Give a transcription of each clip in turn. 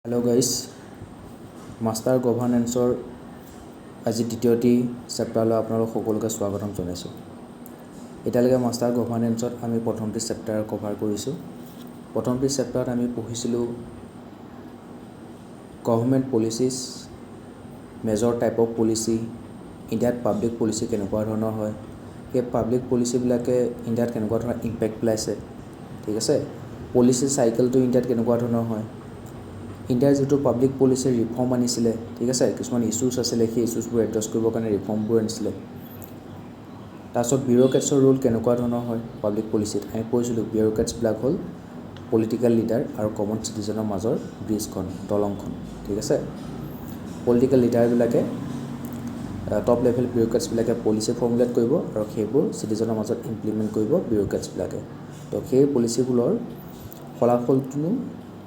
Hello guys, Master Governanceৰ আজি দ্বিতীয়টি চেপ্টাৰলৈ আপোনালোক সকলোকে স্বাগতম জনাইছোঁ। এতিয়ালৈকে মাষ্টাৰ গভৰ্নেন্সত আমি প্ৰথমটি চেপ্টাৰ কভাৰ কৰিছোঁ। প্ৰথমটি চেপ্টাৰত আমি পঢ়িছিলোঁ government policies, major type of policy, ইণ্ডিয়াত পাব্লিক পলিচি কেনেকুৱা ধৰণৰ হয়, সেই পাব্লিক পলিচিবিলাকে ইণ্ডিয়াত কেনেকুৱা ধৰণৰ ইম্পেক্ট পেলাইছে, ঠিক আছে। পলিচি চাইকেলটো ইণ্ডিয়াত কেনেকুৱা ধৰণৰ হয়, ইণ্ডিয়াৰ যিটো পাব্লিক পলিচিৰ ৰিফৰ্ম আনিছিলে, ঠিক আছে, কিছুমান ইছ্যুজ আছিলে, সেই ইছ্যুজবোৰ এড্ৰেছ কৰিবৰ কাৰণে ৰিফৰ্মবোৰ আনিছিলে। তাৰপিছত বিউৰ'ক্ৰেটছৰ ৰোল কেনেকুৱা ধৰণৰ হয় পাব্লিক পলিচিত আমি পঢ়িছিলোঁ। বিউৰ'ক্ৰেটছবিলাক হ'ল পলিটিকেল লিডাৰ আৰু কমন চিটিজেনৰ মাজৰ ব্ৰিজখন, দলংখন, ঠিক আছে। পলিটিকেল লিডাৰবিলাকে টপ লেভেল বিউৰ'ক্ৰেটছবিলাকে পলিচি ফৰ্মুলেট কৰিব আৰু সেইবোৰ চিটিজেনৰ মাজত ইমপ্লিমেণ্ট কৰিব বিউৰ'ক্ৰেটছবিলাকে। তো সেই পলিচিবোৰৰ ফলাফলটোনো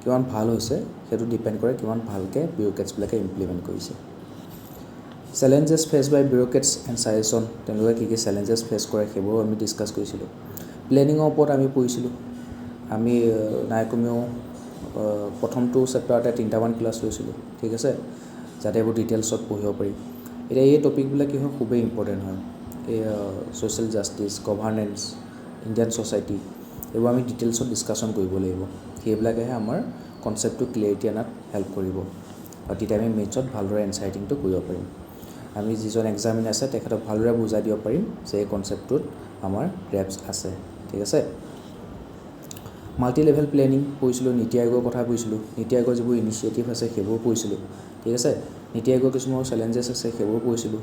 কিমান ভাল হৈছে সেইটো ডিপেণ্ড কৰে কিমান ভালকৈ বিউৰ'ক্ৰেটছবিলাকে ইমপ্লিমেণ্ট কৰিছে। Challenges faced by bureaucrats and suggestion, তেওঁলোকে কি চেলেঞ্জেছ ফেচ কৰে সেইবোৰো আমি ডিছকাছ কৰিছিলোঁ। প্লেনিঙৰ ওপৰত আমি পঢ়িছিলোঁ। আমি নাই কমেও প্ৰথমটো চেপ্টাৰতে 3টামান ক্লাছ লৈছিলোঁ, ঠিক আছে, যাতে এইবোৰ ডিটেইলছত পঢ়িব পাৰি। এতিয়া এই টপিকবিলাক কি হয় খুবেই ইম্পৰ্টেণ্ট হয়। এই social justice, governance, Indian society, এইবোৰ আমি ডিটেইলছত ডিছকাশ্যন কৰিব লাগিব। সেইবিলাকেহে আমাৰ কনচেপ্টটো ক্লিয়াৰিটি আনাত হেল্প কৰিব আৰু তেতিয়া আমি মেথছত ভালদৰে এনচাৰ ৰাইটিংটো কৰিব পাৰিম। আমি যিজন এক্সামিনাৰ আছে তেখেতক ভালদৰে বুজাই দিব পাৰিম যে এই কনচেপ্টটোত আমাৰ গ্ৰেপছ আছে, ঠিক আছে। মাল্টি লেভেল প্লেনিং পঢ়িছিলোঁ, নীতি আয়োগৰ কথা পঢ়িছিলোঁ, নীতি আয়োগৰ যিবোৰ ইনিচিয়েটিভ আছে সেইবোৰ পঢ়িছিলোঁ, ঠিক আছে। নীতি আয়োগৰ কিছুমান চেলেঞ্জেছ আছে সেইবোৰ পঢ়িছিলোঁ।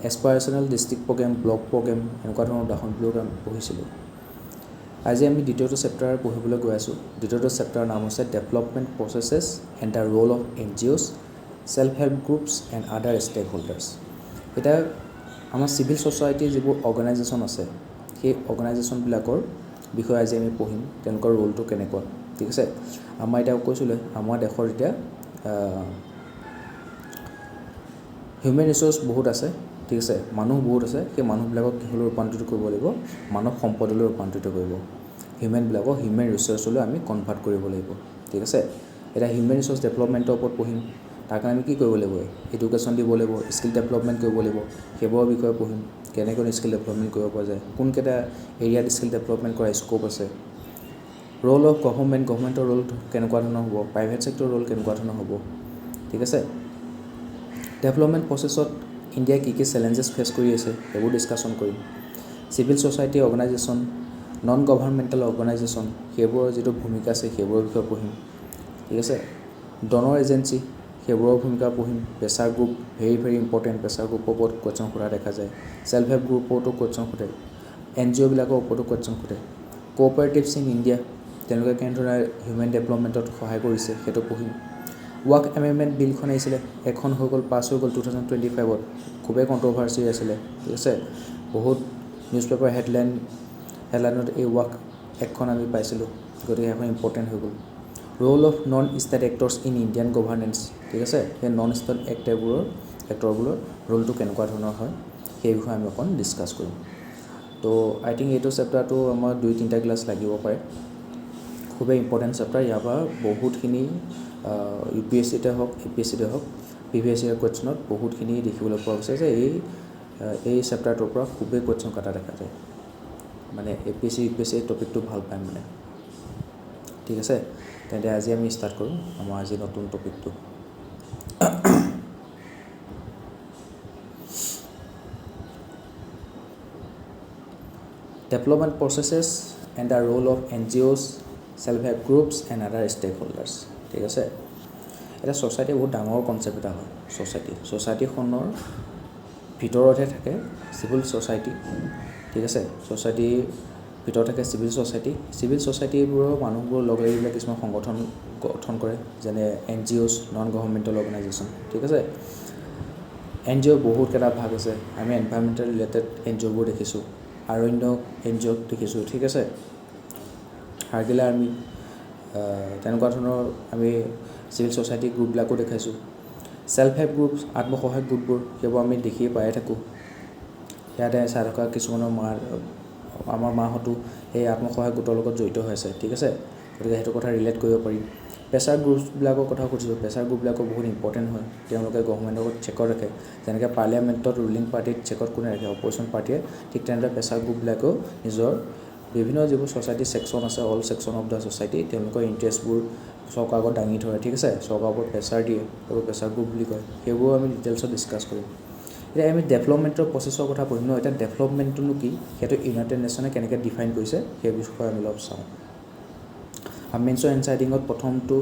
এছপাৰেশ্যনেল ডিষ্ট্ৰিক্ট প্ৰগ্ৰেম, ব্লক প্ৰগ্ৰেম, এনেকুৱা ধৰণৰ উদাহৰণবোৰ আমি পঢ়িছিলোঁ। আজি আমি দ্বিতীয়টো চেপ্টাৰ পঢ়িবলৈ গৈ আছোঁ। দ্বিতীয়টো চেপ্টাৰৰ নাম হৈছে development processes and the role of NGOs, self help groups and other stake holders. এতিয়া আমাৰ চিভিল ছ'চাইটিৰ যিবোৰ অৰ্গেনাইজেশ্যন আছে সেই অৰ্গেনাইজেশ্যনবিলাকৰ বিষয়ে আজি আমি পঢ়িম, তেওঁলোকৰ ৰোলটো কেনেকুৱা, ঠিক আছে। আমাৰ এতিয়া কৈছিলোঁ আমাৰ দেশৰ এতিয়া হিউমেন ৰিচ'ৰ্চ বহুত আছে, ঠিক আছে, মানুহ বহুত আছে। সেই মানুহবিলাকক কিহলৈ ৰূপান্তৰিত কৰিব লাগিব, মানৱ সম্পদলৈ ৰূপান্তৰিত কৰিব। হিউমেনবিলাকক হিউমেন ৰিচ'ৰ্চলৈ আমি কনভাৰ্ট কৰিব লাগিব, ঠিক আছে। এতিয়া হিউমেন ৰিচ'ৰ্চ ডেভেলপমেণ্টৰ ওপৰত পঢ়িম। তাৰ কাৰণে আমি কি কৰিব লাগিব, এডুকেশ্যন দিব লাগিব, স্কিল ডেভেলপমেণ্ট কৰিব লাগিব, সেইবোৰৰ বিষয়ে পঢ়িম। কেনেকৈ স্কিল ডেভেলপমেণ্ট কৰিব পৰা যায়, কোনকেইটা এৰিয়াত স্কিল ডেভেলপমেণ্ট কৰাৰ স্ক'প আছে। ৰোল অফ গভৰ্ণমেণ্টৰ ৰোল কেনেকুৱা ধৰণৰ হ'ব, প্ৰাইভেট ছেক্টৰৰ ৰোল কেনেকুৱা ধৰণৰ হ'ব, ঠিক আছে। ডেভেলপমেণ্ট প্ৰচেছত ইণ্ডিয়াই কি চেলেঞ্জেছ ফেচ কৰি আছে সেইবোৰ ডিছকাশ্যন কৰিম। Civil society organisation, non governmental organisation, সেইবোৰৰ যিটো ভূমিকা আছে সেইবোৰৰ বিষয়ে পঢ়িম, ঠিক আছে। ডনৰ এজেঞ্চি, সেইবোৰৰ ভূমিকা পঢ়িম। Pressure group, very important, pressure গ্ৰুপৰ ওপৰত কুৱেশ্যন সোধা দেখা যায়। ছেল্ফ হেল্প গ্ৰুপৰ ওপৰতো কুৱেশ্যন সোধে, NGOবিলাকৰ ওপৰতো কুৱেশ্যন সোধে। কোঅপাৰেটিভছ ইন ইণ্ডিয়া, তেওঁলোকে কেনেদৰে হিউমেন ডেভেলপমেণ্টত সহায় কৰিছে সেইটো পঢ়িম। ৱৰ্ক এমেণ্ডমেণ্ট বিলখন আহিছিলে, এখন হৈ গ'ল, পাছ হৈ গ'ল 2025-ত, খুবেই কণ্ট্ৰভাৰ্চি আছিলে, ঠিক আছে। বহুত নিউজ পেপাৰ হেডলাইনত এই ৱৰ্ক এক্টখন আমি পাইছিলোঁ, গতিকে এখন ইম্পৰ্টেণ্ট হৈ গ'ল। Roll of non state actors in Indian governance, ঠিক আছে, সেই নন ষ্টেট এক্টৰবোৰৰ ৰোলটো কেনেকুৱা ধৰণৰ হয় সেই বিষয়ে আমি অকণ ডিছকাছ কৰিম। তো আই থিংক এইটো চেপ্টাৰটো আমাৰ 2-3টা ক্লাছ লাগিব পাৰে। খুবেই ইম্পৰ্টেণ্ট চেপ্টাৰ। ইয়াৰ পৰা বহুতখিনি UPSCতে হওক APSCতে হওক প্ৰিভিয়াছ ইয়াৰ কুৱেশ্যনত বহুতখিনি দেখিবলৈ পোৱা গৈছে যে এই চেপ্টাৰটোৰ পৰা খুবেই কুৱেশ্যন কাটা দেখা যায়। মানে APSC UPSC টপিকটো ভাল পায় মানে, ঠিক আছে। তেন্তে আজি আমি ষ্টাৰ্ট কৰোঁ আমাৰ আজি নতুন টপিকটো। Development processes and the role of NGOs, self help groups and other stake holders, ঠিক আছে। এটা ছ'চাইটি বহুত ডাঙৰ কনচেপ্ট এটা হয়। ছ'চাইটিখনৰ ভিতৰতহে থাকে চিভিল ছ'চাইটি, ঠিক আছে। ছ'চাইটিৰ ভিতৰত থাকে চিভিল ছ'চাইটি। চিভিল ছ'চাইটিবোৰৰ মানুহবোৰ লগ লাগি পেলাই কিছুমান সংগঠন গঠন কৰে, যেনে NGOs, নন গভৰ্ণমেণ্টেল অৰ্গেনাইজেশ্যন, ঠিক আছে। NGO বহুতকেইটা ভাগ আছে। আমি এনভাইৰমেণ্টেল ৰিলেটেড NGOবোৰ দেখিছোঁ, অৰণ্য NGO দেখিছোঁ, ঠিক আছে। হাৰ্গিলা আৰ্মি, তেনেকুৱা ধৰণৰ আমি চিভিল ছ'চাইটি গ্ৰুপবিলাকো দেখাইছোঁ। ছেল্ফ হেল্প গ্ৰুপ, আত্মসহায়ক গোটবোৰ, সেইবোৰ আমি দেখিয়ে পায়ে থাকোঁ। ইয়াতে চাই থকা কিছুমানৰ আমাৰ মাহঁতো সেই আত্মসহায়ক গোটৰ লগত জড়িত হৈ আছে, ঠিক আছে। গতিকে সেইটো কথা ৰিলেট কৰিব পাৰিম। প্ৰেছাৰ গ্ৰুপবিলাকৰ কথা কৈছোঁ প্ৰেছাৰ গ্ৰুপবিলাকৰ বহুত ইম্পৰ্টেণ্ট হয় তেওঁলোকে গভৰ্ণমেণ্টৰ লগত চেকত ৰাখে যেনেকৈ পাৰ্লিয়ামেণ্টত ৰুলিং পাৰ্টিত চেকত কোনে ৰাখে অপজিশ্যন পাৰ্টিয়ে ঠিক তেনেদৰে প্ৰেছাৰ গ্ৰুপবিলাকেও নিজৰ বিভিন্ন যিবোৰ ছ'চাইটি ছেকশ্যন আছে all section of the society তেওঁলোকৰ ইণ্টাৰেষ্টবোৰ চৰকাৰৰ আগত দাঙি ধৰে ঠিক আছে চৰকাৰৰ ওপৰত প্ৰেছাৰ দিয়ে সেইবোৰ প্ৰেছাৰ গ্ৰুপ বুলি কয় সেইবোৰ আমি ডিটেইলছত ডিছকাছ কৰিম এতিয়া আমি ডেভেলপমেণ্টৰ প্ৰচেছৰ কথা পঢ়িম ন এতিয়া ডেভেলপমেণ্টটোনো কি সেইটো ইউনাইটেড নেশ্যনে কেনেকৈ ডিফাইন কৰিছে সেই বিষয়ে আমি অলপ চাওঁ মেইনছৰ এনচাইডিঙত প্ৰথমটো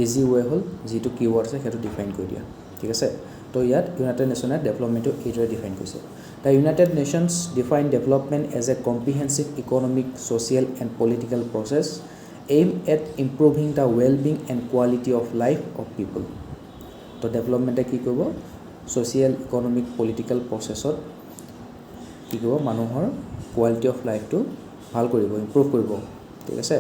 ইজি ৱে হ'ল যিটো কিৱৰ্ড আছে সেইটো ডিফাইন কৰি দিয়া ঠিক আছে তো ইয়াত ইউনাইটেড নেশ্যনে ডেভেলপমেণ্টটো এইদৰে ডিফাইন কৰিছে the United Nations define development as a comprehensive economic social and political process aim at improving the wellbeing and quality of life of people তো ডেভেলপমেণ্টে কি কৰিব ছ'চিয়েল ইকনমিক পলিটিকেল প্ৰচেছত কি কৰিব মানুহৰ কোৱালিটি অফ লাইফটো ভাল কৰিব ইম্প্ৰুভ কৰিব ঠিক আছে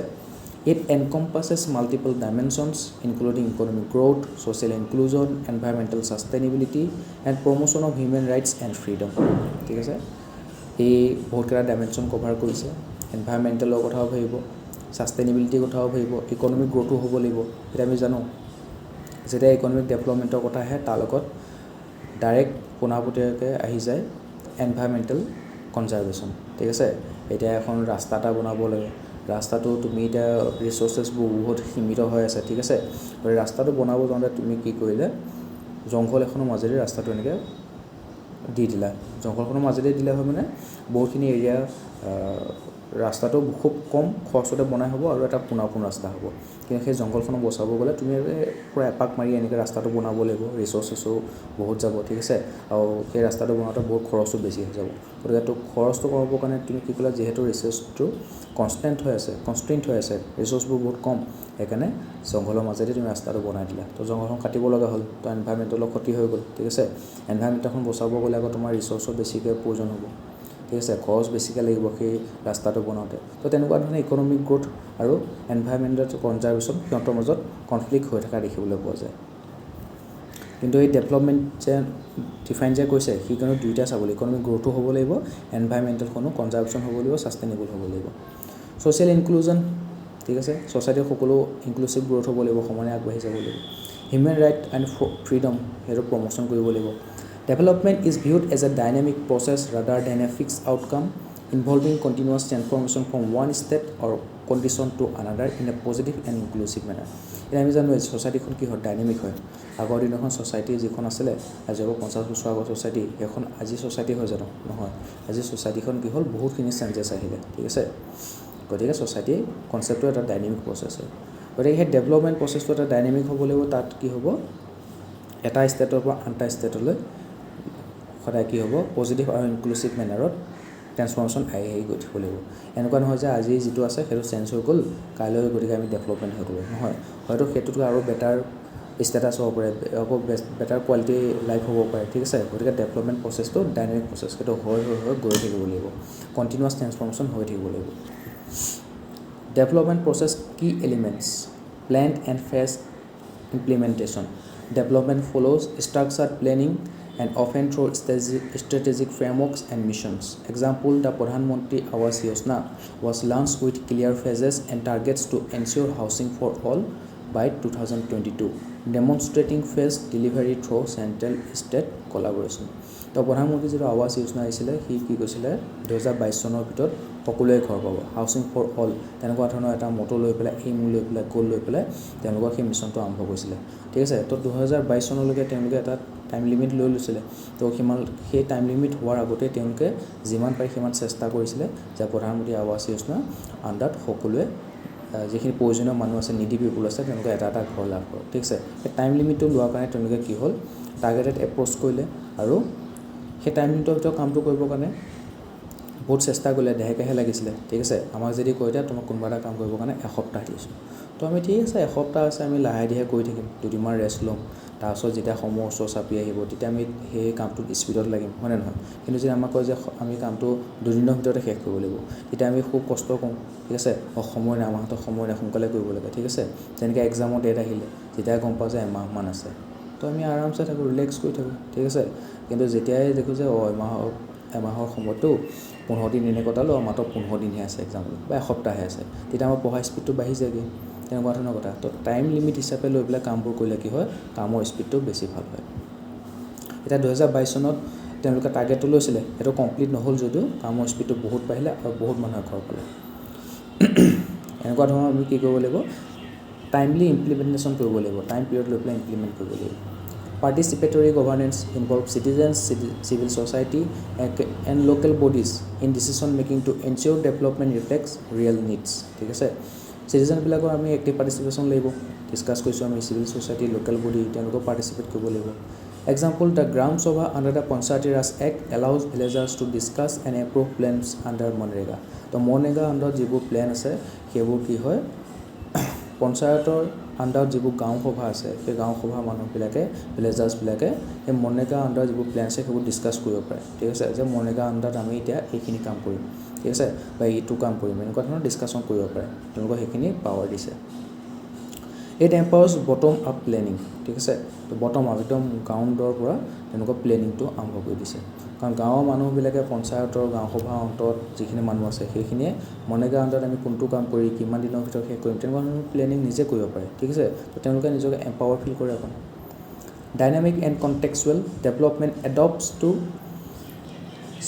It encompasses multiple dimensions including economic growth, social inclusion, environmental sustainability and promotion of human rights and freedom. ঠিক আছে এই বহুত কেইটা ডাইমেনশ্যন কভাৰ কৰিছে এনভাইৰমেণ্টেলৰ কথাও ভাবিব ছাষ্টেইনেবিলিটিৰ কথাও ভাবিব ইকনমিক গ্ৰ'থো হ'ব লাগিব এতিয়া আমি জানো যেতিয়া ইকনমিক ডেভেলপমেণ্টৰ কথা আহে তাৰ লগত ডাইৰেক্ট পোনাপটীয়াকৈ আহি যায় এনভাইৰমেণ্টেল কনজাৰ্ভেশ্যন ঠিক আছে এতিয়া এখন ৰাস্তা এটা বনাব লাগে ৰাস্তাটো তুমি এতিয়া ৰিচোৰ্চেছবোৰ বহুত সীমিত হৈ আছে ঠিক আছে ৰাস্তাটো বনাব যাওঁতে তুমি কি কৰিলে জংঘল এখনৰ মাজেৰে ৰাস্তাটো এনেকৈ দি দিলা জংঘলখনৰ মাজেৰে দিলে হয় মানে বহুতখিনি এৰিয়া ৰাস্তাটো খুব কম খৰচতে বনাই হ'ব আৰু এটা পোনাপোন ৰাস্তা হ'ব কিন্তু সেই জংঘলখনক বচাব গ'লে তুমি পূৰা এপাক মাৰি এনেকৈ ৰাস্তাটো বনাব লাগিব ৰিচোৰ্চেছো বহুত যাব ঠিক আছে আৰু সেই ৰাস্তাটো বনাওঁতে বহুত খৰচো বেছি হৈ যাব গতিকে তো খৰচটো কমাবৰ কাৰণে তুমি কি ক'লা যিহেতু ৰিচোৰ্চটো কনষ্টেণ্ট হৈ আছে ৰিচোৰ্চবোৰ বহুত কম সেইকাৰণে জংঘলৰ মাজেদি তুমি ৰাস্তাটো বনাই দিলা তো জংঘলখন কাটিব লগা হ'ল তো এনভাইৰমেণ্টেলৰ ক্ষতি হৈ গ'ল ঠিক আছে এনভাইৰমেণ্টখন বচাব গ'লে আকৌ তোমাৰ ৰিচোৰ্চৰ বেছিকৈ প্ৰয়োজন হ'ব ঠিক আছে খৰচ বেছিকৈ লাগিব সেই ৰাস্তাটো বনাওঁতে তো তেনেকুৱা ধৰণে ইকনমিক গ্ৰ'থ আৰু এনভাইৰমেণ্টেল কনজাৰ্ভেশ্যন সিহঁতৰ মাজত কনফ্লিক্ট হৈ থকা দেখিবলৈ পোৱা যায় কিন্তু এই ডেভেলপমেণ্ট যে ডিফাইন যে কৈছে সি কিন্তু দুইটা চাব লাগিব ইকনমিক গ্ৰ'থো হ'ব লাগিব এনভাইৰমেণ্টেলখনো কনজাৰ্ভেশ্যন হ'ব লাগিব ছাষ্টেইনেবল হ'ব লাগিব ছ'চিয়েল ইনক্লুজন ঠিক আছে ছ'চাইটিৰ সকলো ইনক্লুচিভ গ্ৰ'থ হ'ব লাগিব সমানে আগবাঢ়ি যাব লাগিব হিউমেন ৰাইট এণ্ড ফ্ৰীডম সেইটো প্ৰমোশ্যন কৰিব লাগিব development is viewed as a dynamic process rather than a fixed outcome involving continuous transformation from one state or condition to another in a positive and inclusive manner এতিয়া আমি জানো ছ'চাইটিখন কি হয় dynamic হয় আগৰ দিনাখন ছ'চাইটি যিখন আছিলে আজি আকৌ 50 বছৰ আগৰ ছ'চাইটি সেইখন আজি ছ'চাইটি হৈ জানো নহয় আজি ছ'চাইটিখন কি হ'ল বহুতখিনি চেঞ্জেছ আহিলে ঠিক আছে গতিকে ছ'চাইটি কনচেপ্টটো এটা ডাইনামিক প্ৰচেছ হয় গতিকে সেই ডেভেলপমেণ্ট প্ৰচেছটো এটা ডাইনামিক হ'ব লাগিব তাত কি হ'ব এটা ষ্টেটৰ পৰা আন এটা ষ্টেটলৈ সদায় কি হ'ব পজিটিভ আৰু ইনক্লুচিভ মেনাৰত ট্ৰেন্সফৰ্মেশ্যন আহি গৈ থাকিব লাগিব এনেকুৱা নহয় যে আজি যিটো আছে সেইটো চেঞ্জ হৈ গ'ল কাইলৈ গতিকে আমি ডেভেলপমেণ্ট হৈ গ'লো নহয় হয়তো সেইটোতকৈ আৰু বেটাৰ ষ্টেটাছ হ'ব পাৰে আকৌ বেটাৰ কোৱালিটি লাইফ হ'ব পাৰে ঠিক আছে গতিকে ডেভেলপমেণ্ট প্ৰচেছটো ডাইনামিক প্ৰচেছ সেইটো হৈ গৈ থাকিব লাগিব কণ্টিনিউৱাছ ট্ৰেন্সফৰ্মেশ্যন হৈ থাকিব লাগিব ডেভেলপমেণ্ট প্ৰচেছ কি elements planned and phase implementation development follows structured planning and often through strategic frameworks and missions. Example, the Pradhan Mantri Awas Yojana was launched with clear phases and targets to ensure housing for all by 2022, demonstrating phased delivery through central state collaboration. তো প্ৰধানমন্ত্ৰী যিটো আৱাস যোজনা আহিছিলে সি কি কৈছিলে 2022 চনৰ ভিতৰত সকলোৱে ঘৰ পাব হাউচিং ফৰ অল তেনেকুৱা ধৰণৰ এটা মটো লৈ পেলাই এইম লৈ পেলাই গ'ল লৈ পেলাই তেওঁলোকৰ সেই মিছনটো আৰম্ভ কৰিছিলে ঠিক আছে তো 2022 চনলৈকে তেওঁলোকে এটা টাইম লিমিট লৈ লৈছিলে তো সেই টাইম লিমিট হোৱাৰ আগতে তেওঁলোকে যিমান পাৰি সিমান চেষ্টা কৰিছিলে যে প্ৰধানমন্ত্ৰী আৱাস যোজনা আণ্ডাৰত সকলোৱে যিখিনি প্ৰয়োজনীয় মানুহ আছে নিডি পিপুল আছে তেওঁলোকে এটা এটা ঘৰ লাভ কৰক ঠিক আছে সেই টাইম লিমিটটো লোৱাৰ কাৰণে তেওঁলোকে কি হ'ল টাৰ্গেটেড এপ্ৰ'চ কৰিলে আৰু সেই টাইম লিমিটৰ ভিতৰত কামটো কৰিবৰ কাৰণে বহুত চেষ্টা কৰিলে দেহেকেহে লাগিছিলে ঠিক আছে আমাক যদি কৈ দিয়া তোমাক কোনোবা এটা কাম কৰিবৰ কাৰণে এসপ্তাহ দিছোঁ তো আমি ঠিক আছে এসপ্তাহ আছে আমি লাহে ধীৰে কৰি থাকিম দুদিনমান ৰেষ্ট ল'ম তাৰপিছত যেতিয়া সময় ওচৰ চাপি আহিব তেতিয়া আমি সেই কামটোত স্পীডত লাগিম হয়নে নহয় কিন্তু যদি আমাক কয় যে আমি কামটো দুদিনৰ ভিতৰতে শেষ কৰিব লাগিব তেতিয়া আমি খুব কষ্ট কৰোঁ ঠিক আছে সময় নাই আমাৰ হাতত সময় নাই সোনকালে কৰিব লাগে ঠিক আছে যেনেকৈ এক্সামৰ ডেট আহিলে যেতিয়া গম পাওঁ যে এমাহমান আছে তো আমি আৰামছে থাকোঁ ৰিলেক্স কৰি থাকোঁ ঠিক আছে কিন্তু যেতিয়াই দেখোঁ যে এমাহৰ সময়তো 15 দিন এনে কটালোঁ মাত্ৰ 15 দিনহে আছে এক্সামলৈ বা এসপ্তাহহে আছে তেতিয়া আমাৰ পঢ়া স্পীডটো বাঢ়ি যায়গৈ তেনেকুৱা ধৰণৰ কথা তো টাইম লিমিট হিচাপে লৈ পেলাই কামবোৰ কৰিলে কি হয় কামৰ স্পীডটো বেছি ভাল হয় এতিয়া 2022 চনত তেওঁলোকে টাৰ্গেটটো লৈছিলে সেইটো কমপ্লিট নহ'ল যদিও কামৰ স্পীডটো বহুত বাঢ়িলে আৰু বহুত মানুহে ঘৰ পালে এনেকুৱা ধৰণৰ আমি কি কৰিব লাগিব টাইমলি ইমপ্লিমেণ্টেশ্যন কৰিব লাগিব টাইম পিৰিয়ড লৈ পেলাই ইমপ্লিমেণ্ট কৰিব লাগিব Participatory governance involves citizens, civil society, and local bodies in decision making to ensure development reflects real needs. ঠিক আছে চিটিজেনবিলাকৰ আমি এক্টিভ পাৰ্টিচিপেশ্যন লাগিব ডিছকাছ কৰিছোঁ আমি চিভিল ছ'চাইটি লোকেল বডি তেওঁলোকক পাৰ্টিচিপেট কৰিব লাগিব example the Gram Sabha under the Panchayati Raj act allows villagers to discuss and approve plans under MNREGA তো মনৰেগা আণ্ডাৰত যিবোৰ প্লেন আছে সেইবোৰ কি হয় পঞ্চায়তৰ আণ্ডাৰত যিবোৰ গাঁও সভা আছে সেই গাঁও সভাৰ মানুহবিলাকে ভিলেজাৰ্ছবিলাকে সেই মনৰেগা আণ্ডাৰত যিবোৰ প্লেন আছে সেইবোৰ ডিছকাছ কৰিব পাৰে ঠিক আছে যে মনৰেগা আণ্ডাৰত আমি এতিয়া এইখিনি কাম কৰিম ঠিক আছে বা এইটো কাম কৰিম এনেকুৱা ধৰণৰ ডিছকাশ্যন কৰিব পাৰে তেওঁলোকক সেইখিনি পাৱাৰ দিছে ইট এম্পাৱাৰ্ছ বটম আপ প্লেনিং ঠিক আছে তো বটম আপ একদম গ্ৰাউণ্ডৰ পৰা তেওঁলোকৰ প্লেনিংটো আৰম্ভ কৰি দিছে কাৰণ গাঁৱৰ মানুহবিলাকে পঞ্চায়তৰ গাঁও সভাৰ অন্তত যিখিনি মানুহ আছে সেইখিনিয়ে মনৰেগা আণ্ডাৰত আমি কোনটো কাম কৰি কিমান দিনৰ ভিতৰত শেষ কৰিম তেনেকুৱা ধৰণৰ প্লেনিং নিজে কৰিব পাৰে ঠিক আছে তো তেওঁলোকে নিজকে এম্পাৱাৰ ফিল কৰে আকৌ dynamic and contextual development adopts to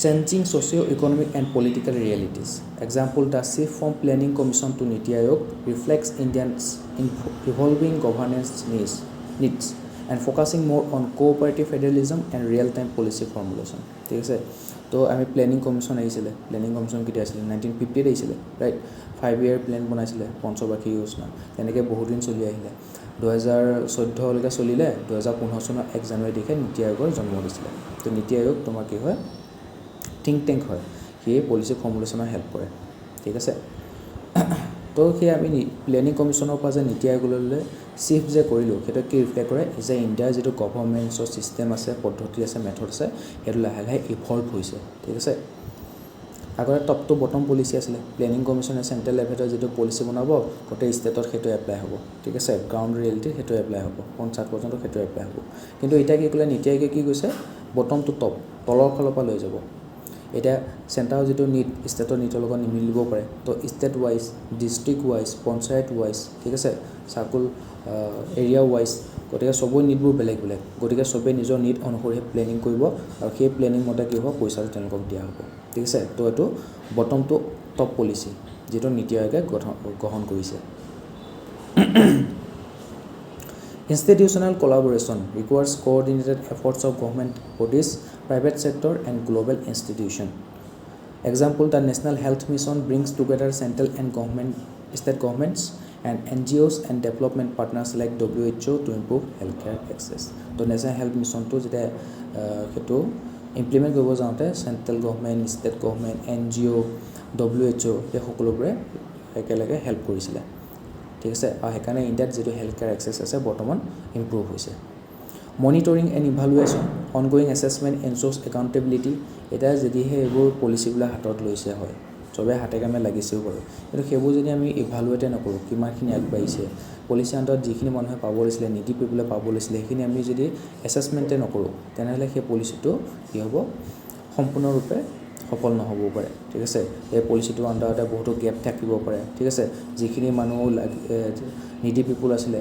changing socio-economic and political realities. Example, the shift from Planning Commission to Niti Aayog reflects India's evolving governance needs and focusing more on cooperative federalism and real-time policy formulation. ঠিক আছে তো আমি planning commission আহিছিলে planning commission কেতিয়া আছিলে 1950 আহিছিলে right 5 year plan বনাইছিলে পঞ্চবাৰ্ষিক যোজনা তেনেকৈ বহুত দিন চলি আহিলে 2014 লৈকে চলিলে 2015 চনৰ 1 জানুৱাৰী তাৰিখে নীতি আয়োগৰ জন্ম দিছিলে তো নীতি আয়োগ তোমাৰ কি হয় থিংক টেংক হয় সেয়ে পলিচি ফৰ্মুলেশ্যনৰ হেল্প কৰে ঠিক আছে তো সেই আমি প্লেনিং কমিশ্যনৰ পৰা যে নীতি আয়োগলৈ চিফ্ট যে কৰিলোঁ সেইটো কি ৰিফ্লেক্ট কৰে যে ইণ্ডিয়াৰ যিটো গভৰ্ণমেণ্টছৰ ছিষ্টেম আছে পদ্ধতি আছে মেথড আছে সেইটো লাহে লাহে ইভলভ হৈছে ঠিক আছে আগতে টপ টু বটম পলিচি আছিলে প্লেনিং কমিশ্যনে চেণ্ট্ৰেল লেভেলত যিটো পলিচি বনাব গোটেই ষ্টেটত সেইটো এপ্লাই হ'ব ঠিক আছে গ্ৰাউণ্ড ৰিয়েলিটিত সেইটো এপ্লাই হ'ব পঞ্চায়ত পৰ্যন্ত সেইটো এপ্লাই হ'ব কিন্তু এতিয়া কি ক'লে নীতি আয়োগে কি কৈছে বটম টু টপ তলৰ ফালৰ পৰা লৈ যাব এতিয়া চেণ্টাৰৰ যিটো নীড ষ্টেটৰ নীডৰ লগত নিমিলিব পাৰে তো state wise district wise panchayat wise ঠিক আছে চাৰ্কুল এৰিয়া ৱাইজ গতিকে চবৰে নীডবোৰ বেলেগ বেলেগ গতিকে চবেই নিজৰ নীড অনুসৰি প্লেনিং কৰিব আৰু সেই প্লেনিং মতে কি হ'ব পইচাটো তেওঁলোকক দিয়া হ'ব ঠিক আছে তো এইটো বটম টু টপ পলিচি যিটো নীতি আয়োগে গ্ৰহণ কৰিছে Institutional collaboration requires coordinated efforts of government bodies, private sector and global institutions. Example, the National Health Mission brings together central and state governments and NGOs and development partners like WHO to improve healthcare access. So National Health Mission to jete hetu implement কৰিব যাওঁতে central government, state government, NGO, WHO এই সকলোবোৰে একেলগে help কৰিছিলে ঠিক আছে আৰু সেইকাৰণে ইণ্ডিয়াত যিটো হেল্থ কেয়াৰ এক্সেছ আছে বৰ্তমান ইম্প্ৰুভ হৈছে monitoring and evaluation ongoing assessment ensures accountability এতিয়া যদিহে এইবোৰ পলিচিবিলাক হাতত লৈছে হয় চবে হাতে কামে লাগিছেও বাৰু কিন্তু সেইবোৰ যদি আমি ইভালুৱেটে নকৰোঁ কিমানখিনি আগবাঢ়িছে পলিচি আণ্ডাৰত যিখিনি মানুহে পাব লাগিছিলে নীতি পিপলে পাব লাগিছিলে সেইখিনি আমি যদি এছেছমেণ্টে নকৰোঁ তেনেহ'লে সেই পলিচিটো কি হ'ব সম্পূৰ্ণৰূপে সফল নহ'বও পাৰে ঠিক আছে এই পলিচিটোৰ আণ্ডাৰতে বহুতো গেপ থাকিব পাৰে ঠিক আছে যিখিনি মানুহ নিডি পিপুল আছিলে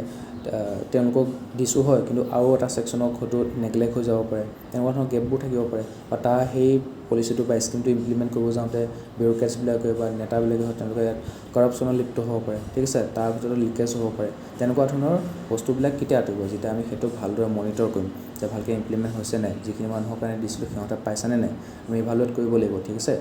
তেওঁলোকক দিছোঁ হয় কিন্তু আৰু এটা ছেকশ্যনক হয়তো নেগলেক্ট হৈ যাব পাৰে তেনেকুৱা ধৰণৰ গেপবোৰ থাকিব পাৰে বা তাৰ সেই পলিচিটো বা স্কিমটো ইমপ্লিমেণ্ট কৰিব যাওঁতে বিউৰ'ক্ৰেটছবিলাকে বা নেতাবিলাকে হয় তেওঁলোকে ইয়াত কৰাপশ্যনত লিপ্ত হ'ব পাৰে ঠিক আছে তাৰ ভিতৰত লিকেজ হ'ব পাৰে তেনেকুৱা ধৰণৰ বস্তুবিলাক কেতিয়া আঁতৰিব যেতিয়া আমি সেইটো ভালদৰে মনিটৰ কৰিম যে ভালকৈ ইমপ্লিমেণ্ট হৈছে নাই যিখিনি মানুহৰ কাৰণে দিছিলোঁ সিহঁতে পাইছেনে নাই আমি ইভালুৱেট কৰিব লাগিব ঠিক আছে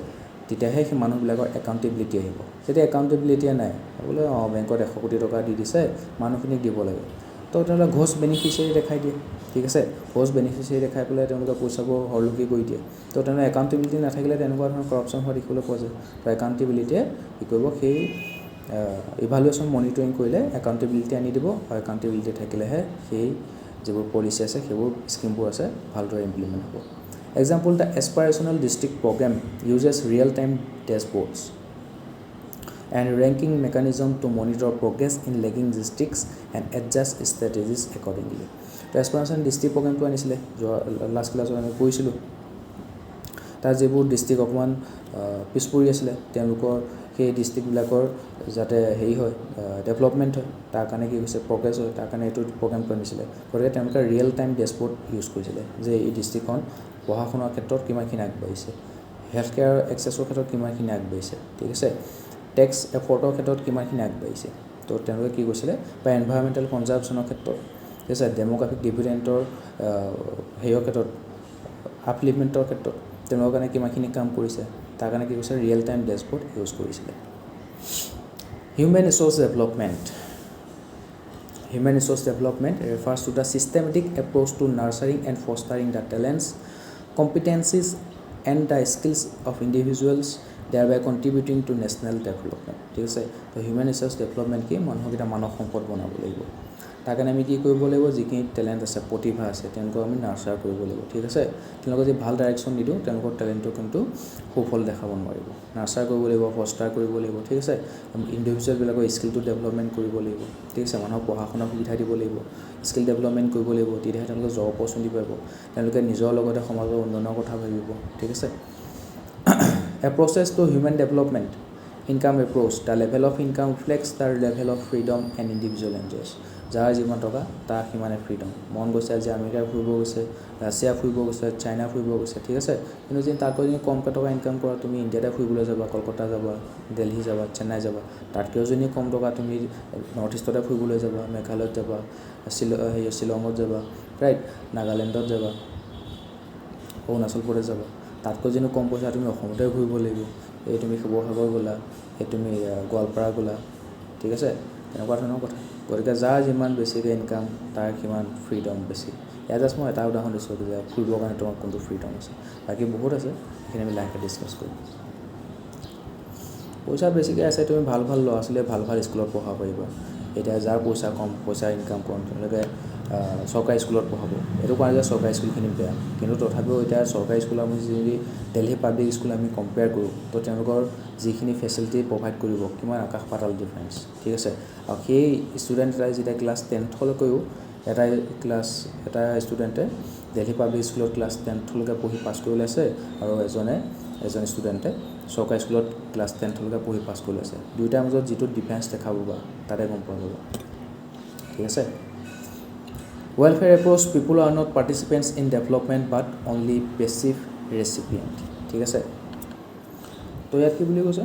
তেতিয়াহে সেই মানুহবিলাকৰ একাউণ্টেবিলিটি আহিব যেতিয়া একাউণ্টেবিলিটিয়ে নাই বোলে বেংকত 100 কোটি টকা দি দিছে মানুহখিনিক দিব লাগে তো তেওঁলোকে ঘোষ বেনিফিচিয়াৰী দেখাই দিয়ে ঠিক আছে ঘোষ বেনিফিচিয়াৰী দেখাই পেলাই তেওঁলোকে পইচাবোৰ হৰলুকি কৰি দিয়ে তো তেওঁলোকৰ একাউণ্টেবিলিটি নাথাকিলে তেনেকুৱা ধৰণৰ কৰাপশ্যন হোৱা দেখিবলৈ পোৱা যায় তো একাউণ্টেবিলিটিয়ে কি কৰিব সেই ইভালুৱেশ্যন মনিটৰিং কৰিলে একাউণ্টেবিলিটি আনি দিব আৰু একাউণ্টেবিলিটি থাকিলেহে সেই যিবোৰ পলিচি আছে সেইবোৰ স্কিমবোৰ আছে ভালদৰে ইমপ্লিমেণ্ট হ'ব Example, the aspirational district program uses real-time dashboards and ranking mechanism to monitor progress in lagging districts and adjust strategies accordingly. The aspirational district program to anisile last class আমি পঢ়িছিলোঁ তাৰ যিবোৰ district অকমান পিছপৰি আছিলে তেওঁলোকৰ সেই ডিষ্ট্ৰিক্টবিলাকৰ যাতে হেৰি হয় ডেভেলপমেণ্ট হয় তাৰ কাৰণে কি কৈছে প্ৰগ্ৰেছ হয় তাৰ কাৰণে এইটো প্ৰগ্ৰেম কৰিছিলে গতিকে তেওঁলোকে ৰিয়েল টাইম ডেছবৰ্ড ইউজ কৰিছিলে যে এই ডিষ্ট্ৰিক্টখন পঢ়া শুনাৰ ক্ষেত্ৰত কিমানখিনি আগবাঢ়িছে হেল্থ কেয়াৰ এক্সেছৰ ক্ষেত্ৰত কিমানখিনি আগবাঢ়িছে ঠিক আছে টেক্স এফৰ্টৰ ক্ষেত্ৰত কিমানখিনি আগবাঢ়িছে তো তেওঁলোকে কি কৈছিলে বা এনভাইৰমেণ্টেল কনজাৰ্ভেশ্যনৰ ক্ষেত্ৰত ঠিক আছে ডেম'গ্ৰাফিক ডিভিডেণ্টৰ হেৰিয়ৰ ক্ষেত্ৰত আপলিভমেণ্টৰ ক্ষেত্ৰত তেওঁলোকৰ কাৰণে কিমানখিনি কাম কৰিছে তাৰ কাৰণে কি কৈছে ৰিয়েল টাইম ডেছবৰ্ড ইউজ কৰিছিলে human resource development Human resource development refers to the systematic approach to nurturing and fostering the talents, competencies, and the skills of individuals, thereby contributing to national development. ঠিক আছে তো human resource development কি মানুহক এটা মানৱ সম্পদ বনাব লাগিব তাৰ কাৰণে আমি কি কৰিব লাগিব যিখিনি টেলেণ্ট আছে প্ৰতিভা আছে তেওঁলোকক আমি নাৰ্চাৰ কৰিব লাগিব ঠিক আছে তেওঁলোকক যদি ভাল ডাইৰেকশ্যন নিদিওঁ তেওঁলোকৰ টেলেণ্টটো কিন্তু সুফল দেখাব নোৱাৰিব নাৰ্চাৰ কৰিব লাগিব ফষ্টাৰ কৰিব লাগিব ঠিক আছে ইণ্ডিভিজুৱেলবিলাকৰ স্কিলটো ডেভেলপমেণ্ট কৰিব লাগিব ঠিক আছে মানুহক পঢ়া শুনাৰ সুবিধা দিব লাগিব স্কিল ডেভেলপমেণ্ট কৰিব লাগিব তেতিয়াহে তেওঁলোকে জব অপৰচুনিটি পাব তেওঁলোকে নিজৰ লগতে সমাজৰ উন্নয়নৰ কথা ভাবিব ঠিক আছে A process to human development income approach the level of income reflects the level of freedom and individual enjoys যাৰ যিমান টকা তাৰ সিমানে ফ্ৰীডম মন গৈছে আজি আমেৰিকা ফুৰিব গৈছে ৰাছিয়া ফুৰিব গৈছে চাইনা ফুৰিব গৈছে ঠিক আছে কিন্তু যদি তাতকৈ যদি কমকৈ টকা ইনকাম কৰা তুমি ইণ্ডিয়াতে ফুৰিবলৈ যাবা কলকাতা যাবা দিল্লী যাবা চেন্নাই যাবা তাতকৈও যদি কম টকা তুমি নৰ্থ ইষ্টতে ফুৰিবলৈ যাবা মেঘালয়ত যাবা শ্বিলঙত যাবা ৰাইট নাগালেণ্ডত যাবা অৰুণাচল প্ৰদেশ যাবা তাতকৈ যদি কম পইচা তুমি অসমতে ঘূৰিব লাগিব এই তুমি শিৱসাগৰ গ'লা এই তুমি গোৱালপাৰা গ'লা ঠিক আছে তেনেকুৱা ধৰণৰ কথা গতিকে যাৰ যিমান বেছিকৈ ইনকাম তাৰ সিমান ফ্ৰীডম বেছি ইয়াত জাষ্ট মই এটা উদাহৰণ দিছোঁ যে ফুৰিবৰ কাৰণে তোমাৰ কোনটো ফ্ৰীডম আছে বাকী বহুত আছে সেইখিনি আমি লাহেকৈ ডিছকাছ কৰিম পইচা বেছিকৈ আছে তুমি ভাল ভাল ল'ৰা ছোৱালীয়ে ভাল ভাল স্কুলত পঢ়াব পাৰিবা এতিয়া যাৰ পইচা কম পইচা ইনকাম কম তেওঁলোকে চৰকাৰী স্কুলত পঢ়াব এইটো কোৱা যে চৰকাৰী স্কুলখিনি বেয়া কিন্তু তথাপিও এতিয়া চৰকাৰী স্কুল আমি যদি দিল্লী পাব্লিক স্কুল আমি কম্পেয়াৰ কৰোঁ তো তেওঁলোকৰ যিখিনি ফেচিলিটি প্ৰভাইড কৰিব কিমান আকাশ পাতাল ডিফাৰেঞ্চ ঠিক আছে আৰু সেই ষ্টুডেণ্ট এটাই যেতিয়া ক্লাছ 10লৈকেও এটা ষ্টুডেণ্টে দিল্লী পাব্লিক স্কুলত ক্লাছ 10লৈকে পঢ়ি পাছ কৰি লৈছে আৰু এজন ষ্টুডেণ্টে চৰকাৰী স্কুলত ক্লাছ 10লৈকে পঢ়ি পাছ কৰি লৈছে দুয়োটাৰ মাজত যিটো ডিফাৰেঞ্চ দেখাব বা তাতে গম পোৱা যাব ঠিক আছে Welfare approach people are not participants in development but only passive recipient ঠিক আছে তো ইয়াত কি বুলি কৈছে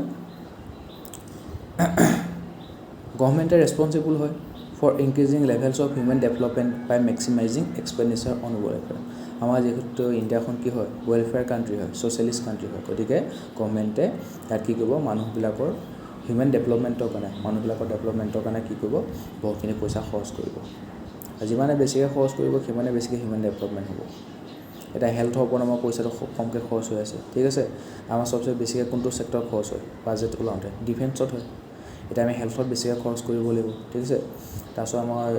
গভৰ্ণমেণ্টে ৰেছপন্সিবল হয় for increasing levels of human development by maximizing expenditure on welfare আমাৰ যিহেতু ইণ্ডিয়াখন কি হয় ৱেলফেয়াৰ কাণ্ট্ৰি হয় ছ'চিয়েলিষ্ট কাণ্ট্ৰি হয় গতিকে গভৰ্ণমেণ্টে ইয়াত কি কৰিব মানুহবিলাকৰ হিউমেন ডেভেলপমেণ্টৰ কাৰণে মানুহবিলাকৰ ডেভেলপমেণ্টৰ কাৰণে কি কৰিব বহুতখিনি পইচা খৰচ কৰিব যিমানে বেছিকৈ খৰচ কৰিব সিমানে বেছিকৈ হিউমেন ডেভেলপমেণ্ট হ'ব এটা হেল্থৰ ওপৰত আমাৰ পইচাটো কমকৈ খৰচ হৈ আছে ঠিক আছে আমাৰ চবচে বেছিকৈ কোনটো ছেক্টৰত খৰচ হয় বাজেট ওলাওঁতে ডিফেন্সত হয় এতিয়া আমি হেল্থত বেছিকৈ খৰচ কৰিব লাগিব ঠিক আছে তাৰপিছত আমাৰ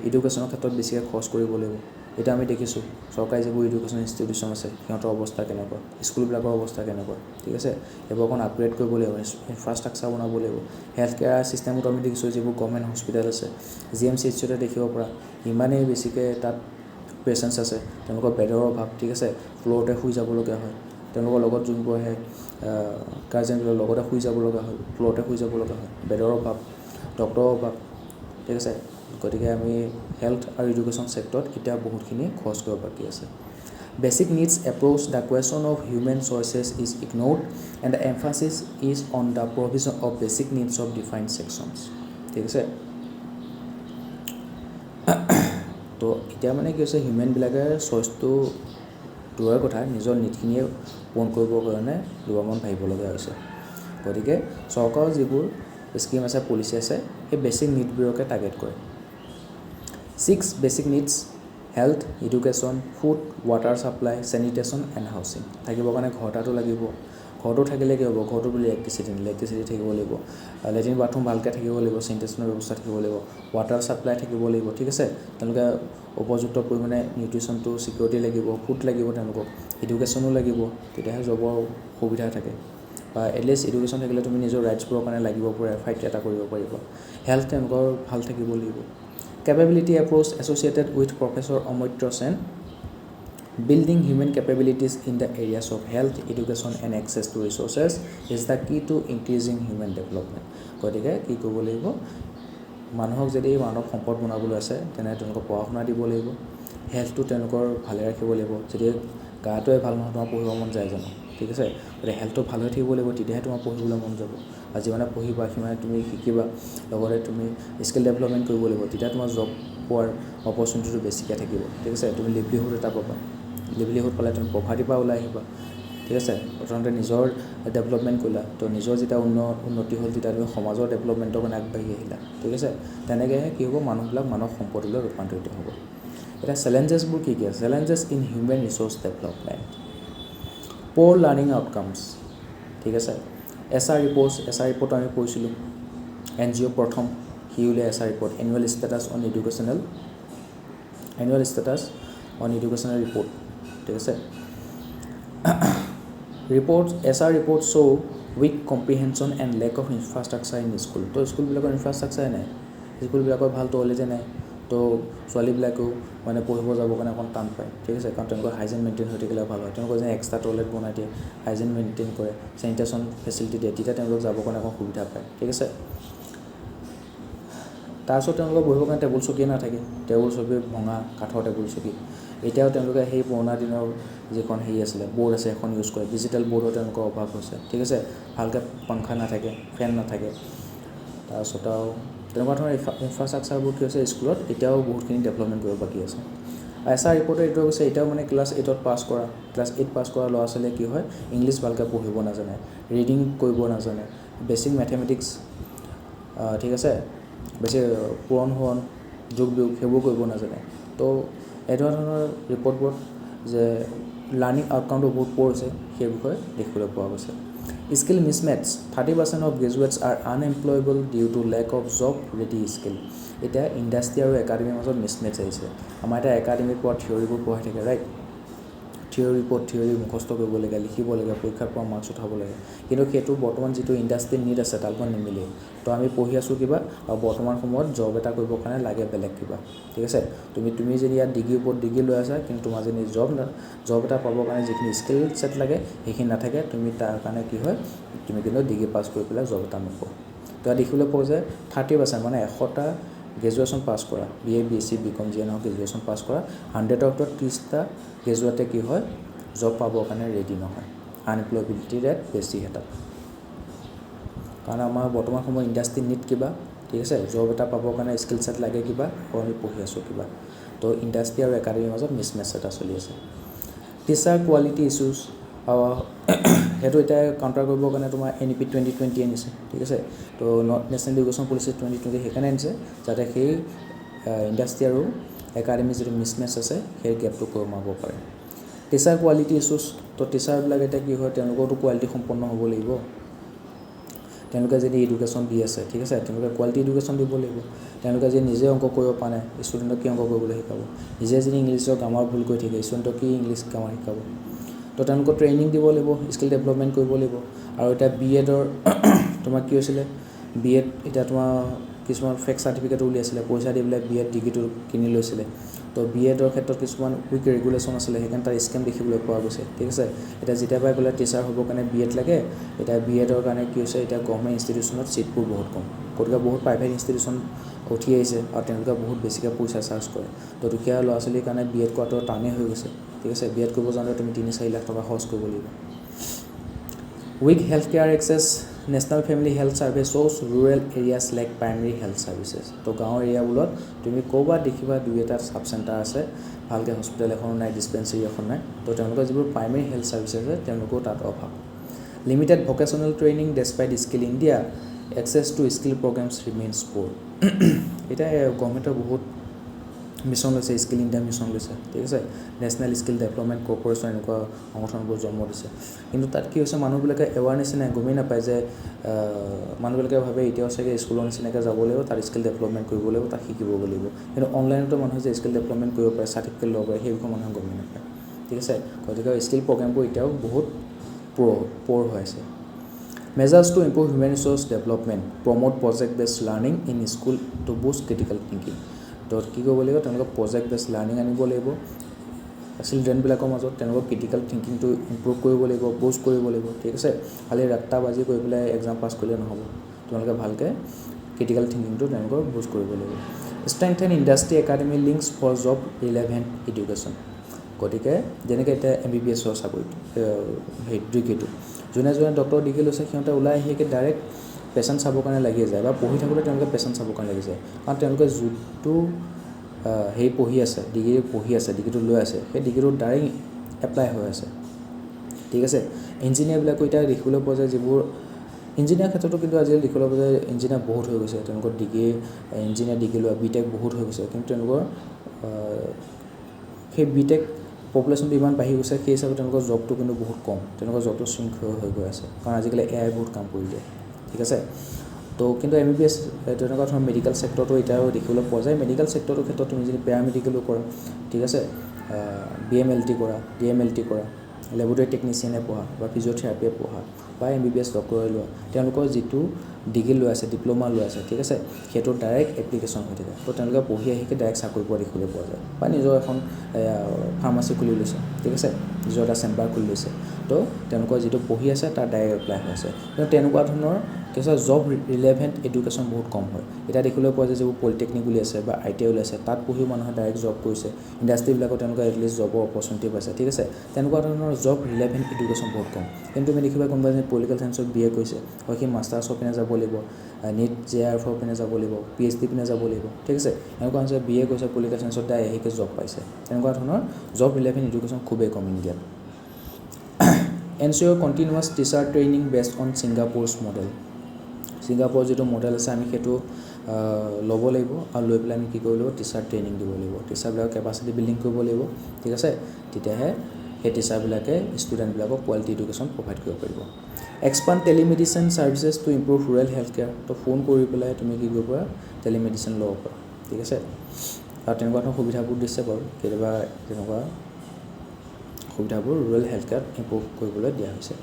এডুকেশ্যনৰ ক্ষেত্ৰত বেছিকৈ খৰচ কৰিব লাগিব এতিয়া আমি দেখিছোঁ চৰকাৰী যিবোৰ এডুকেশ্যন ইনষ্টিটিউশ্যন আছে সিহঁতৰ অৱস্থা কেনেকুৱা স্কুলবিলাকৰ অৱস্থা কেনেকুৱা ঠিক আছে এইবোৰ অকণ আপগ্ৰেড কৰিব লাগিব ইনফ্ৰাষ্ট্ৰাকচাৰ বনাব লাগিব হেল্থ কেয়াৰ ছিষ্টেমত আমি দেখিছোঁ যিবোৰ গভৰ্ণমেণ্ট হস্পিটেল আছে GMCHতে দেখিব পৰা ইমানেই বেছিকৈ তাত পেচেণ্টছ আছে তেওঁলোকৰ বেডৰ অভাৱ ঠিক আছে ফ্ল'ৰতে শুই যাবলগীয়া হয় তেওঁলোকৰ লগত যোনবোৰ আহে গাৰ্জেনবিলাকৰ লগতে শুই যাব লগা হয় ফ্ল'ৰতে শুই যাব লগা হয় বেডৰ অভাৱ ডক্টৰৰ অভাৱ ঠিক আছে গতিকে আমি হেল্থ আৰু এডুকেশ্যন ছেক্টৰত এতিয়া বহুতখিনি খৰচ কৰিব বাকী আছে basic needs approach the question of human choices is ignored and the emphasis is on the provision of basic needs of defined sections ঠিক আছে তো এতিয়া মানে কি হৈছে হিউমেনবিলাকে চইচটো দূৰৰ কথা নিজৰ নিডখিনিয়ে পূৰণ কৰিবৰ কাৰণে দুবাৰমান ভাবিবলগীয়া হৈছে গতিকে চৰকাৰৰ যিবোৰ স্কিম আছে পলিচি আছে সেই বেচিক নিডবোৰকে টাৰ্গেট কৰে 6 basic needs health education food water supply sanitation and housing থাকিবৰ কাৰণে ঘৰ এটাটো লাগিব ঘৰটো থাকিলে কি হ'ব ঘৰটো বুলি ইলেক্ট্ৰিচিটি থাকিব লাগিব লেট্ৰিন বাথৰুম ভালকৈ থাকিব লাগিব চেনিটেশ্যনৰ ব্যৱস্থা থাকিব লাগিব ৱাটাৰ ছাপ্লাই থাকিব লাগিব ঠিক আছে তেওঁলোকে উপযুক্ত পৰিমাণে নিউট্ৰিশ্যনটো ছিকিউৰিটি লাগিব ফুড লাগিব তেওঁলোকক এডুকেশ্যনো লাগিব তেতিয়াহে জবৰ সুবিধা থাকে বা এটলিষ্ট এডুকেশ্যন থাকিলে তুমি নিজৰ ৰাইটছবোৰৰ কাৰণে লাগিব পৰা ফাইট এটা কৰিব পাৰিবা হেল্থ তেওঁলোকৰ ভাল থাকিব লাগিব capability approach associated with professor Amartya Sen Building human capabilities in the areas of health, education and access to resources is the key to increasing human development. গতিকে কি কৰিব লাগিব মানুহক যদি মানৱ সম্পদ বনাবলৈ আছে তেনে তেওঁলোকক পঢ়া শুনা দিব লাগিব হেল্থটো তেওঁলোকৰ ভালে ৰাখিব লাগিব যদি গাটোৱে ভাল নহয় তোমাৰ পঢ়িব মন যায় জানো ঠিক আছে গতিকে হেল্থটো ভাল হৈ থাকিব লাগিব তেতিয়াহে তোমাৰ পঢ়িবলৈ মন যাব আৰু যিমানে পঢ়িবা সিমানে তুমি শিকিবা লগতে তুমি স্কিল ডেভেলপমেণ্ট কৰিব লাগিব তেতিয়া তোমাৰ জব পোৱাৰ অপৰচুনিটিটো বেছিকৈ থাকিব ঠিক আছে তুমি লিভলিহুড এটা পাবা লিভলিহুড পালে তুমি পভাৰ্টিৰ পৰা ওলাই আহিবা ঠিক আছে প্ৰথমতে নিজৰ ডেভেলপমেণ্ট কৰিলা তো নিজৰ যেতিয়া উন্নতি হ'ল তেতিয়া তুমি সমাজৰ ডেভেলপমেণ্টৰ কাৰণে আগবাঢ়ি আহিলা ঠিক আছে তেনেকৈহে কি হ'ব মানুহবিলাক মানৱ সম্পদলৈ ৰূপান্তৰিত হ'ব এতিয়া চেলেঞ্জেছবোৰ কি কি আছে challenges in human resource development poor learning outcomes ঠিক আছে এছআৰ ৰিপৰ্ট আমি পঢ়িছিলোঁ NGO প্ৰথম সি উলিয়াই ASER report annual status on educational report ঠিক আছে SR reports show weak comprehension and lack of infrastructure in school. তো স্কুলবিলাকৰ ইনফ্ৰাষ্ট্ৰাকচাৰ নাই স্কুলবিলাকৰ ভাল টয়লেটে নাই তো ছোৱালীবিলাকেও মানে পঢ়িব যাবৰ কাৰণে অকণ টান পায় ঠিক আছে কাৰণ তেওঁলোকৰ হাইজিন মেইনটেইন হৈ থাকিলে ভাল হয় তেওঁলোকৰ যেনে এক্সট্ৰা টয়লেট বনাই দিয়ে হাইজিন মেইনটেইন কৰে চেনিটেশ্যন ফেচিলিটি দিয়ে তেতিয়া তেওঁলোক যাবৰ কাৰণে অকণ সুবিধা পায় ঠিক আছে তাৰপিছত তেওঁলোকৰ বহিবৰ কাৰণে টেবুল চকীয়ে নাথাকে টেবুল চকী ভঙা কাঠৰ টেবুল চকী এতিয়াও তেওঁলোকে সেই পুৰণা দিনৰ যিখন হেৰি আছিলে বৰ্ড আছে এখন ইউজ কৰে ডিজিটেল বৰ্ডৰ তেওঁলোকৰ অভাৱ হৈছে ঠিক আছে ভালকৈ পাংখা নাথাকে ফেন নাথাকে তাৰপিছত আৰু তেনেকুৱা ধৰণৰ ইনফ্ৰাষ্ট্ৰাকচাৰবোৰ কি হৈছে স্কুলত এতিয়াও বহুতখিনি ডেভেলপমেণ্ট কৰিব বাকী আছে এছআৰ ৰিপৰ্টত এইটো হৈছে এতিয়াও মানে ক্লাছ 8 পাছ কৰা ল'ৰা ছোৱালীয়ে কি হয় ইংলিছ ভালকৈ পঢ়িব নাজানে ৰিডিং কৰিব নাজানে বেছিক মেথমেটিক্স ঠিক আছে বেছি পুৰণ হোৰণ যোগ বিয়োগ সেইবোৰ কৰিব নাজানে তো এনেকুৱা ধৰণৰ ৰিপৰ্টবোৰত যে লাৰ্ণিং আউটকামটো বহুত প'ৰ হৈছে সেই বিষয়ে দেখিবলৈ পোৱা গৈছে skill mismatches 30% of graduates are unemployable due to lack of job ready skill এতিয়া ইণ্ডাষ্ট্ৰি আৰু একাডেমীৰ মাজত মিছমেটছ আহিছে আমাৰ এতিয়া একাডেমীৰ পৰা থিয়ৰিবোৰ পঢ়াই থাকে ৰাইট থিয়ৰি মুখস্থ কৰিব লাগে লিখিব লাগে পৰীক্ষাৰ পৰা মাৰ্কছ উঠাব লাগে কিন্তু সেইটো বৰ্তমান যিটো ইণ্ডাষ্ট্ৰীৰ নিড আছে তাৰ লগত নিমিলে তো আমি পঢ়ি আছোঁ কিবা আৰু বৰ্তমান সময়ত জব এটা কৰিবৰ কাৰণে লাগে বেলেগ কিবা ঠিক আছে তুমি যদি ইয়াত ডিগ্ৰীৰ ওপৰত ডিগ্ৰী লৈ আছা কিন্তু তোমাৰ যদি জব এটা পাবৰ কাৰণে যিখিনি স্কিল ছেট লাগে সেইখিনি নাথাকে তুমি তাৰ কাৰণে কি হয় তুমি কিন্তু ডিগ্ৰী পাছ কৰি পেলাই জব এটা নোপোৱা তো ইয়াত দেখিবলৈ পোৱা যে 30% মানে 100টা গ্ৰেজুৱেশ্যন পাছ কৰা BA BSc BCom যিয়ে নহওক গ্ৰেজুৱেশ্যন পাছ কৰা 100ৰ ভিতৰত 30টা গ্ৰেজুৱেটে কি হয় জব পাবৰ কাৰণে ৰেডি নহয় আনএমপ্লয়েবিলিটি ৰেট বেছি এটা কাৰণ আমাৰ বৰ্তমান সময়ত ইণ্ডাষ্ট্ৰি নিড কিবা ঠিক আছে জব এটা পাবৰ কাৰণে স্কিল ছেট লাগে কিবা আৰু আমি পঢ়ি আছোঁ কিবা তো ইণ্ডাষ্ট্ৰি আৰু একাডেমীৰ মাজত মিছমেচ এটা চলি আছে টিচাৰ কোৱালিটি ইছ্যুজ সেইটো এতিয়া কাউণ্টাৰ কৰিবৰ কাৰণে তোমাৰ NEP 2020 আনিছে ঠিক আছে তো নেশ্যনেল এডুকেশ্যন পলিচি 2020 সেইকাৰণে আনিছে যাতে সেই ইণ্ডাষ্ট্ৰি আৰু একাডেমীৰ যিটো মিছমেচ আছে সেই গেপটো কমাব পাৰে টিচাৰ কোৱালিটি ইছ্যুজ তো টিচাৰবিলাক এতিয়া কি হয় তেওঁলোকৰতো কোৱালিটি সম্পন্ন হ'ব লাগিব তেওঁলোকে যদি এডুকেশ্যন দি আছে ঠিক আছে তেওঁলোকে কোৱালিটি এডুকেশ্যন দিব লাগিব তেওঁলোকে যদি নিজে অংক কৰিব পৰা নাই ষ্টুডেণ্টক কি অংক কৰিবলৈ শিকাব নিজে যদি ইংলিছৰ গ্ৰামাৰ ভুল কৰি থাকে ষ্টুডেণ্টক কি ইংলিছ গ্ৰামাৰ শিকাব তো তেওঁলোকক ট্ৰেইনিং দিব লাগিব স্কিল ডেভেলপমেণ্ট কৰিব লাগিব আৰু এতিয়া BEdৰ তোমাৰ কি হৈছিলে BEd এতিয়া তোমাৰ কিছুমান ফেক চাৰ্টিফিকেটো উলিয়াইছিলে পইচা দি পেলাই BEd ডিগ্ৰীটো কিনি লৈছিলে তো BEdৰ ক্ষেত্ৰত কিছুমান উইক ৰেগুলেশ্যন আছিলে সেইকাৰণে তাৰ স্কেম দেখিবলৈ পোৱা গৈছে ঠিক আছে এতিয়া যেতিয়া পাই গ'লে টিচাৰ হ'বৰ কাৰণে BEd লাগে এতিয়া BEdৰ কাৰণে কি হৈছে এতিয়া গভৰ্ণমেণ্ট ইনষ্টিটিউশ্যনত ছিটবোৰ বহুত কম গতিকে বহুত প্ৰাইভেট ইনষ্টিটিউশ্যন উঠি আহিছে আৰু তেওঁলোকে বহুত বেছিকৈ পইচা চাৰ্জ কৰে তো দুখীয়া ল'ৰা ছোৱালীৰ কাৰণে BEd কৰাটো টানেই হৈ গৈছে ঠিক আছে BEd কৰিব যাওঁতে তুমি 3-4 লাখ টকা খৰচ কৰিব লাগিব weak health care access national family health survey শ্ব'জ rural areas like primary health services তো গাঁৱৰ এৰিয়াবোৰত তুমি ক'ৰবাত দেখিবা 2-এটা ছাব চেণ্টাৰ আছে ভালকৈ হস্পিটেল এখনো নাই ডিছপেঞ্চেৰী এখন নাই তো তেওঁলোকৰ যিবোৰ প্ৰাইমেৰী হেল্থ ছাৰ্ভিচেছ আছে তেওঁলোকেও তাত অভাৱ limited vocational training despite Skill India access to skill programs remains poor এতিয়া গভৰ্ণমেণ্টৰ বহুত মিছন লৈছে স্কিল ইণ্ডিয়া মিছন লৈছে ঠিক আছে নেশ্যনেল স্কিল ডেভেলপমেণ্ট কৰ্প'ৰেশ্যন এনেকুৱা সংগঠনবোৰ জন্ম দিছে কিন্তু তাত কি হৈছে মানুহবিলাকে এৱাৰনেছ নাই গমেই নাপায় যে মানুহবিলাকে ভাবে এতিয়াও চাগে স্কুলৰ নিচিনাকৈ যাব লাগিব তাত স্কিল ডেভেলপমেণ্ট কৰিব লাগিব তাত শিকিব লাগিব কিন্তু অনলাইনতো মানুহে যে স্কিল ডেভেলপমেণ্ট কৰিব পাৰে চাৰ্টিফিকেট ল'ব পাৰে সেই বিষয়ে মানুহে গমেই নাপায় ঠিক আছে গতিকে স্কিল প্ৰগ্ৰেমবোৰ এতিয়াও বহুত প'ৰ হৈ আছে measures to improve human resource development promote project based learning in school to boost critical thinking তো কি কৰিব লাগিব তেওঁলোকে প্ৰজেক্ট বেছড লাৰ্ণিং আনিব লাগিব চিলড্ৰেনবিলাকৰ মাজত তেওঁলোকৰ ক্ৰিটিকেল থিংকিংটো ইম্প্ৰুভ কৰিব লাগিব, বুষ্ট কৰিব লাগিব, ঠিক আছে। খালি ৰাত্তাবাজি কৰি পেলাই এক্সাম পাছ কৰিলে নহ'ব, তোমালোকে ভালকৈ ক্ৰিটিকেল থিংকিংটো তেওঁলোকৰ বুষ্ট কৰিব লাগিব। Strengthen industry academy links for job relevant education. গতিকে যেনেকৈ এতিয়া MBBSৰ চাকৰি ডিগ্ৰীটো যোনে ডক্টৰ ডিগ্ৰী লৈছে সিহঁতে ওলাই আহিকে ডাইৰেক্ট পেচেণ্ট চাবৰ কাৰণে লাগি যায় বা পঢ়ি থাকোঁতে তেওঁলোকে পেচেণ্ট চাবৰ কাৰণে লাগি যায়, কাৰণ তেওঁলোকে যোনটো পঢ়ি আছে, ডিগ্ৰী পঢ়ি আছে, ডিগ্ৰীটো লৈ আছে, সেই ডিগ্ৰীটো ডাইৰেক্ট এপ্লাই হৈ আছে, ঠিক আছে। ইঞ্জিনিয়াৰবিলাকো এতিয়া দেখিবলৈ পোৱা যায়, যিবোৰ ইঞ্জিনিয়াৰ ক্ষেত্ৰতো কিন্তু আজিকালি দেখিবলৈ পোৱা যায় ইঞ্জিনিয়াৰ বহুত হৈ গৈছে, তেওঁলোকৰ ইঞ্জিনিয়াৰ ডিগ্ৰী লোৱা BTech বহুত হৈ গৈছে, কিন্তু তেওঁলোকৰ সেই BTech পপুলেশ্যনটো ইমান বাঢ়ি গৈছে, সেই হিচাপে তেওঁলোকৰ জবটো কিন্তু বহুত কম, তেওঁলোকৰ জবটো শৃংখল হৈ গৈ আছে, কাৰণ আজিকালি AI বহুত কাম কৰি দিয়ে, ঠিক আছে। তো কিন্তু MBBS তেনেকুৱা ধৰণৰ মেডিকেল ছেক্টৰটো এতিয়াও দেখিবলৈ পোৱা যায়। মেডিকেল ছেক্টৰটোৰ ক্ষেত্ৰত তুমি যদি পেৰামেডিকেলো কৰা, ঠিক আছে, BMLT কৰা, DMLT কৰা, লেবৰেটৰী টেকনিচিয়ানে পঢ়া বা ফিজিঅ'থেৰাপিয়ে পঢ়া বা MBBS ডক্টৰে লোৱা, তেওঁলোকৰ যিটো ডিগ্ৰী লৈ আছে, ডিপ্ল'মা লৈ আছে, ঠিক আছে, সেইটো ডাইৰেক্ট এপ্লিকেশ্যন হৈ থাকে। তো তেওঁলোকে পঢ়ি আহিকে ডাইৰেক্ট চাকৰি পোৱা দেখিবলৈ পোৱা যায়, বা নিজৰ এখন ফাৰ্মাচী খুলি লৈছে, ঠিক আছে, নিজৰ এটা চেম্বাৰ খুলি লৈছে, তো তেওঁলোকৰ যিটো পঢ়ি আছে তাৰ ডাইৰেক্ট এপ্লাই হৈ আছে। কিন্তু তেনেকুৱা ধৰণৰ কিছুমান জব ৰিলেভেণ্ট এডুকেশ্যন বহুত কম হয়। এতিয়া দেখিবলৈ পোৱা যায় যিবোৰ পলিটেকনিক ওলাইছে বা ITI ওলাইছে, তাত পঢ়িও মানুহে ডাইৰেক্ট জব কৰিছে, ইণ্ডাষ্ট্ৰীবিলাকত তেওঁলোকে এটলিষ্ট জবৰ অপৰচুনিটি পাইছে, ঠিক আছে। তেনেকুৱা ধৰণৰ জব ৰিলেভেণ্ট এডুকেশ্যন বহুত কম। কিন্তু তুমি দেখিবা কোনোবা এজনে পলিটিকেল চায়েন্সত BA কৰিছে, হয় সি মাষ্টাৰ্ছৰ পিনে যাব লাগিব, NEET JRFৰ পিনে যাব লাগিব, PhD পিনে যাব লাগিব, ঠিক আছে। এনেকুৱা হৈছে BA কৰিছে পলিটিকেল চায়েন্সত ডাইৰেক্ট আহিকে জব পাইছে। তেনেকুৱা ধৰণৰ জব ৰিলেভেণ্ট এডুকেশ্যন খুবেই কম ইণ্ডিয়াত। Ensure continuous teacher training based on Singapore's model. ছিংগাপুৰৰ যিটো মডেল আছে আমি সেইটো ল'ব লাগিব, আৰু লৈ পেলাই আমি কি কৰিব লাগিব, টিচাৰ ট্ৰেইনিং দিব লাগিব, টিচাৰবিলাকৰ কেপাচিটি বিল্ডিং কৰিব লাগিব, ঠিক আছে। তেতিয়াহে সেই টিচাৰবিলাকে ষ্টুডেণ্টবিলাকক কোৱালিটি এডুকেশ্যন প্ৰভাইড কৰিব পাৰিব। Expand telemedicine services to improve rural health care. তো ফোন কৰি পেলাই তুমি কি কৰিব পাৰা, টেলিমেডিচিন ল'ব পাৰা, ঠিক আছে। আৰু তেনেকুৱা ধৰণৰ সুবিধাবোৰ দিছে বাৰু, কেতিয়াবা তেনেকুৱা সুবিধাবোৰ ৰুৰেল হেল্থ কেয়াৰত ইম্প্ৰুভ কৰিবলৈ দিয়া হৈছে।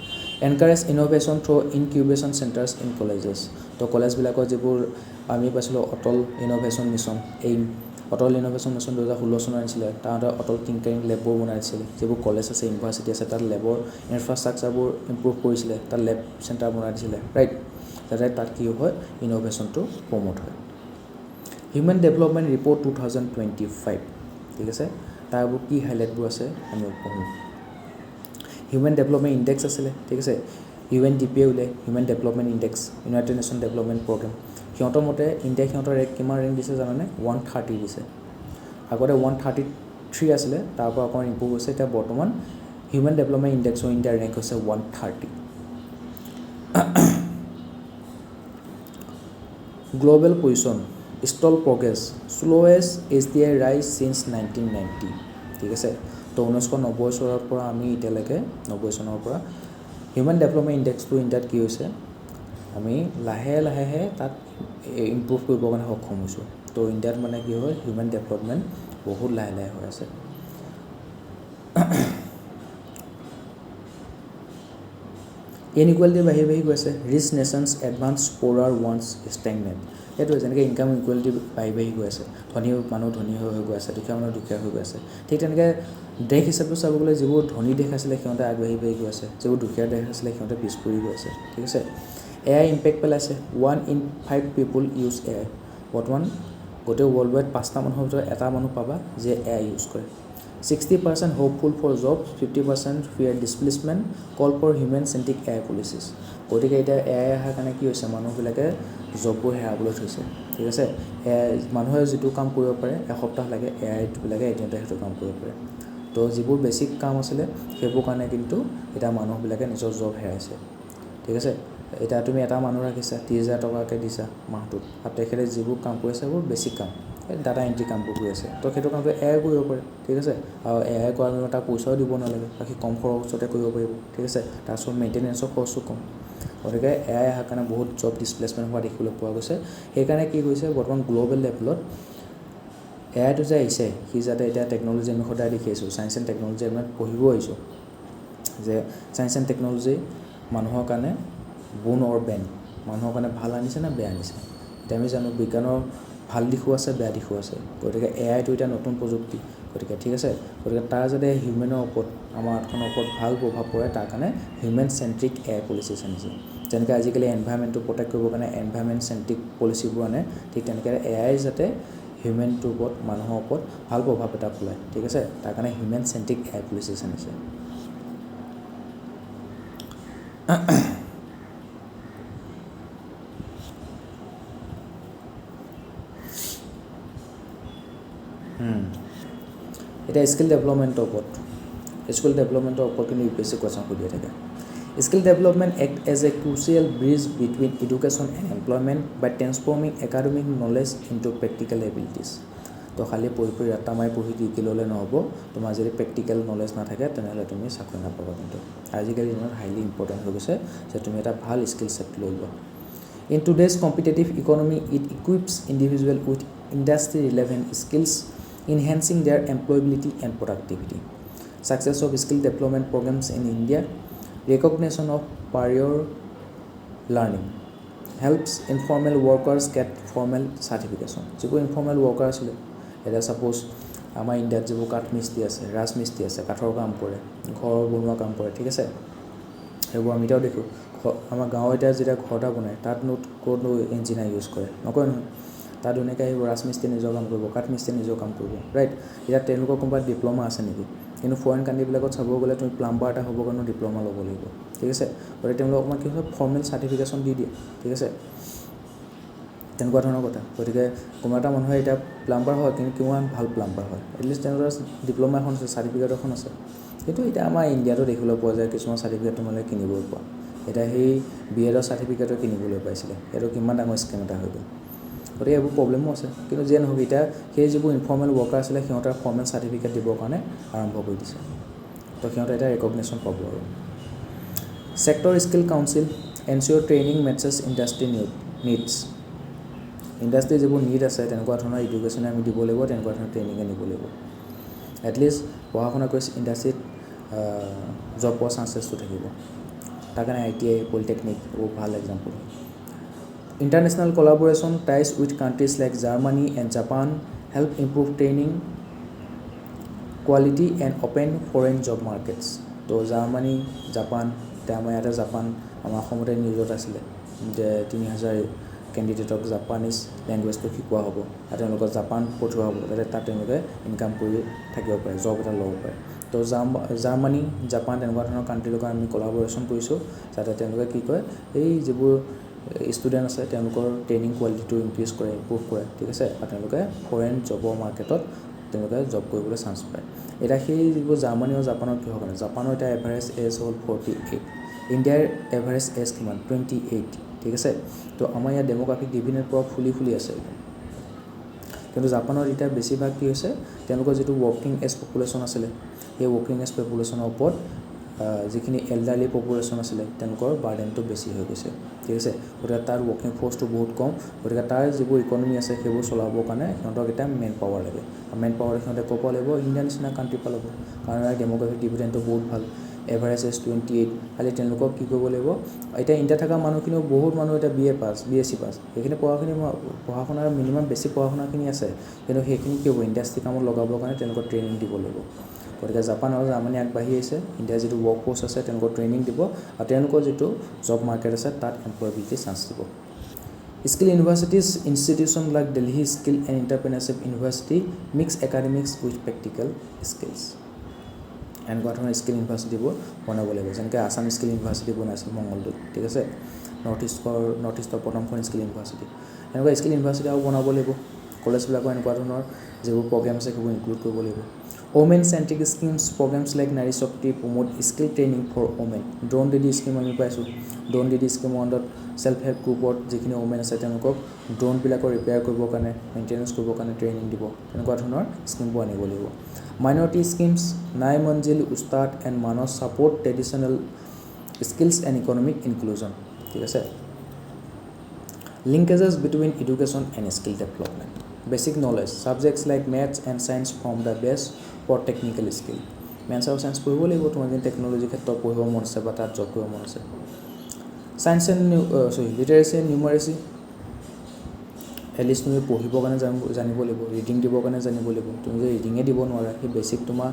Encourage innovation through incubation centres in colleges. তো কলেজবিলাকৰ যিবোৰ আমি পাইছিলোঁ অটল ইন'ভেশ্যন মিছন, অটল ইন'ভেশ্যন মিছন 2016 চনত আনিছিলে, তাহাঁতে অটল টিংকাৰিং লেববোৰ বনাইছিলে, যিবোৰ কলেজ আছে, ইউনিভাৰ্চিটি আছে, তাত লেবৰ ইনফ্ৰাষ্ট্ৰাকচাৰবোৰ ইম্প্ৰুভ কৰিছিলে, তাত লেব চেণ্টাৰ বনাই দিছিলে, ৰাইট, যাতে তাত কি হয়, ইন'ভেশ্যনটো প্ৰমোট হয়। হিউমেন ডেভেলপমেণ্ট ৰিপৰ্ট 2025, ঠিক আছে, তাৰবোৰ কি হাইলাইটবোৰ আছে আমি পঢ়োঁ। হিউমেন ডেভেলপমেণ্ট ইণ্ডেক্স আছিলে, ঠিক আছে, UNDP ওলাই human development index, United Nation development programme. সিহঁতৰ মতে ইণ্ডিয়াই সিহঁতৰ কিমান ৰেংক দিছে জানানে, 130 দিছে। আগতে 133 আছিলে, তাৰ পৰা অকণমান ইম্প্ৰুভ হৈছে, এতিয়া বৰ্তমান হিউমেন ডেভেলপমেণ্ট ইণ্ডেক্সৰ ইণ্ডিয়াৰ ৰেংক হৈছে 130। Global position, stall progress, slowest HDI rise since 1990, ঠিক আছে। তো 1990 চনৰ পৰা আমি এতিয়ালৈকে 90 চনৰ পৰা হিউমেন ডেভেলপমেণ্ট ইণ্ডেক্সটো ইণ্ডিয়াত কি হৈছে, আমি লাহে লাহে তাত ইম্প্ৰুভ কৰিবৰ কাৰণে সক্ষম হৈছোঁ। তো ইণ্ডিয়াত মানে কি হয়, হিউমেন ডেভেলপমেণ্ট বহুত লাহে লাহে হৈ আছে। ইনইকুৱেলিটি বাঢ়ি বাঢ়ি গৈ আছে। Rich nations advance, poorer ones stagnant. সেইটোৱে যেনেকৈ ইনকাম ইকুৱেলিটি বাঢ়ি বাঢ়ি গৈ আছে, ধনী মানুহ ধনী হৈ গৈ আছে, দুখীয়া মানুহ দুখীয়া হৈ গৈ আছে। ঠিক তেনেকৈ দেশ হিচাপে চাব গ'লে যিবোৰ ধনী দেশ আছিলে সিহঁতে আগবাঢ়ি বাঢ়ি গৈ আছে, যিবোৰ দুখীয়া দেশ আছিলে সিহঁতে পিছ পৰি গৈ আছে, ঠিক আছে। AI ইম্পেক্ট পেলাইছে। 1 in 5 পিপুল ইউজ AI। বৰ্তমান গোটেই ৱৰ্ল্ড ৱাইড 5টা মানুহৰ ভিতৰত এটা মানুহ পাবা যে AI ইউজ কৰে। 60% hopeful for jobs, 50% fear displacement, call for human centric AI policies. গতিকে এতিয়া AI অহাৰ কাৰণে কি হৈছে, মানুহবিলাকে জববোৰ হেৰাবলৈ থৈছে, ঠিক আছে। মানুহে যিটো কাম কৰিব পাৰে এসপ্তাহ লাগে, AIবিলাকে এদিনতে সেইটো কাম কৰিব পাৰে। তো যিবোৰ বেছিক কাম আছিলে সেইবোৰ কাৰণে কিন্তু এতিয়া মানুহবিলাকে নিজৰ জব হেৰাইছে, ঠিক আছে। এতিয়া তুমি এটা মানুহ ৰাখিছা, 30,000 টকাকৈ দিছা মাহটোত, আৰু তেখেতে যিবোৰ কাম কৰি আছে সেইবোৰ বেছিক কাম, ডাটা এণ্ট্ৰি কামবোৰ কৰি আছে। তো সেইটো কামটো AI কৰিব পাৰে, ঠিক আছে। আৰু AI কৰাৰ বাবে তাক পইচাও দিব নালাগে, বাকী কম খৰচতে কৰিব পাৰিব, ঠিক আছে। তাৰপিছত মেইনটেনেঞ্চৰ খৰচো কম। গতিকে AI অহাৰ কাৰণে বহুত জব ডিছপ্লেচমেণ্ট হোৱা দেখিবলৈ পোৱা গৈছে। সেইকাৰণে কি হৈছে, বৰ্তমান গ্ল'বেল লেভেলত AIটো যে আহিছে, সি যাতে এতিয়া টেকন'লজি আমি সদায় দেখি আহিছোঁ, ছায়েন্স এণ্ড টেকন'লজি আমি পঢ়িব আহিছোঁ যে ছায়েন্স এণ্ড টেকন'লজি মানুহৰ কাৰণে বোন অৰ বেন, মানুহৰ কাৰণে ভাল আনিছে নে বেয়া আনিছে। এতিয়া আমি জানো বিজ্ঞানৰ ভাল দিশো আছে, বেয়া দিশো আছে। গতিকে AIটো এতিয়া নতুন প্ৰযুক্তি, গতিকে ঠিক আছে গতিকে তাৰ যাতে হিউমেনৰ ওপৰত আমাৰ আৰ্থখনৰ ওপৰত ভাল প্ৰভাৱ পৰে তাৰ কাৰণে হিউমেন চেণ্ট্ৰিক এআই পলিচিছ আনিছে যেনেকৈ আজিকালি এনভাইৰনমেণ্টটো প্ৰটেক্ট কৰিবৰ কাৰণে এনভাইৰনমেণ্ট চেণ্ট্ৰিক পলিচিবোৰ আনে ঠিক তেনেকৈ এআই যাতে হিউমেনটোৰ ওপৰত মানুহৰ ওপৰত ভাল প্ৰভাৱ এটা পেলায় ঠিক আছে তাৰ কাৰণে হিউমেন চেণ্ট্ৰিক এআই পলিচিছ আনিছে এটা স্কিল ডেভেলপমেণ্টৰ ওপৰত কিন্তু ইউপিএছচি কোৱেশ্যন সুধিয়ে থাকে skill development act as a crucial bridge between education and employment by transforming academic knowledge into practical abilities তো খালি পঢ়ি ৰাতা মাৰি পঢ়ি কি ল'লে নহ'ব তোমাৰ যদি প্ৰেক্টিকেল নলেজ নাথাকে তেনেহ'লে তুমি চাকৰি নাপাবা কিন্তু আজিকালি দিনত হাইলি ইম্পৰ্টেণ্ট হৈ গৈছে যে তুমি এটা ভাল স্কিল ছেট লৈ লোৱা in today's competitive economy it equips individual with industry relevant skills enhancing their employability and productivity. Success of skill development programs in India, recognition of prior learning, helps informal workers get formal certification. যিবোৰ informal worker আছিলে এতিয়া suppose আমাৰ ইণ্ডিয়াত যিবোৰ কাঠ মিস্ত্ৰী আছে ৰাজমিস্ত্ৰী আছে কাঠৰ কাম কৰে ঘৰ বনোৱা কাম কৰে ঠিক আছে সেইবোৰ আমি এতিয়াও দেখোঁ আমাৰ গাঁৱৰ এতিয়া যেতিয়া ঘৰ এটা বনায় তাতনো ক'তনো ইঞ্জিনিয়াৰ ইউজ কৰে নকয় নহয় তাত ধুনীয়াকৈ আহিব ৰাজমিস্ত্ৰী নিজৰ কাম কৰিব কাঠ মিস্ত্ৰী নিজৰ কাম কৰিব ৰাইট এতিয়া তেওঁলোকৰ কোনোবা ডিপ্ল'মা আছে নেকি কিন্তু ফৰেইন কাণ্ট্ৰিবিলাকত চাব গ'লে তুমি প্লাম্বাৰ এটা হ'ব কাৰণে ডিপ্ল'মা ল'ব লাগিব ঠিক আছে গতিকে তেওঁলোকক অকণমান কি হয় ফৰ্মেল চাৰ্টিফিকেশ্যন দি দিয়ে ঠিক আছে তেনেকুৱা ধৰণৰ কথা গতিকে কোনোবা এটা মানুহে এতিয়া প্লাম্বাৰ হয় কিন্তু কিমান ভাল প্লাম্বাৰ হয় এটলিষ্ট তেওঁলোকৰ ডিপ্ল'মা এখন আছে চাৰ্টিফিকেট এখন আছে কিন্তু এতিয়া আমাৰ ইণ্ডিয়াতো দেখিবলৈ পোৱা যায় কিছুমান চাৰ্টিফিকেট তোমালোকে কিনিবই পোৱা এতিয়া সেই বি এডৰ চাৰ্টিফিকেটো কিনিবলৈ পাইছিলে সেইটো কিমান ডাঙৰ স্কেম এটা হৈ গ'ল গতিকে এইবোৰ প্ৰব্লেমো আছে কিন্তু যিয়ে নহওক এতিয়া সেই যিবোৰ ইনফৰ্মেল ৱৰ্কাৰ আছিলে সিহঁতৰ ফৰ্মেল চাৰ্টিফিকেট দিবৰ কাৰণে আৰম্ভ কৰি দিছে তো সিহঁতে এটা ৰেকগনেশ্যন পাব আৰু sector skill council ensure training matches industry needs industry যিবোৰ নিড আছে তেনেকুৱা ধৰণৰ এডুকেশ্যনে আমি দিব লাগিব তেনেকুৱা ধৰণৰ ট্ৰেইনিঙে নিব লাগিব এটলিষ্ট পঢ়া শুনা কৰি ইণ্ডাষ্ট্ৰিত জব পোৱাৰ চান্সেছটো থাকিব তাৰ কাৰণে ITI পলিটেকনিক এইবোৰ ভাল এক্সাম্পল হয় International collaboration ties with countries like Germany and Japan help improve training quality and open foreign job markets. তো জাৰ্মানী জাপান এতিয়া আমাৰ ইয়াতে জাপান আমাৰ অসমতে নিউজত আছিলে যে 3000 কেণ্ডিডেটক জাপানিজ লেংগুৱেজটো শিকোৱা হ'ব আৰু তেওঁলোকক জাপান পঠোৱা হ'ব যাতে তাত তেওঁলোকে ইনকাম কৰি থাকিব পাৰে জব এটা ল'ব পাৰে তো জাৰ্মানী জাপান তেনেকুৱা ধৰণৰ কাণ্ট্ৰিৰ লগত আমি কলাবৰেশ্যন কৰিছোঁ যাতে তেওঁলোকে কি কয় এই যিবোৰ ষ্টুডেণ্ট আছে তেওঁলোকৰ ট্ৰেইনিং কোৱালিটিটো ইনক্ৰিজ কৰে ইম্প্ৰুভ কৰে ঠিক আছে আৰু তেওঁলোকে ফৰেইন জবৰ মাৰ্কেটত তেওঁলোকে জব কৰিবলৈ চান্স পায় এতিয়া সেই যিবোৰ জাৰ্মানী আৰু জাপানৰ কিহৰ কাৰণে জাপানৰ এতিয়া এভাৰেজ এজ হ'ল 48 ইণ্ডিয়াৰ এভাৰেজ এজ কিমান 28 ঠিক আছে তো আমাৰ ইয়াত ডেম'গ্ৰাফিক ডিভিডেণ্ট পৰা ফুলি আছে কিন্তু জাপানৰ এতিয়া বেছিভাগ কি হৈছে তেওঁলোকৰ যিটো ৱৰ্কিং এজ পপুলেশ্যন আছিলে সেই ৱৰ্কিং এজ পপুলেশ্যনৰ ওপৰত যিখিনি এল্ডাৰলি পপুলেশ্যন আছিলে তেওঁলোকৰ বাৰ্ডেনটো বেছি হৈ গৈছে ঠিক আছে গতিকে তাৰ ৱৰ্কিং ফ'ৰ্চটো বহুত কম গতিকে তাৰ যিবোৰ ইকনমি আছে সেইবোৰ চলাবৰ কাৰণে সিহঁতক এটা মেন পাৱাৰ লাগে আৰু মেন পাৱাৰ সিহঁতে ক'ব লাগিব ইণ্ডিয়াৰ নিচিনা কাণ্ট্ৰি পৰা ল'ব কাৰণ ইয়াৰ ডেম'গ্ৰাফিক ডিভিডেণ্টটো বহুত ভাল এভাৰেজ এজ 28 খালি তেওঁলোকক কি কৰিব লাগিব এতিয়া ইণ্ডিয়াত থকা মানুহখিনিও বহুত মানুহ এতিয়া BA পাছ BSc পাছ সেইখিনি পঢ়া শুনাৰ মিনিমাম বেছি পঢ়া শুনাখিনি আছে কিন্তু সেইখিনি কি হ'ব ইণ্ডাষ্ট্ৰি কামত লগাবৰ কাৰণে তেওঁলোকক ট্ৰেইনিং দিব লাগিব গতিকে জাপান আৰু জাৰ্মানী আগবাঢ়ি আহিছে ইণ্ডিয়াৰ যিটো ৱৰ্ক ফ'ৰ্চ আছে তেওঁলোকক ট্ৰেইনিং দিব আৰু তেওঁলোকৰ যিটো জব মাৰ্কেট আছে তাত এমপ্লয়েবিলিটি চান্স দিব skill universities institution like Delhi Skill and Entrepreneurship University mix academics with practical skills এনেকুৱা ধৰণৰ স্কিল ইউনিভাৰ্চিটিবোৰ বনাব লাগিব যেনেকৈ আছাম স্কিল ইউনিভাৰ্চিটি বনাইছিল মংগলদৈত ঠিক আছে নৰ্থ ইষ্টৰ প্ৰথমখন স্কিল ইউনিভাৰ্চিটি এনেকুৱা স্কিল ইউনিভাৰ্চিটি আৰু বনাব লাগিব কলেজবিলাকৰ এনেকুৱা ধৰণৰ যিবোৰ প্ৰগ্ৰেম আছে সেইবোৰ ইনক্লুড কৰিব লাগিব women centric schemes programmes like Nari Shakti promote skill training for women drone Didi scheme আমি পাইছোঁ ড্ৰোন দিদি স্কিমৰ আণ্ডাৰত ছেল্ফ হেল্প গ্ৰুপত যিখিনি ওমেন আছে তেওঁলোকক ড্ৰোনবিলাকৰ ৰিপেয়াৰ কৰিবৰ কাৰণে মেইনটেনেঞ্চ কৰিবৰ কাৰণে ট্ৰেইনিং দিব তেনেকুৱা ধৰণৰ স্কিমবোৰ আনিব লাগিব minority schemes Nai Manzil Ustaad and Manas support traditional skills and economic inclusion ঠিক আছে linkages between education and skill development basic knowledge subjects like maths and science from the best for technical skill maths আৰু ছায়েন্স পঢ়িব লাগিব তোমাৰ যদি টেকন'লজি ক্ষেত্ৰত পঢ়িব মন আছে বা তাত জব কৰিব মন আছে science and literacy and numeracy at least তুমি পঢ়িবৰ কাৰণে জানিব লাগিব, ৰিডিং দিবৰ কাৰণে জানিব লাগিব। তুমি যদি ৰিডিঙে দিব নোৱাৰা, সেই বেছিক তোমাৰ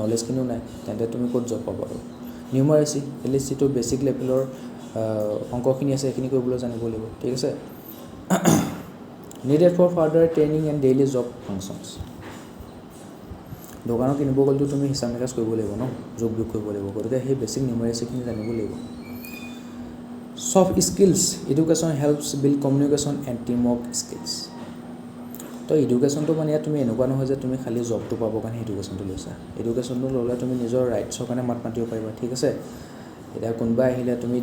নলেজখিনিও নাই, তেন্তে তুমি ক'ত জব পাবা আৰু। নিউমাৰেচি এটলিষ্ট যিটো বেছিক লেভেলৰ অংকখিনি আছে সেইখিনি কৰিবলৈ জানিব লাগিব, ঠিক আছে। Needed for further training and daily job functions. দোকানত কিনিব গ'লেতো তুমি হিচাপ নিকাচ কৰিব লাগিব ন, যোগ বিয়োগ কৰিব লাগিব, গতিকে সেই বেছিক নিউমাৰেচিখিনি জানিব লাগিব। Soft skills education helps build communication and team work skills. তো এডুকেশ্যনটো মানে ইয়াত তুমি এনেকুৱা নহয় যে তুমি খালি জবটো পাবৰ কাৰণে এডুকেশ্যনটো লৈছা। এডুকেশ্যনটো ল'লে তুমি নিজৰ ৰাইটছৰ কাৰণে মাত মাতিব পাৰিবা, ঠিক আছে। এতিয়া কোনোবা আহিলে তুমি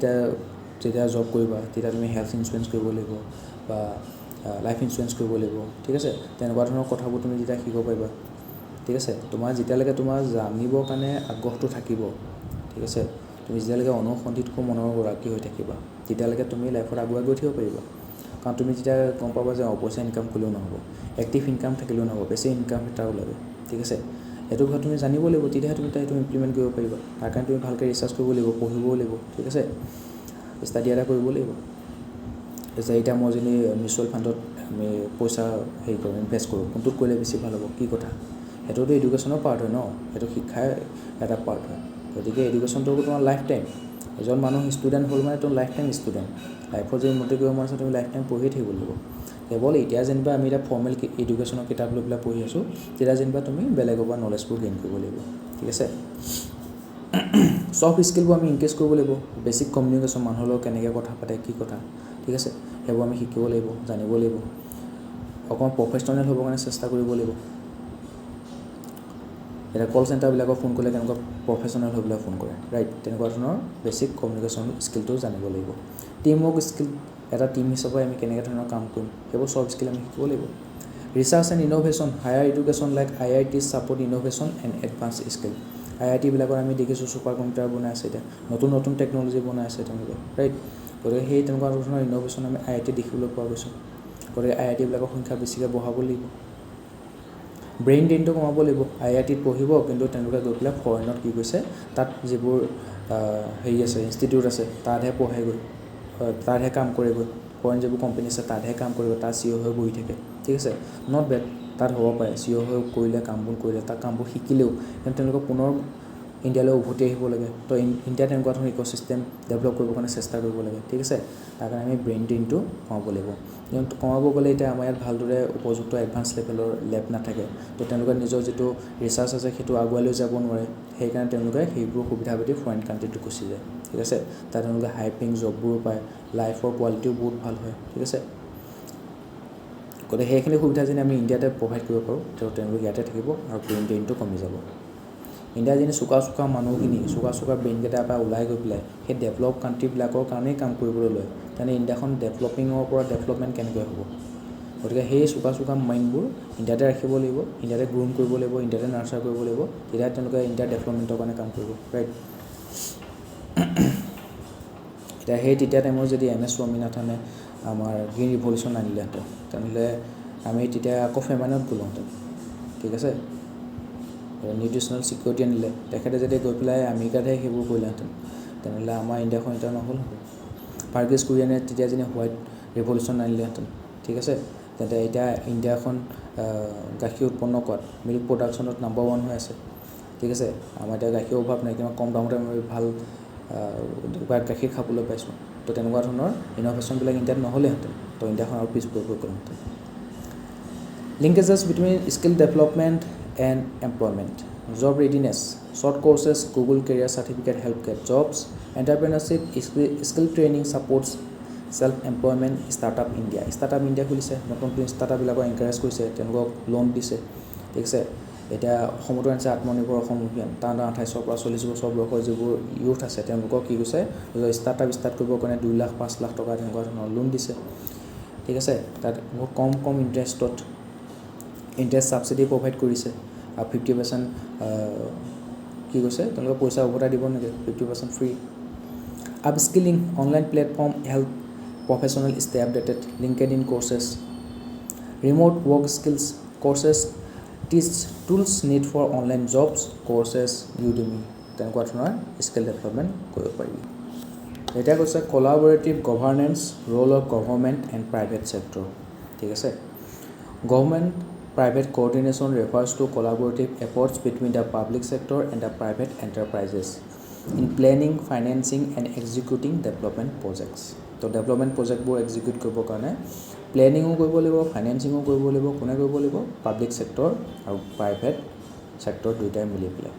যেতিয়া জব কৰিবা তেতিয়া তুমি হেল্থ ইঞ্চুৰেঞ্চ কৰিব লাগিব বা লাইফ ইঞ্চুৰেঞ্চ কৰিব লাগিব, ঠিক আছে। তেনেকুৱা ধৰণৰ কথাবোৰ তুমি যেতিয়া শিকিব পাৰিবা, ঠিক আছে। যেতিয়ালৈকে তোমাৰ জানিবৰ কাৰণে আগ্ৰহটো থাকিব, ঠিক আছে, তুমি যেতিয়ালৈকে অনুসন্ধিতকৈ মনৰ গৰাকী হৈ থাকিবা, তেতিয়ালৈকে তুমি লাইফত আগুৱাই গৈ থাকিব পাৰিবা। কাৰণ তুমি যেতিয়া গম পাবা যে পইচা ইনকাম কৰিলেও নহ'ব, এক্টিভ ইনকাম থাকিলেও নহ'ব, বেছি ইনকাম এটাও লাগে, ঠিক আছে। সেইটো কথা তুমি জানিব লাগিব, তেতিয়াহে তুমি সেইটো ইমপ্লিমেণ্ট কৰিব পাৰিবা। তাৰ কাৰণে তুমি ভালকৈ ৰিচাৰ্চ কৰিব লাগিব, পঢ়িবও লাগিব, ঠিক আছে, ষ্টাডি এটা কৰিব লাগিব। এতিয়া মই যদি মিউচুৱেল ফাণ্ডত আমি পইচা কৰোঁ, ইনভেষ্ট কৰোঁ, কোনটোত কৰিলে বেছি ভাল হ'ব, কি কথা, সেইটোতো এডুকেশ্যনৰ পাৰ্ট হয় ন, সেইটো শিক্ষাৰ এটা পাৰ্ট হয়। গতিকে এডুকেশ্যনটো তোমাৰ লাইফ টাইম। এজন মানুহ ষ্টুডেণ্ট হ'ল মানে তুমি লাইফ টাইম ষ্টুডেণ্ট। লাইফত যদি উন্নতি কৰিব মন আছে তুমি লাইফ টাইম পঢ়িয়ে থাকিব লাগিব। কেৱল এতিয়া যেনিবা আমি এতিয়া ফৰ্মেল এডুকেশ্যনৰ কিতাপ লৈ পেলাই পঢ়ি আছোঁ, তেতিয়া যেনিবা তুমি বেলেগৰ পৰা নলেজবোৰ গেইন কৰিব লাগিব, ঠিক আছে। ছফ্ট স্কিলবোৰ আমি ইনক্ৰিজ কৰিব লাগিব। বেছিক কমিউনিকেশ্যন, মানুহৰ লগত কেনেকৈ কথা পাতে, কি কথা, ঠিক আছে, সেইবোৰ আমি শিকিব লাগিব, জানিব লাগিব। অকণমান প্ৰফেচনেল হ'বৰ কাৰণে চেষ্টা কৰিব লাগিব। এতিয়া কল চেণ্টাৰবিলাকক ফোন কৰিলে কেনেকুৱা প্ৰফেচনেল হৈ পেলাই ফোন কৰে, ৰাইট, তেনেকুৱা ধৰণৰ বেছিক কমিউনিকেশ্যন স্কিলটো জানিব লাগিব। টিম ৱৰ্ক স্কিল, এটা টিম হিচাপে আমি কেনেকৈ ধৰণৰ কাম কৰিম, সেইবোৰ চফ্ট স্কিল আমি শিকিব লাগিব। Research and innovation, higher education like IITs support innovation and advance skill. IITবিলাকত আমি দেখিছোঁ ছুপাৰ কম্পিউটাৰ বনাই আছে, এতিয়া নতুন টেকন'লজি বনাই আছে তেওঁলোকে, ৰাইট। গতিকে সেই তেনেকুৱা ধৰণৰ ইন'ভেশ্যন আমি IIT দেখিবলৈ পোৱা গৈছোঁ। গতিকে IITবিলাকৰ সংখ্যা বেছিকৈ বঢ়াব লাগিব। ব্ৰেইন ড্ৰেইনটো কমাব লাগিব। IITত পঢ়িব, কিন্তু তেওঁলোকে গৈ পেলাই ফৰেনত কি কৈছে, তাত যিবোৰ আছে, ইনষ্টিটিউট আছে, তাতহে পঢ়েগৈ, তাতহে কাম কৰেগৈ। ফৰেন যিবোৰ কোম্পানী আছে তাতহে কাম কৰিব, তাত CEO হৈ বহি থাকে, ঠিক আছে, নট বেড, তাত হ'ব পাৰে। CEO হৈ কৰিলে, কামবোৰ কৰিলে, তাত কামবোৰ শিকিলেও কিন্তু তেওঁলোকক পুনৰ ইণ্ডিয়ালৈ উভতি আহিব লাগে। তো ইণ্ডিয়াত তেনেকুৱা ধৰণৰ ইক'চিষ্টেম ডেভেলপ কৰিবৰ কাৰণে চেষ্টা কৰিব লাগে, ঠিক আছে। তাৰ কাৰণে আমি ব্ৰেইন ড্ৰেইনটো কমাব লাগিব। কিন্তু কমাব গ'লে এতিয়া আমাৰ ইয়াত ভালদৰে উপযুক্ত এডভান্স লেভেলৰ লেব নাথাকে, তো তেওঁলোকে নিজৰ যিটো ৰিচাৰ্চ আছে সেইটো আগুৱাই লৈ যাব নোৱাৰে। সেইকাৰণে তেওঁলোকে সেইবোৰ সুবিধা পাতি ফৰেইন কাণ্ট্ৰিটো গুচি যায়, ঠিক আছে। তাত তেওঁলোকে হাই পেইং জববোৰো পায়, লাইফৰ কোৱালিটিও বহুত ভাল হয়, ঠিক আছে। গতিকে সেইখিনি সুবিধা যদি আমি ইণ্ডিয়াতে প্ৰভাইড কৰিব পাৰোঁ, তেওঁলোক ইয়াতে থাকিব আৰু ব্ৰেইন ড্ৰেইনটো কমি যাব। ইণ্ডিয়াৰ যিনি চোকা মানুহখিনি, চোকা ব্ৰেইনকেইটাৰ পৰা ওলাই গৈ পেলাই সেই ডেভেলপ কাণ্ট্ৰিবিলাকৰ কাৰণেই কাম কৰিবলৈ লয়, তেনে ইণ্ডিয়াখন ডেভেলপিঙৰ পৰা ডেভেলপমেণ্ট কেনেকৈ হ'ব। গতিকে সেই চোকা মাইণ্ডবোৰ ইণ্ডিয়াতে ৰাখিব লাগিব, ইণ্ডিয়াতে গ্ৰুম কৰিব লাগিব, ইণ্ডিয়াতে নাৰ্চাৰ কৰিব লাগিব, তেতিয়া তেওঁলোকে ইণ্ডিয়াৰ ডেভেলপমেণ্টৰ কাৰণে কাম কৰিব, ৰাইট। তেতিয়া টাইমত যদি MS স্বামীনাথনে আমাৰ গ্ৰীণ ৰিভলিউশ্যন আনিলেহেঁতেন, তেনেহ'লে আমি তেতিয়া আকৌ ফেমাইনত গ'লোহেঁতেন, ঠিক আছে। নিউট্ৰিচনেল ছিকিউৰিটি আনিলে, তেখেতে যদি গৈ পেলাই আমেৰিকাতহে সেইবোৰ কৰিলেহেঁতেন, তেনেহ'লে আমাৰ ইণ্ডিয়াখন এতিয়া নহ'লহেঁতেন। ভাৰ্গিছ কুৰিয়েনে তেতিয়া যদি হোৱাইট ৰিভলিউশ্যন আনিলেহেঁতেন, ঠিক আছে, তেন্তে এতিয়া ইণ্ডিয়াখন গাখীৰ উৎপন্ন কৰাত, মিল্ক প্ৰডাকশ্যনত নম্বৰ 1 হৈ আছে, ঠিক আছে। আমাৰ এতিয়া গাখীৰৰ অভাৱ নাই, কিমান কম দামতে আমি ভাল গাখীৰ খাবলৈ পাইছোঁ। তো তেনেকুৱা ধৰণৰ ইন'ভেশ্যনবিলাক ইণ্ডিয়াত নহ'লেহেঁতেন, তো ইণ্ডিয়াখন আৰু পিছ পৰি গ'লহেঁতেন। Linkages between skill development and employment, job readiness, short courses, Google career certificate help get jobs, entrepreneurship, skill training supports self employment, Startup India খুলিছে, নতুন ষ্টাৰ্টআপবিলাকক এনকাৰেজ কৰিছে, তেওঁলোকক লোন দিছে, ঠিক আছে। এতিয়া অসমতো আনিছে আত্মনিৰ্ভৰ অসম অভিযান, তাৰ 28 পৰা 40 বছৰ বয়সৰ যিবোৰ ইউথ আছে তেওঁলোকক কি কৈছে, ষ্টাৰ্ট কৰিবৰ কাৰণে 2 লাখ 5 লাখ টকা তেনেকুৱা ধৰণৰ লোন দিছে, ঠিক আছে। তাত বহুত কম ইণ্টাৰেষ্ট ছাবচিডি প্ৰভাইড কৰিছে, আৰু 50% কি কৈছে, তেওঁলোকে পইচা উভতাই দিব নেকি, 50% free. Upskilling, online platform help professional stay updated, linked courses, remote work skills courses, teach tools need for online jobs, courses, Udemy, তেনেকুৱা ধৰণৰ স্কিল ডেভেলপমেণ্ট কৰিব পাৰিবি। এতিয়া কৈছে collaborative governance, role of government and private sector. ঠিক আছে government private coordination refers to collaborative efforts between the public sector and the private enterprises in planning financing and executing development projects তো ডেভেলপমেণ্ট প্ৰজেক্টবোৰ execute কৰিবৰ কাৰণে প্লেনিঙো কৰিব লাগিব ফাইনেন্সিঙো কৰিব লাগিব কোনে কৰিব লাগিব পাব্লিক চেক্টৰ আৰু প্ৰাইভেট চেক্টৰ দুয়োটাই মিলি পেলাই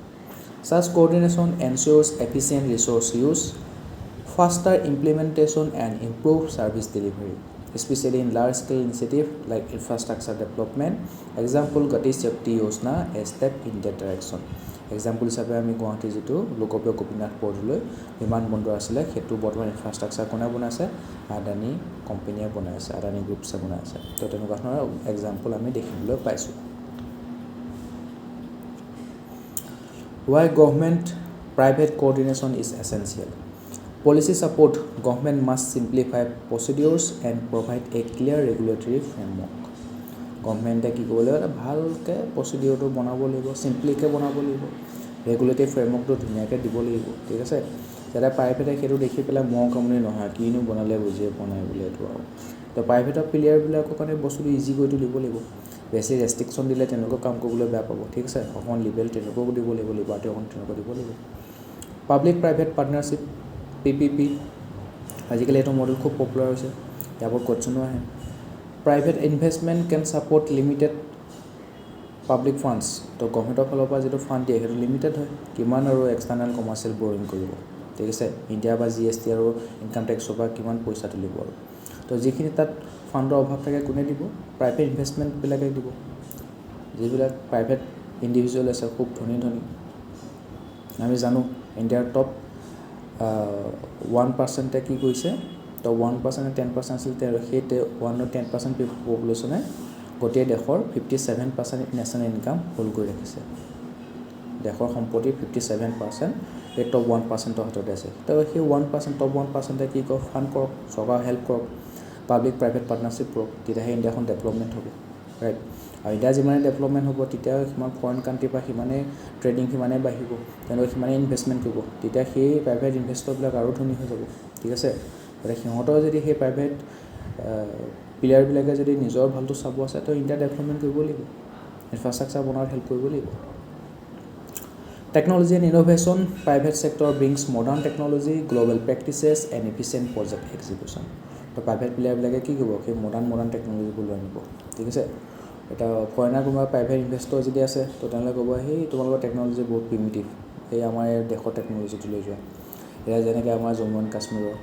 Such coordination ensures efficient resource use, faster implementation and improved service delivery, especially in large-scale initiatives like infrastructure development. Example, Gati Shakti Yojana, a step in that direction. Example হিচাপে আমি গুৱাহাটী যিটো লোকপ্ৰিয় গোপীনাথ বৰদলৈ বিমান বন্দৰ আছিলে সেইটো বৰ্তমান ইনফ্ৰাষ্ট্ৰাকচাৰ কোনে বনাইছে আদানী কোম্পানীয়ে বনাইছে আদানী গ্ৰুপছে বনাইছে তো তেনেকুৱা ধৰণৰ এক্সাম্পল আমি দেখিবলৈ পাইছোঁ Why government-private coordination is essential. Policy support, government must simplify procedures and provide a clear regulatory framework. Government-এ কি কৰিব লাগিব ভালকৈ প্ৰচিডিউৰটো বনাব লাগিব চিম্পলিকৈ বনাব লাগিব ৰেগুলেটৰী ফ্ৰেমৱৰ্কটো ধুনীয়াকৈ দিব লাগিব ঠিক আছে যাতে প্ৰাইভেটে সেইটো দেখি পেলাই মহ কামনি নহয় কিনো বনালে বুজিয়ে পোৱা নাই বুলি এইটো আৰু তো প্ৰাইভেটৰ প্লেয়াৰবিলাকৰ কাৰণে বস্তুটো ইজি কৰি দিব লাগিব বেছি ৰেষ্ট্ৰিকশ্যন দিলে তেনেকুৱা কাম কৰিবলৈ বেয়া পাব ঠিক আছে অকণ লিবেল তেনেকুৱাও দিব লাগিব লিবাৰ্টি অকণ তেনেকুৱা দিব লাগিব পাব্লিক প্ৰাইভেট পাৰ্টনাৰশ্বিপ PPP আজিকালি এইটো মডেল খুব পপুলাৰ হৈছে ইয়াৰ ওপৰত কোৱেশ্যনো আহে প্ৰাইভেট ইনভেষ্টমেণ্ট কেন ছাপৰ্ট লিমিটেড পাব্লিক ফাণ্ডছ তো গভৰ্ণমেণ্টৰ ফালৰ পৰা যিটো ফাণ্ড দিয়ে সেইটো লিমিটেড হয় কিমান আৰু এক্সটাৰ্নেল কমাৰ্চিয়েল বৰিং কৰিব ঠিক আছে ইণ্ডিয়া বা GST আৰু ইনকাম টেক্সৰ পৰা কিমান পইচা তুলিব আৰু তো যিখিনি তাত ফাণ্ডৰ অভাৱ থাকে কোনে দিব প্ৰাইভেট ইনভেষ্টমেণ্টবিলাকে দিব যিবিলাক প্ৰাইভেট ইণ্ডিভিজুৱেল আছে খুব ধনী আমি জানো ইণ্ডিয়াৰ টপ 1%-এ কি কৰিছে তো 1% 10% আছিল সেই 1-10% পপুলেশ্যনে গোটেই দেশৰ 57% নেশ্যনেল ইনকাম হোল্ড কৰি ৰাখিছে দেশৰ সম্পত্তিৰ 57% এই টপ 1%ৰ হাততে আছে তো সেই 1% টপ 1%-এ কি কয় ফাণ্ড কৰক চৰকাৰ হেল্প কৰক পাব্লিক প্ৰাইভেট পাৰ্টনাৰশ্বিপ কৰক তেতিয়াহে ইণ্ডিয়াখন ডেভেলপমেণ্ট হ'ব ৰাইট আৰু ইণ্ডিয়া যিমানে ডেভেলপমেণ্ট হ'ব তেতিয়া সিমান ফৰেইন কাণ্ট্ৰিৰ পৰা সিমানে ট্ৰেডিং সিমানে বাঢ়িব তেওঁলোকে সিমানে ইনভেষ্টমেণ্ট কৰিব তেতিয়া সেই প্ৰাইভেট ইনভেষ্টৰবিলাক আৰু ধনী হৈ যাব ঠিক আছে গতিকে সিহঁতৰ যদি সেই প্ৰাইভেট প্লেয়াৰবিলাকে যদি নিজৰ ভালটো চাব আছে তো ইণ্ডিয়া ডেভেলপমেণ্ট কৰিব লাগিব ইনফ্ৰাষ্ট্ৰাকচাৰ বনোৱাত হেল্প কৰিব লাগিব Technology and innovation, private sector brings modern technology, global practices and efficient project execution. তো প্ৰাইভেট প্লেয়াৰবিলাকে কি কৰিব সেই মডাৰ্ণ টেকন'লজিবোৰ লৈ আনিব ঠিক আছে এটা ফৰেনাৰ কোনোবা প্ৰাইভেট ইনভেষ্টৰ যদি আছে তো তেওঁলোকে ক'ব সেই তোমালোকৰ টেকন'লজি বহুত প্ৰিমিটিভ সেই আমাৰ দেশৰ টেকন'লজিটো লৈ যোৱা এয়া যেনেকৈ আমাৰ জম্মু এণ্ড কাশ্মীৰৰ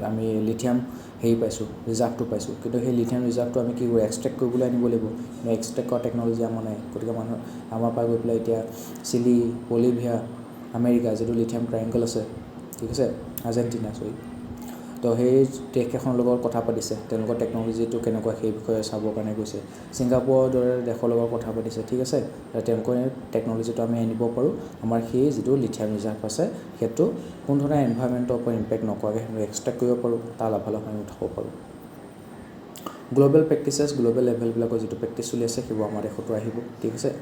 আমি লিথিয়াম হেৰি পাইছোঁ ৰিজাৰ্ভটো পাইছোঁ কিন্তু সেই লিথিয়াম ৰিজাৰ্ভটো আমি কি কৰোঁ এক্সট্ৰেক্ট কৰিবলৈ আনিব লাগিব এক্সট্ৰেক্ট কৰা টেকন'লজি আমাৰ নাই গতিকে মানুহ আমাৰ পৰা গৈ পেলাই এতিয়া চিলি বলিভিয়া আমেৰিকা যিটো লিথিয়াম ট্ৰায়েংগল আছে ঠিক আছে আৰ্জেণ্টিনা তো সেই দেশকেইখনৰ লগত কথা পাতিছে তেওঁলোকৰ টেকন'লজিটো কেনেকুৱা সেই বিষয়ে চাবৰ কাৰণে গৈছে ছিংগাপুৰৰ দৰে দেশৰ লগত কথা পাতিছে ঠিক আছে তেওঁলোকৰ টেকন'লজিটো আমি আনিব পাৰোঁ আমাৰ সেই যিটো লিথিয়াম ৰিজাৰ্ভ আছে সেইটো কোনো ধৰণৰ এনভাইৰনমেণ্টৰ ওপৰত ইম্পেক্ট নকৰাকৈ আমি এক্সট্ৰেক্ট কৰিব পাৰোঁ তাৰ লাভালাভ আমি উঠাব পাৰোঁ গ্ল'বেল প্ৰেক্টিচেছ গ্ল'বেল লেভেলবিলাকৰ যিটো প্ৰেক্টিছ চলি আছে সেইবোৰ আমাৰ দেশতো আহিব ঠিক আছে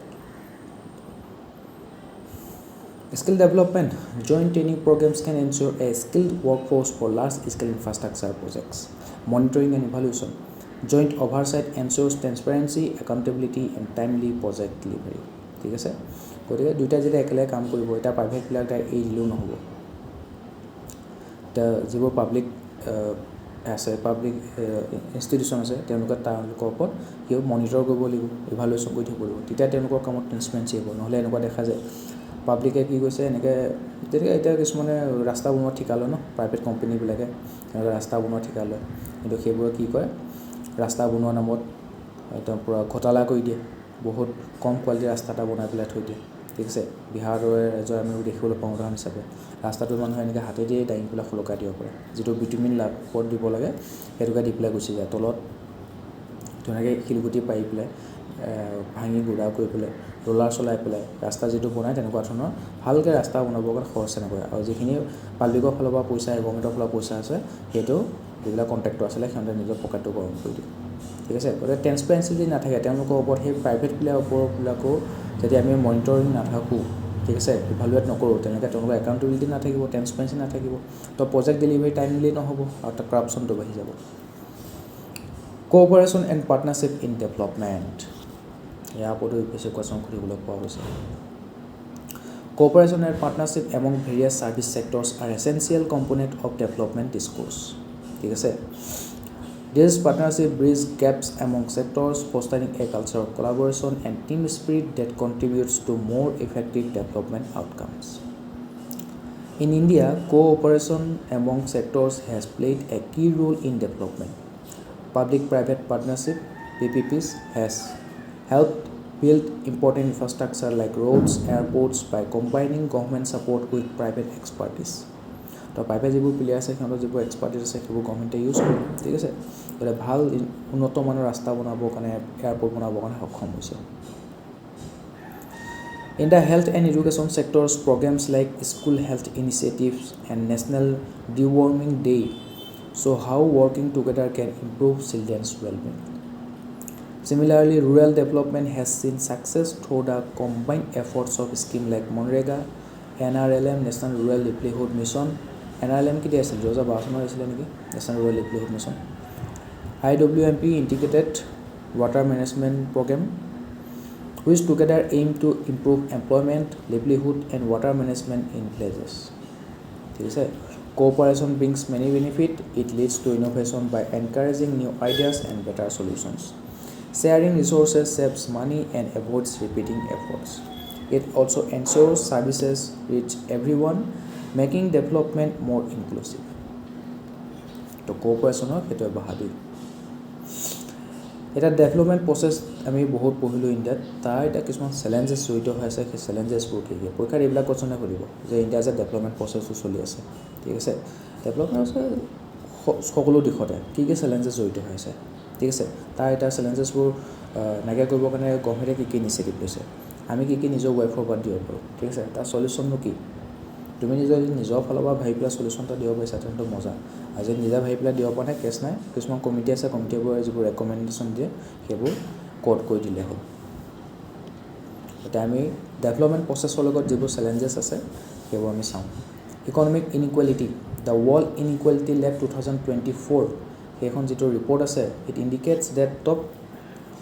Skill development, joint training programs can ensure a skilled workforce for large-scale infrastructure projects. Monitoring and evaluation, joint oversight ensures transparency, accountability and timely project delivery. ঠিক আছে গতিকে দুইটা যদি একেলগে কাম কৰিব এটা প্ৰাইভেট প্লেয়াৰ এটা এই দিলেও নহ'ব এতিয়া যিবোৰ পাব্লিক আছে পাব্লিক ইনষ্টিটিউশ্যন আছে তেওঁলোকে তেওঁলোকৰ ওপৰত সিও মনিটৰ কৰিব লাগিব ইভালুৱেশ্যন কৰি থাকিব লাগিব তেতিয়া তেওঁলোকৰ কামত ট্ৰেন্সপাৰেঞ্চি হ'ব নহ'লে এনেকুৱা দেখা যায় পাব্লিকে কি কৈছে এনেকৈ তেনেকৈ এতিয়া কিছুমানে ৰাস্তা বনোৱা ঠিকা লয় ন প্ৰাইভেট কোম্পানীবিলাকে তেওঁলোকে ৰাস্তা বনোৱা ঠিকা লয় কিন্তু সেইবোৰে কি কয় ৰাস্তা বনোৱা নামত একদম পূৰা ঘোটালা কৰি দিয়ে বহুত কম কোৱালিটিৰ ৰাস্তা এটা বনাই পেলাই থৈ দিয়ে ঠিক আছে বিহাৰৰ দৰে ৰাজ্যৰ আমি দেখিবলৈ পাওঁ উদাহৰণ হিচাপে ৰাস্তাটো মানুহে এনেকৈ হাতেদিয়ে দাঙি পেলাই সলকাই দিব পাৰে যিটো বিটুমিন লাভত দিব লাগে সেইটোকে দি পেলাই গুচি যায় তলত ধুনীয়াকৈ শিলগুটি পাৰি পেলাই ভাঙি গুড়া কৰি পেলাই ৰোলাৰ চলাই পেলাই ৰাস্তা যিটো বনায় তেনেকুৱা ধৰণৰ ভালকৈ ৰাস্তা বনাবৰ কাৰণে খৰচ নকৰে আৰু যিখিনি পাব্লিকৰ ফালৰ পৰা পইচা গভৰ্ণমেণ্টৰ ফালৰ পৰা পইচা আছে সেইটো যিবিলাক কণ্ট্ৰেক্টৰ আছিলে সিহঁতে নিজৰ পকেটটো গৰম কৰি দিয়ে ঠিক আছে গতিকে ট্ৰেন্সপাৰেঞ্চি যদি নাথাকে তেওঁলোকৰ ওপৰত সেই প্ৰাইভেট প্লেয়াৰ ওপৰবিলাকো যদি আমি মনিটৰিং নাথাকোঁ ঠিক আছে ইভালুৱেট নকৰোঁ তেনেকৈ তেওঁলোকৰ একাউণ্টেবিলিটি নাথাকিব ট্ৰেন্সপাৰেঞ্চি নাথাকিব তো প্ৰজেক্ট ডেলিভাৰী টাইমলি নহ'ব আৰু তাত কৰাপশ্যনটো বাঢ়ি যাব Cooperation and partnership in development. ইয়াৰ ওপৰতো বেছি কোৱেশ্যন সুধিবলৈ পোৱা গৈছে Cooperation and partnership among various service sectors are essential component of development discourse ঠিক আছে This partnership bridges gaps among sectors fostering a culture of collaboration and team spirit that contributes to more effective development outcomes In India cooperation among sectors has played a key role in development Public-private partnership (PPPs) has helped build important infrastructure like roads, airports by combining government support with private expertise. তো private যিবোৰ player আছে সিহঁতৰ যিবোৰ এক্সপাৰ্টিছ আছে সেইবোৰ গভৰ্ণমেণ্টে use কৰে ঠিক আছে এটা ভাল উন্নত মানৰ ৰাস্তা বনাবৰ কাৰণে এয়াৰপোৰ্ট বনাবৰ কাৰণে সক্ষম হৈছে In the health and education sectors, programs like school health initiatives and National Deworming Day show how working together can improve children's well-being. Similarly, rural development has seen success through the combined efforts of schemes like Monrega, NRLM, National Rural Livelihood Mission, NRLM ki dia asal 2012 में asal ni National Rural Livelihood Mission, IWMP Integrated Water Management Program, which together aim to improve employment, livelihood, and water management in villages. ठीक है Cooperation brings many benefits. It leads to innovation by encouraging new ideas and better solutions. Sharing resources saves money and avoids repeating efforts. It also ensures services reach everyone, making development more inclusive. So cooperation is a bahadi. It a development process. আমি বহুত পঢ়িলো ইণ্ডিয়াত তাৰ এটা কিছুমান চ্যালেঞ্জেছ জড়িত হৈ আছে সেই চ্যালেঞ্জেছবোৰ কি পৰীক্ষাত এইবিলাক কোৱেশ্যনে কৰিব যে ইণ্ডিয়া যে ডেভেলপমেণ্ট প্ৰচেছটো চলি আছে ঠিক আছে ডেভেলপমেণ্ট সকলো দিশতে কি কি চ্যালেঞ্জেছ জড়িত হৈ আছে ঠিক আছে তাৰ এটা চ্যালেঞ্জেছবোৰ নাইকিয়া কৰিবৰ কাৰণে গভৰ্ণমেণ্টে কি কি ইনিচিয়েটিভ লৈছে আমি কি কি নিজৰ ৱে ফৰৱাৰ্ড দিব পাৰোঁ ঠিক আছে তাৰ সলিউশ্যননো কি তুমি নিজৰ ফালৰ পৰা ভাবি পেলাই সলিউশ্যন এটা দিব পাৰিছা তেন্তে মজা আজি নিজে ভাবি পেলাই দিব পৰা নাই কেছ নাই কিছুমান কমিটি আছে কমিটিবোৰে যিবোৰ ৰেকমেণ্ডেশ্যন দিয়ে সেইবোৰ কোড কৰি দিলে হ'ল এটা আমি ডেভেলপমেণ্ট প্ৰচেছৰ লগত যিবোৰ চ্যালেঞ্জেছ আছে সেইবোৰ আমি চাওঁ economic inequality the world inequality lab 2024 সেইখন যিটো ৰিপৰ্ট আছে it indicates that top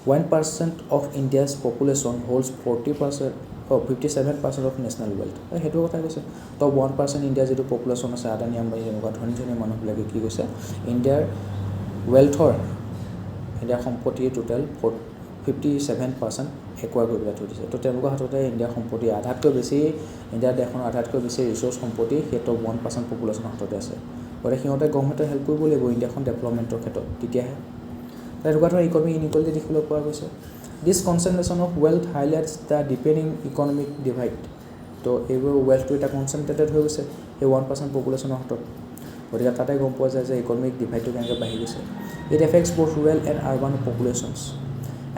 1% of India's population holds 40% or 57% of national wealth সেইটো কথা কৈছে টপ 1% ইণ্ডিয়াৰ যিটো পপুলেশ্যন আছে আদানী আম্বানী এনেকুৱা ধনী ধনী মানুহবিলাকে কি কৈছে ইণ্ডিয়াৰ ৱেলথৰ ইণ্ডিয়াৰ সম্পত্তিৰ টোটেল 57% একোৱাৰ কৰি পেলাই থৈ দিছে তো তেওঁলোকৰ হাততে ইণ্ডিয়াৰ সম্পত্তি আধাতকৈ বেছি ইণ্ডিয়াৰ দেশখনৰ আধাতকৈ বেছি ৰিচোৰ্চ সম্পত্তি সেই টপ 1% পপুলেশ্যনৰ হাততে আছে গতিকে সিহঁতে গভৰ্ণমেণ্টে হেল্প কৰিব লাগিব ইণ্ডিয়াখন ডেভেলপমেণ্টৰ ক্ষেত্ৰত তেতিয়াহে তেনেকুৱা ধৰণৰ ইকনমিক ইনইকুৱেলিটি দেখিবলৈ পোৱা গৈছে this concentration of wealth highlights the depending economic divide তো এইবোৰ ৱেলথটো এটা কনচেন্ট্ৰেটেড হৈ গৈছে সেই 1% পপুলেশ্যনৰ হাতত গতিকে তাতে গম পোৱা যায় যে ইকনমিক ডিভাইডটো কেনেকৈ বাঢ়ি গৈছে it effects both rural and urban populations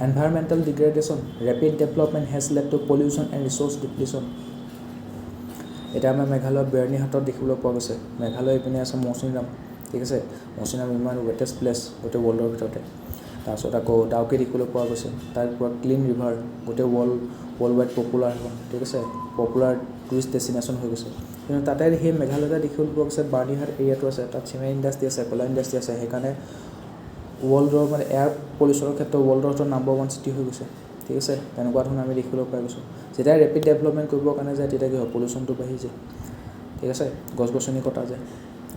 environmental degradation rapid development has led to pollution and resource depletion এটা আমাৰ মেঘালয়ৰ বেৰনিহাটত দেখিবলৈ পোৱা গৈছে মেঘালয় ইপিনে আছে মৌচিনৰাম ঠিক আছে মৌচিনৰাম ইমান ৱেটেষ্ট প্লেচ গোটেই ৱৰ্ল্ডৰ ভিতৰতে তাৰপিছত আকৌ ডাউকি দেখিবলৈ পোৱা গৈছে তাৰ পৰা ক্লিন ৰিভাৰ গোটেই ৱৰ্ল্ড ৱাইড পপুলাৰ হয় ঠিক আছে পপুলাৰ টুৰিষ্ট ডেষ্টিনেশ্যন হৈ গৈছে কিন্তু তাতে সেই মেঘালয়তে দেখিবলৈ পোৱা গৈছে বাৰ্নিহাট এৰিয়াটো আছে তাত চিমেণ্ট ইণ্ডাষ্ট্ৰি আছে কয়লা ইণ্ডাষ্ট্ৰি আছে সেইকাৰণে ৱৰ্ল্ডৰ মানে এয়াৰ পলিউশ্যনৰ ক্ষেত্ৰত ৱৰ্ল্ডৰ নম্বৰ 1 চিটি হৈ গৈছে ঠিক আছে তেনেকুৱা ধৰণৰ আমি দেখিবলৈ পাই গৈছোঁ যেতিয়া ৰেপিড ডেভেলপমেণ্ট কৰিবৰ কাৰণে যায় তেতিয়া কি হয় পলিউশ্যনটো বাঢ়ি যায় ঠিক আছে গছ গছনি কটা যায়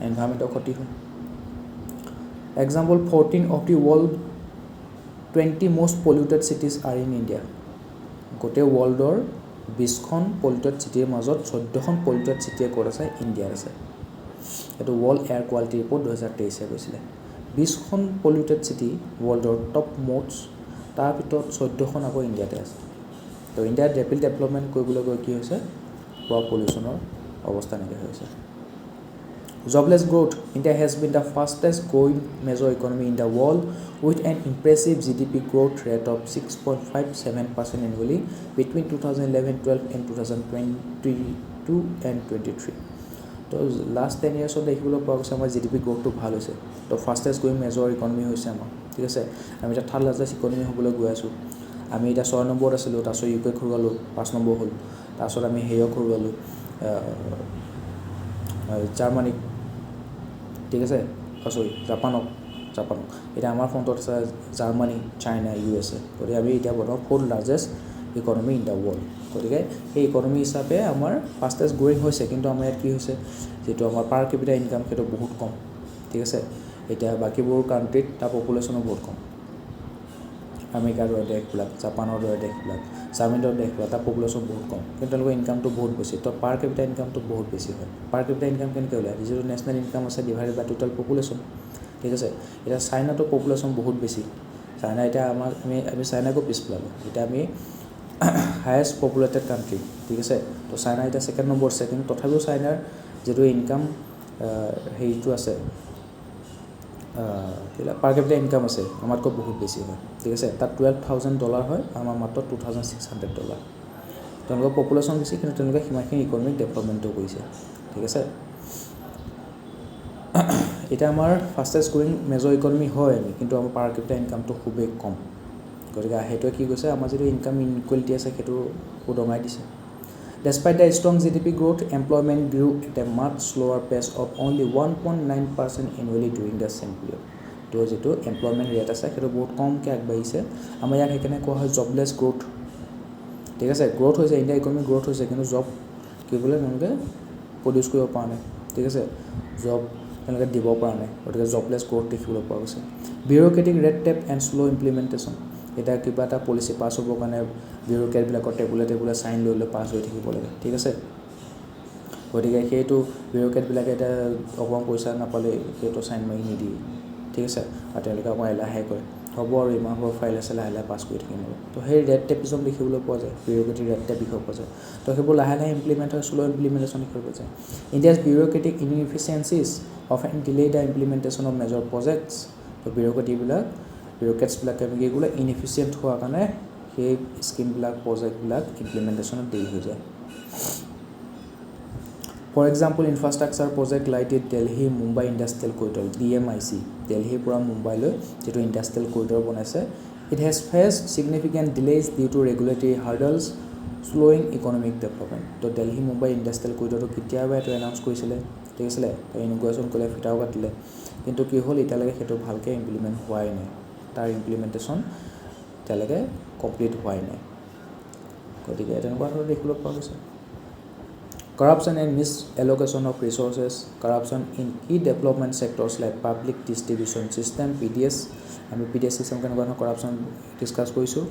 এনভাইৰনমেণ্টৰ ক্ষতি হয় example 14 of the world 20 most polluted cities are in India গোটেই ৱৰ্ল্ডৰ 20খন পলিউটেড চিটিৰ মাজত 14খন পলিউটেড চিটিয়ে ক'ত আছে ইণ্ডিয়াত আছে এইটো ৱৰ্ল্ড এয়াৰ কোৱালিটি ৰিপৰ্ট 2023 কৈছিলে 20খন পলিউটেড চিটি ৱৰ্ল্ডৰ টপ মোষ্ট তাৰ ভিতৰত 14খন আকৌ ইণ্ডিয়াতে আছে তো ইণ্ডিয়াত ৰেপিড ডেভেলপমেণ্ট কৰিবলৈ গৈ কি হৈছে পুৰা পলিউশ্যনৰ অৱস্থা নাইকিয়া হৈছে Jobless growth. India has been the fastest growing major economy in the world with an impressive GDP growth rate of 6.57% annually between 2011-12 and 2022 and 23. So last 10 years of the GDP growth to ভাল হৈছে তো ফাস্টেষ্ট গ্ৰোইং major economy হৈছে আমাৰ ঠিক আছে আমি এটা third largest economy হ'বলৈ গৈ আছোঁ আমি এটা 6 নম্বৰত আছিলোঁ তাৰপিছত ইউকে ঘূৰালো 5 নম্বৰ হ'ল তাৰপিছত আমি হেয়ক ঘূৰালো জাৰ্মানিক ঠিক আছে সৰি জাপানক জাপানক এতিয়া আমাৰ ফ্ৰণ্টত আছে জাৰ্মানী চাইনা USA গতিকে আমি এতিয়া বৰ্তমান 4th largest economy in the world গতিকে সেই ইকনমি হিচাপে আমাৰ ফাষ্টেষ্ট গ্ৰ'য়িং হৈছে কিন্তু আমাৰ ইয়াত কি হৈছে যিটো আমাৰ পাৰ কেপিটা ইনকাম সেইটো বহুত কম ঠিক আছে এতিয়া বাকীবোৰ কাণ্ট্ৰিত তাৰ পপুলেশ্যনো বহুত কম আমেৰিকাৰ দৰে দেশবিলাক জাপানৰ দৰে দেশবিলাক জাৰ্মানীৰ দেশবিলাক তাৰ পপুলেশ্যন বহুত কম কিন্তু তেওঁলোকৰ ইনকামটো বহুত বেছি তো পাৰ কেপিটা ইনকামটো বহুত বেছি হয় পাৰ কেপিটা ইনকাম কেনেকৈ ওলায় যিটো নেশ্যনেল ইনকাম আছে ডিভাইডেড বাই টোটেল পপুলেশ্যন ঠিক আছে এতিয়া চাইনাটো পপুলেশ্যন বহুত বেছি চাইনা এতিয়া আমি চাইনাকো পিছ পেলালোঁ এতিয়া আমি হায়েষ্ট পপুলেটেড কাণ্ট্ৰি ঠিক আছে তো চাইনা এতিয়া ছেকেণ্ড নম্বৰ আছে কিন্তু তথাপিও চাইনাৰ যিটো ইনকাম হেৰিটো আছে পাৰ কেপিটা ইনকাম আছে আমাতকৈ বহুত বেছি হয় ঠিক আছে তাত $12,000 হয় আমাৰ মাত্ৰ $2,600 তেওঁলোকৰ পপুলেশ্যন বেছি কিন্তু তেওঁলোকে সিমানখিনি ইকনমিক ডেভেলপমেণ্টো কৰিছে ঠিক আছে এতিয়া আমাৰ ফাষ্টেষ্ট গ্ৰ'য়িং মেজৰ ইকনমি হয় আমি কিন্তু আমাৰ পাৰ কেপিটা ইনকামটো খুবেই কম গতিকে সেইটোৱে কি কৈছে আমাৰ যিটো ইনকাম ইনইকুৱেলিটি আছে সেইটো উদঙাই দিছে Despite the strong GDP growth, employment grew at a much slower pace of only 1.9% annually during the same period. তো যিটো এমপ্লয়মেণ্ট ৰেট আছে সেইটো বহুত কমকৈ আগবাঢ়িছে আমাৰ ইয়াক সেইকাৰণে কোৱা হয় জবলেছ গ্ৰ'থ ঠিক আছে গ্ৰ'থ হৈছে ইণ্ডিয়া ইকনমি গ্ৰ'থ হৈছে কিন্তু জব কি বোলে তেওঁলোকে প্ৰডিউচ কৰিব পৰা নাই ঠিক আছে জব তেওঁলোকে দিব পৰা নাই গতিকে জবলেছ গ্ৰ'থ দেখিবলৈ পোৱা গৈছে bureaucratic red tape and slow' implementation এতিয়া কিবা এটা পলিচি পাছ হ'বৰ কাৰণে বিউৰ'ক্ৰেটবিলাকৰ টেবুলে চাইন লৈ পাছ হৈ থাকিব লাগে ঠিক আছে গতিকে সেইটো বিউৰ'ক্ৰেটবিলাকে এতিয়া অকণমান পইচা নাপালে সেইটো চাইন মাৰি নিদিয়ে ঠিক আছে আৰু তেওঁলোকে অকণমান এলাহে কৰে হ'ব আৰু ইমাহৰ ফাইল আছে লাহে লাহে পাছ কৰি থাকিম আৰু তো সেই ৰেড টেপিজম দেখিবলৈ পোৱা যায় বিউৰ'ক্ৰেটিক ৰেড টেপ দেখিব পোৱা যায় তো সেইবোৰ লাহে লাহে ইমপ্লিমেণ্ট হয় শ্ল' ইমপ্লিমেণ্টেশ্যন দেখিব পোৱা যায় India's bureaucratic inefficiencies of and delay the implementation of major projects তো বিউৰ'ক্ৰেটছবিলাকে কি কৰিলে ইনএফিচিয়েণ্ট হোৱাৰ কাৰণে সেই স্কিমবিলাক প্ৰজেক্টবিলাক ইমপ্লিমেণ্টেশ্যনত দেৰি হৈ যায় for example infrastructure project like Delhi Mumbai industrial corridor DMIC দিল্লীৰ পৰা মুম্বাইলৈ যিটো ইণ্ডাষ্ট্ৰিয়েল কৰিডৰ বনাইছে it has faced significant delays due to regulatory hurdles slowing economic development তো দিল্লী মুম্বাই ইণ্ডাষ্ট্ৰিয়েল কৰিডৰটো কেতিয়াবা এইটো এনাউন্স কৰিছিলে ঠিক আছিলে ইনগুৰেশ্যন কৰিলে ফিটাও কাটিলে কিন্তু কি হ'ল এতিয়ালৈকে সেইটো ভালকৈ ইমপ্লিমেণ্ট হোৱাই নাই তাৰ ইমপ্লিমেণ্টেশ্যন এতিয়ালৈকে কমপ্লিট হোৱাই নাই গতিকে তেনেকুৱা ধৰণৰ দেখিবলৈ পোৱা গৈছে Corruption and misallocation of resources, corruption in key development sectors like public distribution system, PDS, আমি PDS system কেনেকুৱা ধৰণৰ corruption discuss কৰিছোঁ,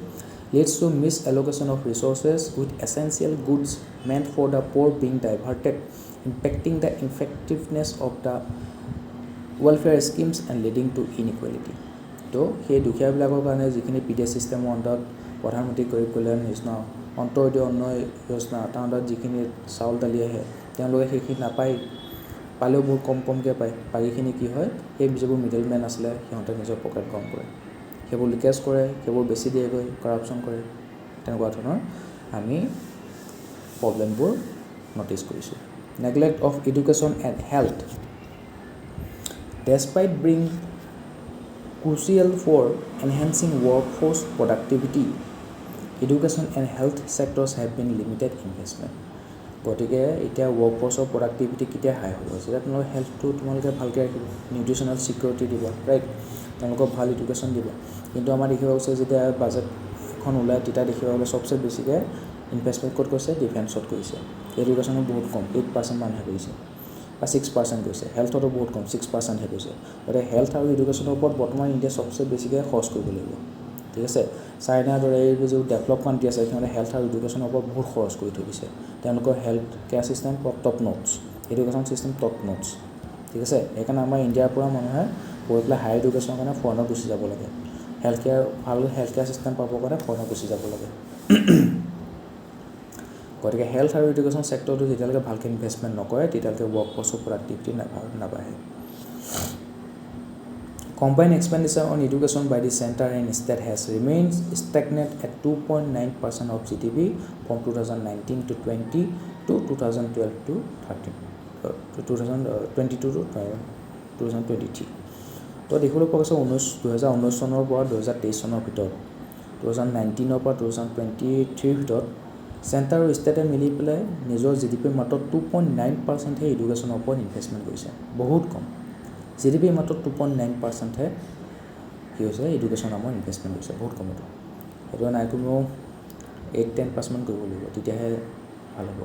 leads to misallocation of resources with essential goods meant for the poor being diverted, impacting the effectiveness of the welfare schemes and leading to inequality. তো সেই দুখীয়াবিলাকৰ কাৰণে যিখিনি PDS চিষ্টেমৰ অন্তত প্ৰধানমন্ত্ৰী গৰীব কল্যাণ যোজনা অন্তৰ্দয় অন্ন যোজনা তাৰ অন্তত যিখিনি চাউল দালি আহে তেওঁলোকে সেইখিনি নাপায় পালেও বহুত কমকৈ পায় বাকীখিনি কি হয় সেই যিবোৰ মিডল মেন আছিলে সিহঁতে নিজৰ পকেট গৰম কৰে সেইবোৰ লিকেজ কৰে সেইবোৰ বেছি দিয়েগৈ কৰাপশ্যন কৰে তেনেকুৱা ধৰণৰ আমি প্ৰব্লেমবোৰ ন'টিছ কৰিছোঁ neglect of education and health despite ব্ৰিং crucial for enhancing workforce productivity, education and health sectors have been limited investment. গতিকে এতিয়া ৱৰ্কফৰ্চৰ প্ৰডাক্টিভিটি কেতিয়া হাই হ'ব যেতিয়া তোমালোকে হেল্থটো তোমালোকে ভালকৈ ৰাখিব নিউট্ৰিশ্যনেল ছিকিউৰিটি দিব ৰাইট তেওঁলোকক ভাল এডুকেশ্যন দিব কিন্তু আমাৰ দেখিব গৈছে যেতিয়া বাজেটখন ওলায় তেতিয়া দেখিব গ'লে চবচে বেছিকৈ ইনভেষ্টমেণ্ট ক'ত কৰিছে ডিফেন্সত কৰিছে এডুকেশ্যনো বহুত কম 8% মানুহে কৰিছে বা 6% গৈছে হেল্থতো বহুত কম 6%হে গৈছে গতিকে হেল্থ আৰু এডুকেশ্যনৰ ওপৰত বৰ্তমান ইণ্ডিয়া চবচে বেছিকৈ খৰচ কৰিব লাগিব ঠিক আছে চাইনাৰ দৰে এইবোৰ যিবোৰ ডেভেলপ কাণ্ট্ৰি আছে সিহঁতে হেল্থ আৰু এডুকেশ্যনৰ ওপৰত বহুত খৰচ কৰি থৈ দিছে তেওঁলোকৰ health care system top notes education system top notes ঠিক আছে সেইকাৰণে আমাৰ ইণ্ডিয়াৰ পৰা মানুহে গৈ পেলাই হাই এডুকেশ্যনৰ কাৰণে ফৰেনত গুচি যাব লাগে হেল্থ কেয়াৰ ভাল হেল্থ কেয়াৰ ছিষ্টেম পাবৰ কাৰণে ফৰেনত গুচি যাব লাগে গতিকে হেল্থ আৰু এডুকেশ্যন ছেক্টৰটো যেতিয়ালৈকে ভালকৈ ইনভেষ্টমেণ্ট নকৰে তেতিয়ালৈকে ৱৰ্কফৰ্চৰ প্ৰডাক্টিভিটি নাবাঢ়ে Combined expenditure on education by the center and state has remained stagnant at 2.9% of GDP from 2019 to 20 to 2012 to 2022 to 2023 তো দেখিবলৈ পোৱা গৈছে 2019 চনৰ পৰা 2023 চনৰ ভিতৰত 2019ৰ পৰা 2023ৰ ভিতৰত চেণ্টাৰ আৰু ষ্টেটে মিলি পেলাই নিজৰ জিডিপিৰ মাত্ৰ 2.9%হে এডুকেশ্যনৰ ওপৰত ইনভেষ্টমেণ্ট কৰিছে বহুত কম জিডিপিৰ মাত্ৰ 2.9%হে কি হৈছে এডুকেশ্যন নামৰ ইনভেষ্টমেণ্ট হৈছে বহুত কমতো সেইটো নাই কমেও 8-10% কৰিব লাগিব তেতিয়াহে ভাল হ'ব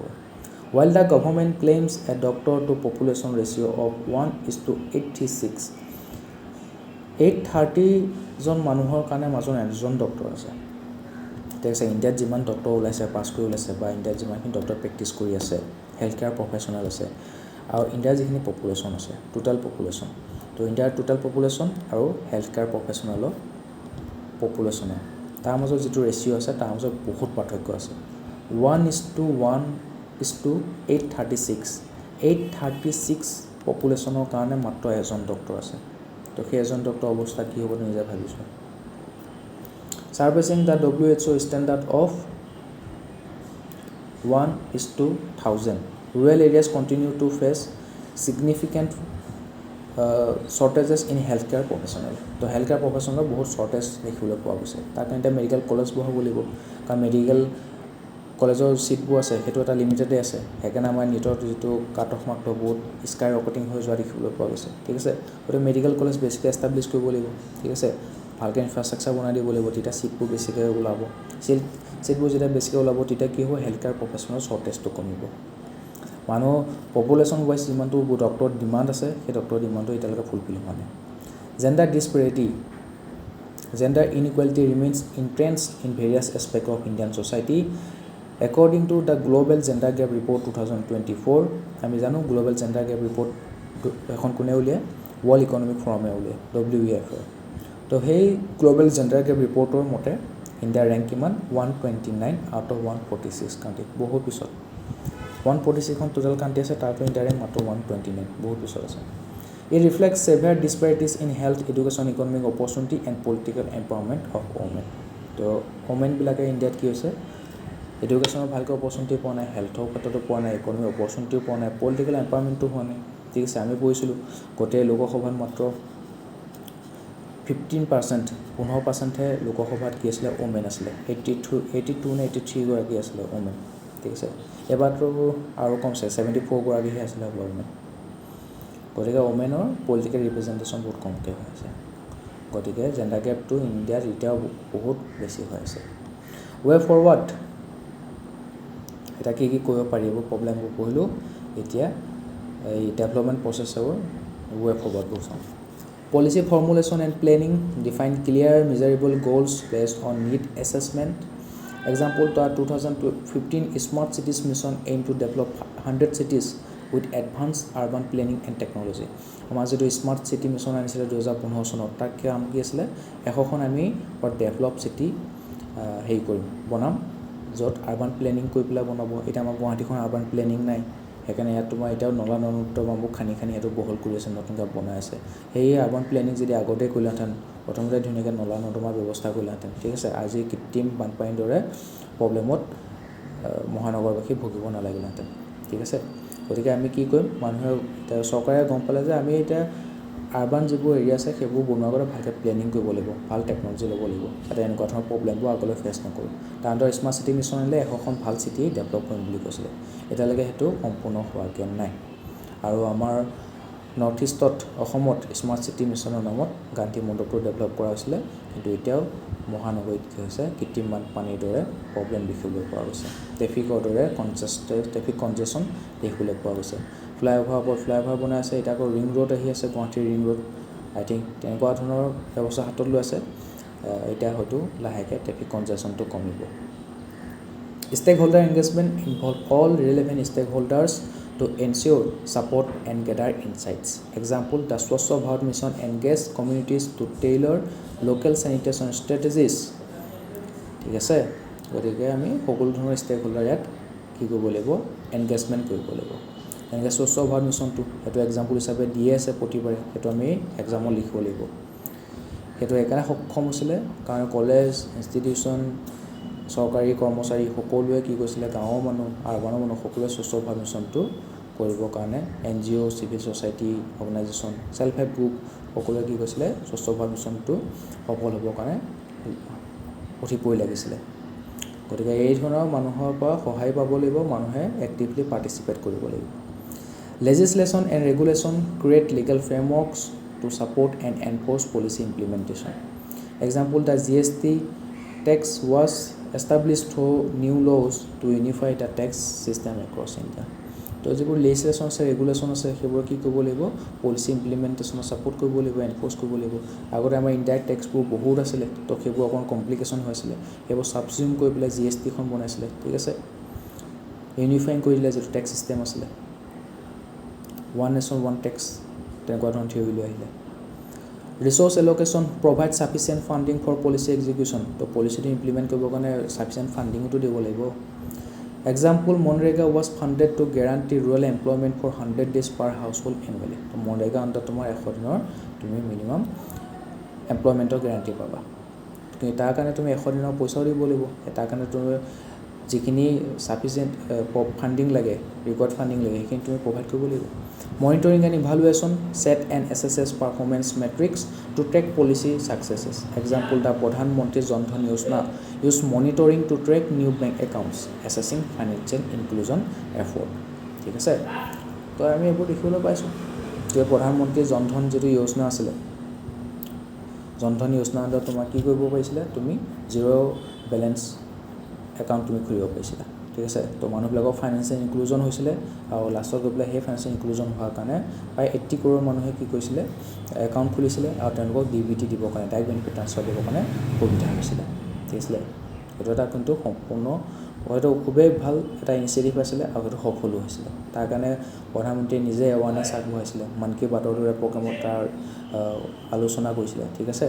while the government claims a doctor to population ratio of 1:836 830 জন মানুহৰ কাৰণে মাজত এজন ডক্টৰ আছে ঠিক আছে ইণ্ডিয়াত যিমান ডক্টৰ ওলাইছে পাছ কৰি ওলাইছে বা ইণ্ডিয়াত যিমানখিনি ডক্টৰ প্ৰেক্টিছ কৰি আছে হেল্থ কেয়াৰ প্ৰফেশ্যনেল আছে আৰু ইণ্ডিয়াৰ যিখিনি পপুলেশ্যন আছে টোটেল পপুলেশ্যন তো ইণ্ডিয়াৰ টোটেল পপুলেশ্যন আৰু হেল্থ কেয়াৰ প্ৰফেশ্যনেলৰ পপুলেশ্যনৰ তাৰ মাজত যিটো ৰেচিঅ' আছে তাৰ মাজত বহুত পাৰ্থক্য আছে 1:836 পপুলেশ্যনৰ কাৰণে মাত্ৰ এজন ডক্টৰ আছে তো সেই এজন ডক্টৰ অৱস্থা কি হ'ব নিজে ভাবিছোঁ Servicing the WHO standard of 1:1000. Rural areas continue to face significant shortages in healthcare professional. তো healthcare professional বহুত shortage দেখিবলৈ পোৱা গৈছে তাৰ কাৰণে মেডিকেল কলেজ বহাব লাগিব কাৰণ মেডিকেল কলেজৰ চিটবোৰ আছে সেইটো এটা লিমিটেডে আছে সেইকাৰণে আমাৰ নিটৰ যিটো কাট অফ মাৰ্কটো বহুত স্কাই ৰকেটিং হৈ যোৱা দেখিবলৈ পোৱা গৈছে ঠিক আছে গতিকে মেডিকেল কলেজ বেছিকৈ এষ্টাব্লিছ কৰিব লাগিব ঠিক আছে ভালকৈ ইনফ্ৰাষ্ট্ৰাকচাৰ বনাই দিব লাগিব তেতিয়া চিটবোৰ বেছিকৈ ওলাব চিটবোৰ যেতিয়া বেছিকৈ ওলাব তেতিয়া কি হ'ব হেল্থ কেয়াৰ প্ৰফেশ্যনেল শ্বৰ্টেজটো কমিব মানুহ পপুলেশ্যন ৱাইজ যিমানটো ডক্টৰ ডিমাণ্ড আছে সেই ডক্টৰ ডিমাণ্ডটো এতিয়ালৈকে ফুলফিল হোৱা নাই gender inequality remains entrenched in various aspects of Indian society according to the Global Gender Gap Report 2024 আমি জানো গ্লোবেল জেণ্ডাৰ গেপ ৰিপৰ্ট এখন কোনে উলিয়ায় ৱৰ্ল্ড ইকনমিক ফ'ৰামে উলিয়ায় WEF তো সেই গ্লোবেল জেণ্ডাৰ গেপ ৰিপৰ্টৰ মতে ইণ্ডিয়াৰ ৰেংক কিমান 129 আউট অফ 146 কাণ্ট্ৰি বহুত পিছত 146 খন টোটেল কাণ্ট্ৰি আছে তাৰ পৰা ইণ্ডিয়াৰ ৰেংক মাত্ৰ 129 বহুত পিছত আছে It reflects severe disparities in health, education, economic opportunity and political empowerment of women. তো womenবিলাকে ইণ্ডিয়াত কি হৈছে এডুকেশ্যনৰ ভালকৈ অপৰচুনিটি পোৱা নাই হেল্থৰ ক্ষেত্ৰতো পোৱা নাই ইকনমিক অপৰচুনিটিও পোৱা নাই পলিটিকেল এম্পাৱাৰমেণ্টটো হোৱা নাই ঠিক আছে আমি পঢ়িছিলোঁ গোটেই লোকসভাত মাত্ৰ 15%হে লোকসভাত কি আছিলে ওমেন আছিলে 82 নে 83 গৰাকী আছিলে ওমেন ঠিক আছে এবাৰতো আৰু কমছে 74 গৰাকীহে আছিলে ওমেন গতিকে ওমেনৰ পলিটিকেল ৰিপ্ৰেজেণ্টেশ্যন বহুত কমকৈ হৈ আছে গতিকে জেণ্ডাৰ গেপটো ইণ্ডিয়াত এতিয়াও বহুত বেছি হৈ আছে ৱে ফৰৱাৰ্ড এটা কি কৰিব পাৰি এইবোৰ প্ৰব্লেমবোৰ পঢ়িলোঁ এতিয়া এই ডেভেলপমেণ্ট প্ৰচেছৰ ৱে ফৰৱাৰ্ডবোৰ চাওঁ policy formulation and planning define clear measurable goals based on need assessment example the 2015 smart cities mission aim to develop 100 cities with advance urban planning and technology আমাৰ যিটো স্মাৰ্ট চিটি মিছন আনিছিলে 2015 চনত তাক কাম কি আছিলে 100খন আমি ডেভেলপ চিটি হেৰি কৰিম বনাম য'ত আৰ্বান প্লেনিং কৰি পেলাই বনাব এতিয়া আমাৰ গুৱাহাটীখন আৰ্বান প্লেনিং নাই সেইকাৰণে ইয়াত তোমাৰ এতিয়াও নলা নৰ্দমাবোৰ খানি সেইটো বহল কৰি আছে নতুনকৈ বনাই আছে সেই আৰ্বান প্লেনিং যদি আগতে কৰিলেহেঁতেন প্ৰথমতে ধুনীয়াকৈ নলা নৰ্দমাৰ ব্যৱস্থা কৰিলেহেঁতেন ঠিক আছে আজি কৃত্ৰিম বানপানীৰ দৰে প্ৰব্লেমত মহানগৰবাসী ভুগিব নালাগিলেহেঁতেন ঠিক আছে গতিকে আমি কি কৰিম মানুহে এতিয়া চৰকাৰে গম পালে যে আমি এতিয়া আৰ্বান যিবোৰ এৰিয়া আছে সেইবোৰ বনোৱাৰ আগতে ভালকৈ প্লেনিং কৰিব লাগিব ভাল টেকন'লজি ল'ব লাগিব যাতে এনেকুৱা ধৰণৰ প্ৰব্লেমবোৰ আগলৈ ফেচ নকৰোঁ তাৰ আণ্ডাৰ স্মাৰ্ট চিটি মিছন আনিলে 100খন ভাল চিটি ডেভেলপ কৰিম বুলি কৈছিলে এতিয়ালৈকে সেইটো সম্পূৰ্ণ হোৱাকৈ নাই আৰু আমাৰ নৰ্থ ইষ্টত অসমত স্মাৰ্ট চিটি মিছনৰ নামত গান্ধী মণ্ডপটো ডেভেলপ কৰা হৈছিলে কিন্তু এতিয়াও মহানগৰীত কি হৈছে কৃত্ৰিম বানপানীৰ দৰে প্ৰব্লেম দেখিবলৈ পোৱা গৈছে ট্ৰেফিকৰ দৰে ট্ৰেফিক কনজেশ্যন দেখিবলৈ পোৱা গৈছে ফ্লাইঅভাৰৰ ওপৰত ফ্লাইঅভাৰ বনাই আছে এতিয়া আকৌ ৰিং ৰোড আহি আছে গুৱাহাটীৰ ৰিং ৰোড আই থিংক তেনেকুৱা ধৰণৰ ব্যৱস্থা হাতত লৈ আছে এতিয়া হয়তো লাহেকৈ ট্ৰেফিক কনজেশ্যনটো কমিব stakeholder engagement involve all relevant stakeholders to ensure support and gather insights. Example, the Swachh Bharat Mission engage communities to tailor local sanitation strategies. ঠিক আছে গতিকে আমি সকলো ধৰণৰ ষ্টেক হোল্ডাৰ ইয়াত কি কৰিব লাগিব এনগেজমেণ্ট কৰিব লাগিব এনেকৈ স্বচ্ছ ভাৰত মিছনটো সেইটো এক্সাম্পল হিচাপে দিয়ে আছে প্ৰতিবাৰে সেইটো আমি এক্সামত লিখিব লাগিব সেইটো সেইকাৰণে সক্ষম হৈছিলে কাৰণ কলেজ ইনষ্টিটিউশ্যন চৰকাৰী কৰ্মচাৰী সকলোৱে কি কৈছিলে গাঁৱৰ মানুহ আৰবানৰ মানুহ সকলোৱে স্বচ্ছ ভাৰত মিছনটো কৰিবৰ কাৰণে NGO civil society organisation self help group সকলোৱে কি কৈছিলে স্বচ্ছ ভাৰত মিছনটো সফল হ'বৰ কাৰণে উঠি পৰি লাগিছিলে গতিকে এই ধৰণৰ মানুহৰ পৰা সহায় পাব লাগিব মানুহে এক্টিভলি পাৰ্টিচিপেট কৰিব লাগিব legislation and regulation create legal frameworks to support and enforce policy implementation Example, the GST tax was established through new laws to unify the tax system across India. তো যিবোৰ লেজিসলেশ্যন আছে ৰেগুলেশ্যন আছে সেইবোৰ কি কৰিব লাগিব পলিচি ইমপ্লিমেণ্টেশ্যনত ছাপোৰ্ট কৰিব লাগিব এনফৰ্চ কৰিব লাগিব আগতে আমাৰ ইনডাইৰেক্ট টেক্সবোৰ বহুত আছিলে তো সেইবোৰ অকণ কমপ্লিকেশ্যন হৈছিলে সেইবোৰ ছাবচিউম কৰি পেলাই GSTখন বনাইছিলে ঠিক আছে ইউনিফাইং কৰি দিলে যিটো টেক্স চিষ্টেম আছিলে ওৱান নেশ্যন ওৱান টেক্স তেনেকুৱা ধৰণৰ থিয়ৰি লৈ আহিলে resource allocation provide sufficient funding for policy execution তো পলিচিটো ইমপ্লিমেণ্ট কৰিবৰ কাৰণে ছাফিচিয়েণ্ট ফাণ্ডিঙতো দিব লাগিব Example, Monrega was funded to guarantee rural employment for 100 days per household annually. So, Monrega under tomar 100 dinor tumi minimum employment guarantee paba. Kintu tar kane tumi 100 dinor paisa dibo libo. Tar kane tumi jikini sufficient funding lage, required funding lage, hekin tumi provide koribo libo. Monitoring and evaluation, set and assess performance metrics to track policy successes. Example, the Pradhan Mantri Jan Dhan Yojana use monitoring to track new bank accounts, assessing financial inclusion effort. ঠিক আছে তো আমি এইবোৰ দেখিবলৈ পাইছোঁ যে প্ৰধানমন্ত্ৰী জন ধন যিটো যোজনা আছিলে জন ধন যোজনা আণ্ডাৰত তোমাৰ কি কৰিব পাৰিছিলে তুমি জিৰ' বেলেঞ্চ একাউণ্ট তুমি খুলিব পাৰিছিলা ঠিক আছে তো মানুহবিলাকৰ ফাইনেন্সিয়েল ইনক্লুজন হৈছিলে আৰু লাষ্টত গৈ পেলাই সেই ফাইনেন্সিয়েল ইনক্লুজন হোৱাৰ কাৰণে প্ৰায় 80 কৰোৰ মানুহে কি কৰিছিলে একাউণ্ট খুলিছিলে আৰু তেওঁলোকক DBT দিবৰ কাৰণে ডাইৰেক্ট বেনিফিট ট্ৰান্সফাৰ দিবৰ কাৰণে সুবিধা হৈছিলে ঠিক আছে এইটো এটা কিন্তু সম্পূৰ্ণ হয়তো খুবেই ভাল এটা ইনিচিয়েটিভ আছিলে আৰু সেইটো সফলো হৈছিলে তাৰ কাৰণে প্ৰধানমন্ত্ৰীয়ে নিজে এৱাৰনেছ আগবঢ়াইছিলে মন কী বাতৰ দৰে প্ৰগ্ৰামত তাৰ আলোচনা কৰিছিলে ঠিক আছে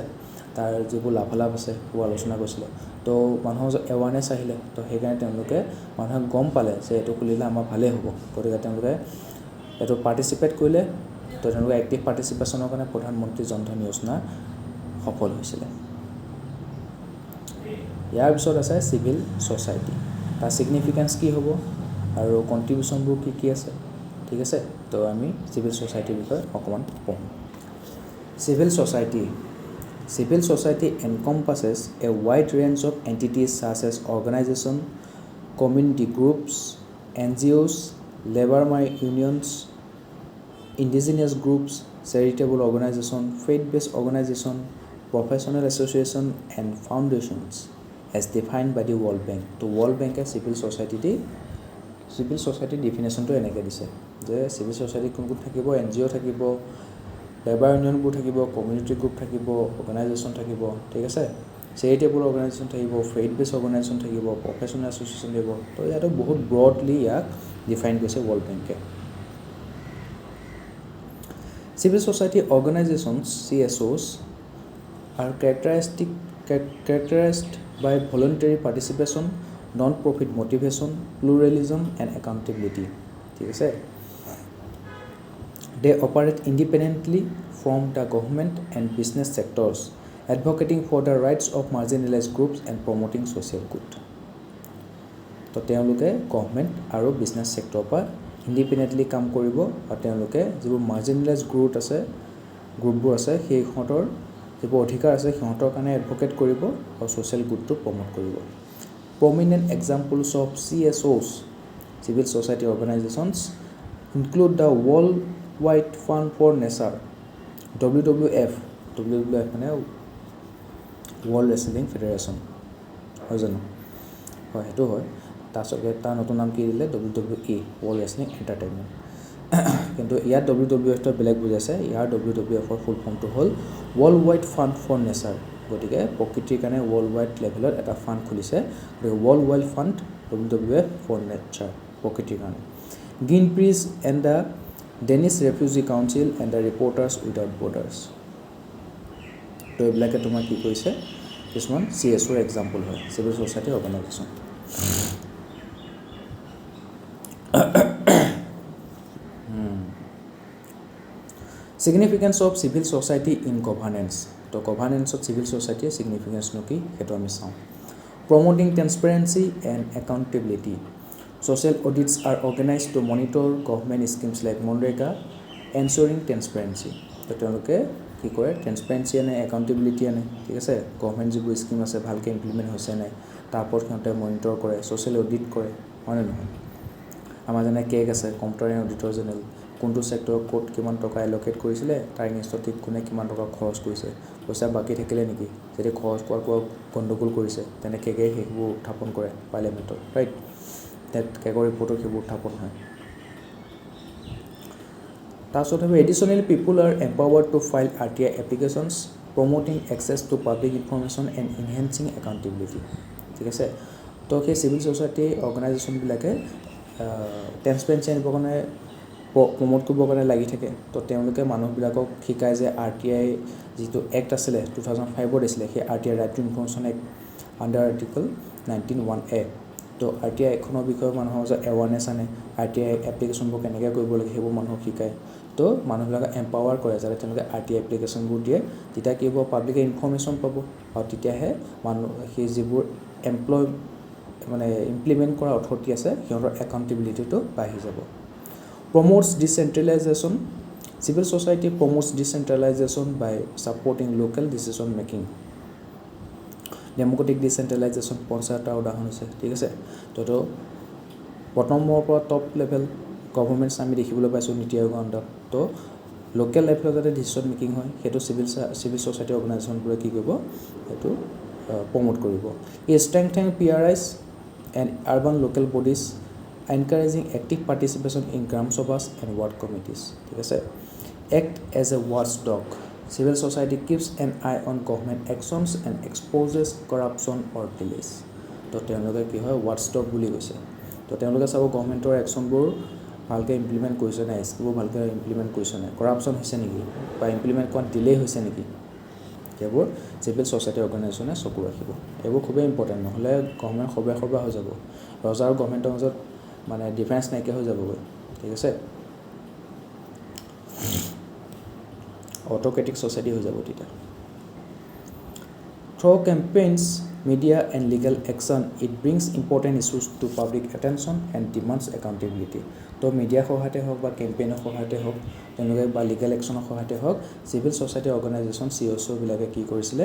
তাৰ যিবোৰ লাভালাভ আছে সেইবোৰ আলোচনা কৰিছিলে তো মানুহৰ এৱাৰনেছ আহিলে তো সেইকাৰণে তেওঁলোকে মানুহক গম পালে যে এইটো খুলিলে আমাৰ ভালেই হ'ব গতিকে তেওঁলোকে এইটো পাৰ্টিচিপেট কৰিলে তো তেওঁলোকে এক্টিভ পাৰ্টিচিপেশ্যনৰ কাৰণে প্ৰধানমন্ত্ৰী জন ধন যোজনা সফল হৈছিলে ইয়াৰ পিছত আছে চিভিল সোসাইটি তাৰ সিগনিফিকেন্স কি হ'ব আৰু কন্ট্ৰিবিউশনবোৰ কি আছে ঠিক আছে তো আমি চিভিল সোসাইটিৰ বিষয়ে অকমান পঢ়ম Civil society encompasses a wide range of entities such as organizations, community groups, NGOs, labor unions, indigenous groups, charitable organizations, faith-based organizations, professional associations, and foundations as defined by the World Bank. To World Bank civil society definition to enake dise je civil society kun thakibo NGO thakibo labor union বোৰ থাকিব community group থাকিব organisation থাকিব ঠিক আছে charitable organisation থাকিব faith বেছ organisation থাকিব professional association থাকিব তো ইয়াতো বহুত ব্ৰডলি ইয়াক ডিফাইন কৰিছে ৱৰ্ল্ড বেংকে civil society organizations CSOs are characterized by voluntary participation, non-profit motivation, pluralism and accountability ঠিক আছে They operate independently from the government and business sectors, advocating for the rights of marginalized groups and promoting social good. তো তেওঁলোকে government আৰু business সেক্টৰৰ পৰা independently কাম কৰিব আৰু তেওঁলোকে যিবোৰ মাৰ্জিনেলাইজ গ্ৰুপবোৰ আছে সেই সিহঁতৰ যিবোৰ অধিকাৰ আছে সিহঁতৰ কাৰণে এডভোকেট কৰিব আৰু ছ'চিয়েল গুডটো প্ৰমোট কৰিব prominent examples of CSOs civil society organizations include the Worldwide Fund for Nature WWF মানে World Wrestling Federation হয় জানো হয় সেইটো হয় তাৰপিছত তাৰ নতুন নাম কি দিলে WWE World Wrestling Entertainment কিন্তু ইয়াত WWF ৰ বেলেগ বুজাইছে ইয়াৰ WWF ৰ ফুল ফৰ্মটো হ'ল Worldwide Fund for Nature গতিকে প্ৰকৃতিৰ কাৰণে ৱৰ্ল্ডৱাইড লেভেলত এটা ফাণ্ড খুলিছে Worldwide Fund WWF for Nature প্ৰকৃতিৰ কাৰণে Greenpeace and the Danish Refugee Council and the Reporters Without Borders তো এইবিলাকে তোমাক কি কৈছে কিছুমান CSO এক্সাম্পল হয় civil society organization Significance of civil society in governance তো governance of civil society significance নো কি সেইটো আমি চাওঁ Promoting transparency and accountability Social audits are organized to monitor government schemes like Monrega, ensuring transparency. তো তেওঁলোকে কি কৰে ট্ৰান্সপাৰেন্সি আনে একাউণ্টেবিলিটি আনে ঠিক আছে গভৰ্ণমেণ্ট যিবোৰ স্কিম আছে ভালকৈ ইমপ্লিমেণ্ট হৈছে নাই তাৰ ওপৰত সিহঁতে মনিটৰ কৰে ছ'চিয়েল অডিট কৰে হয়নে নহয় আমাৰ যেনে কেক আছে কম্পিউটাৰ অডিটৰ জেনেৰেল কোনটো সেক্টৰৰ ক'ত কিমান টকা এল'কেট কৰিছিলে তাৰ ইনষ্টেটিভ কোনে কিমান টকা খৰচ কৰিছে পইচা বাকী থাকিলে নেকি যদি খৰচ কৰাৰ গণ্ডগোল কৰিছে তেনে কেগে সেইবোৰ উত্থাপন কৰে পাৰ্লিয়ামেণ্টত ৰাইট কেগৰ ৰিপৰ্টত সেইবোৰ উত্থাপন হয় তাৰপিছত হ'ব additionally people are empowered to file RTI applications promoting access to public information and enhancing accountability ঠিক আছে তো সেই চিভিল ছ'চাইটি অৰ্গেনাইজেশ্যনবিলাকে ট্ৰেন্সপেৰেঞ্চি আনিবৰ কাৰণে প্ৰমোট কৰিবৰ কাৰণে লাগি থাকে তো তেওঁলোকে মানুহবিলাকক শিকায় যে RTI যিটো এক্ট আছিলে 2005ত দিছিলে সেই RTI right to information act under article 19(1)A তো RTI এখনৰ বিষয়ে মানুহৰ মাজত এৱাৰনেছ আনে RTI এপ্লিকেশ্যনবোৰ কেনেকৈ কৰিব লাগে সেইবোৰ মানুহক শিকায় তো মানুহবিলাকক এম্পাৱাৰ কৰে যাতে তেওঁলোকে RTI এপ্লিকেশ্যনবোৰ দিয়ে তেতিয়া কি হ'ব পাব্লিকে ইনফৰমেশ্যন পাব আৰু তেতিয়াহে মানুহ সেই যিবোৰ মানে ইমপ্লিমেণ্ট কৰা অথৰিটি আছে সিহঁতৰ একাউণ্টেবিলিটিটো বাঢ়ি যাব promotes decentralization civil society promotes decentralization by supporting local decision making democratic decentralization পঞ্চায়তৰ উদাহৰণ হৈছে ঠিক আছে তো প্ৰথমৰ পৰা টপ লেভেল গভৰ্ণমেণ্টছ আমি দেখিবলৈ পাইছোঁ নীতি আয়োগৰ আণ্ডাৰত তো লোকেল লেভেলত যাতে ডিচিশ্যন মেকিং হয় সেইটো চিভিল ছ'চাইটি অৰ্গেনাইজেশ্যনবোৰে কি কৰিব সেইটো প্ৰমোট কৰিব ই ষ্ট্ৰেংথেন PRIs and urban local bodies encouraging active participation in Gram Sabhas and ward committees. ঠিক আছে act as a watchdog civil society keeps an eye on government actions and exposes corruption or delays তো তেওঁলোকে কি হয় watchdog বুলি কৈছে তো তেওঁলোকে চাব গভৰ্ণমেণ্টৰ একশ্যনবোৰ ভালকৈ ইমপ্লিমেণ্ট কৰিছে নাই স্কিমবোৰ ভালকৈ ইমপ্লিমেণ্ট কৰিছে নাই কৰাপশ্যন হৈছে নেকি বা ইমপ্লিমেণ্ট কৰাত ডিলে হৈছে নেকি সেইবোৰ চিভিল ছ'চাইটি অৰ্গেনাইজেশ্যনে চকু ৰাখিব এইবোৰ খুবেই ইম্পৰ্টেণ্ট নহ'লে গভৰ্ণমেণ্ট সবে হৈ যাব ৰজা আৰু গভৰ্ণমেণ্টৰ মাজত মানে ডিফাৰেঞ্চ নাইকিয়া হৈ যাবগৈ ঠিক আছে অট'ক্ৰেটিক ছ'চাইটি হৈ যাব তেতিয়া through campaigns media and legal action it brings important issues to public attention and demands accountability তো মিডিয়াৰ সহায়তে হওক বা কেম্পেইনৰ সহায়তে হওক তেওঁলোকে বা লিগেল একশ্যনৰ সহায়তে হওক চিভিল ছ'চাইটি অৰ্গেনাইজেশ্যন CSOবিলাকে কি কৰিছিলে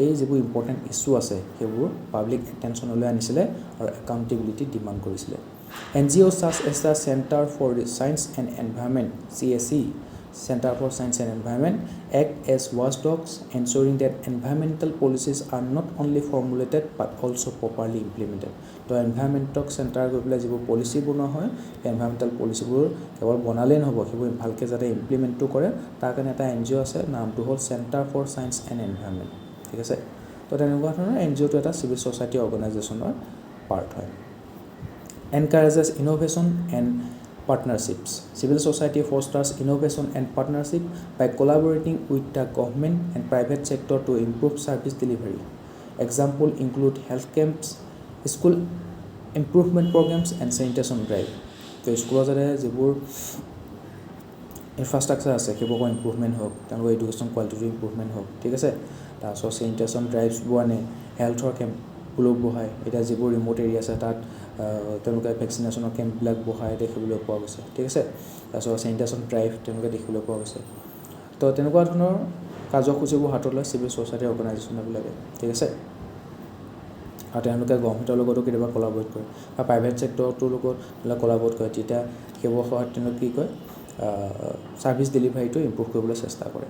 এই যিবোৰ ইম্পৰ্টেণ্ট ইছ্যু আছে সেইবোৰ পাব্লিক এটেনশ্যনলৈ আনিছিলে আৰু একাউণ্টেবিলিটি ডিমাণ্ড কৰিছিলে NGOs such as the Center for Science and Environment CSE Center for Science and Environment act as watchdogs ensuring that environmental policies are not only formulated but also properly implemented তো এনভাইৰনমেণ্টক centre কৰি পেলাই যিবোৰ policy বনোৱা হয় environmental পলিচিবোৰ কেৱল বনালেই নহ'ব সেইবোৰ ভালকৈ যাতে ইমপ্লিমেণ্টটো কৰে তাৰ কাৰণে এটা NGO আছে নামটো হ'ল Centre for Science and Environment ঠিক আছে তো তেনেকুৱা ধৰণৰ NGOটো এটা চিভিল ছ'চাইটি অৰ্গেনাইজেশ্যনৰ পাৰ্ট হয় encourages innovation and partnerships. Civil society fosters innovation and partnership by collaborating with the government and private sector to improve service delivery. Example include health camps, school improvement programs and sanitation drive. So school jare jibur infrastructure আছে সেইবোৰ improvement হওক তেওঁলোকৰ education কোৱালিটিটো improvement হওক ঠিক আছে তাৰপিছত sanitation ড্ৰাইভছবোৰ আনে হেল্থৰ কেম্পবোৰ বহায় এতিয়া যিবোৰ ৰিম'ট এৰিয়া আছে তাত তেওঁলোকে ভেকচিনেশ্যনৰ কেম্পবিলাক বহাই দেখিবলৈ পোৱা গৈছে ঠিক আছে তাৰপিছত চেনিটেশ্যন ড্ৰাইভ তেওঁলোকে দেখিবলৈ পোৱা গৈছে তো তেনেকুৱা ধৰণৰ কাৰ্যসূচীবোৰ হাতত লয় চিভিল ছ'চাইটি অৰ্গেনাইজেশ্যনবিলাকে ঠিক আছে আৰু তেওঁলোকে গভৰ্ণমেণ্টৰ লগতো কেতিয়াবা কলাবৰেট কৰে বা প্ৰাইভেট ছেক্টৰটোৰ লগত কলাবৰেট কৰে তেতিয়া সেইবোৰ সহায়ত তেওঁলোকে কি কয় ছাৰ্ভিচ ডেলিভাৰীটো ইম্প্ৰুভ কৰিবলৈ চেষ্টা কৰে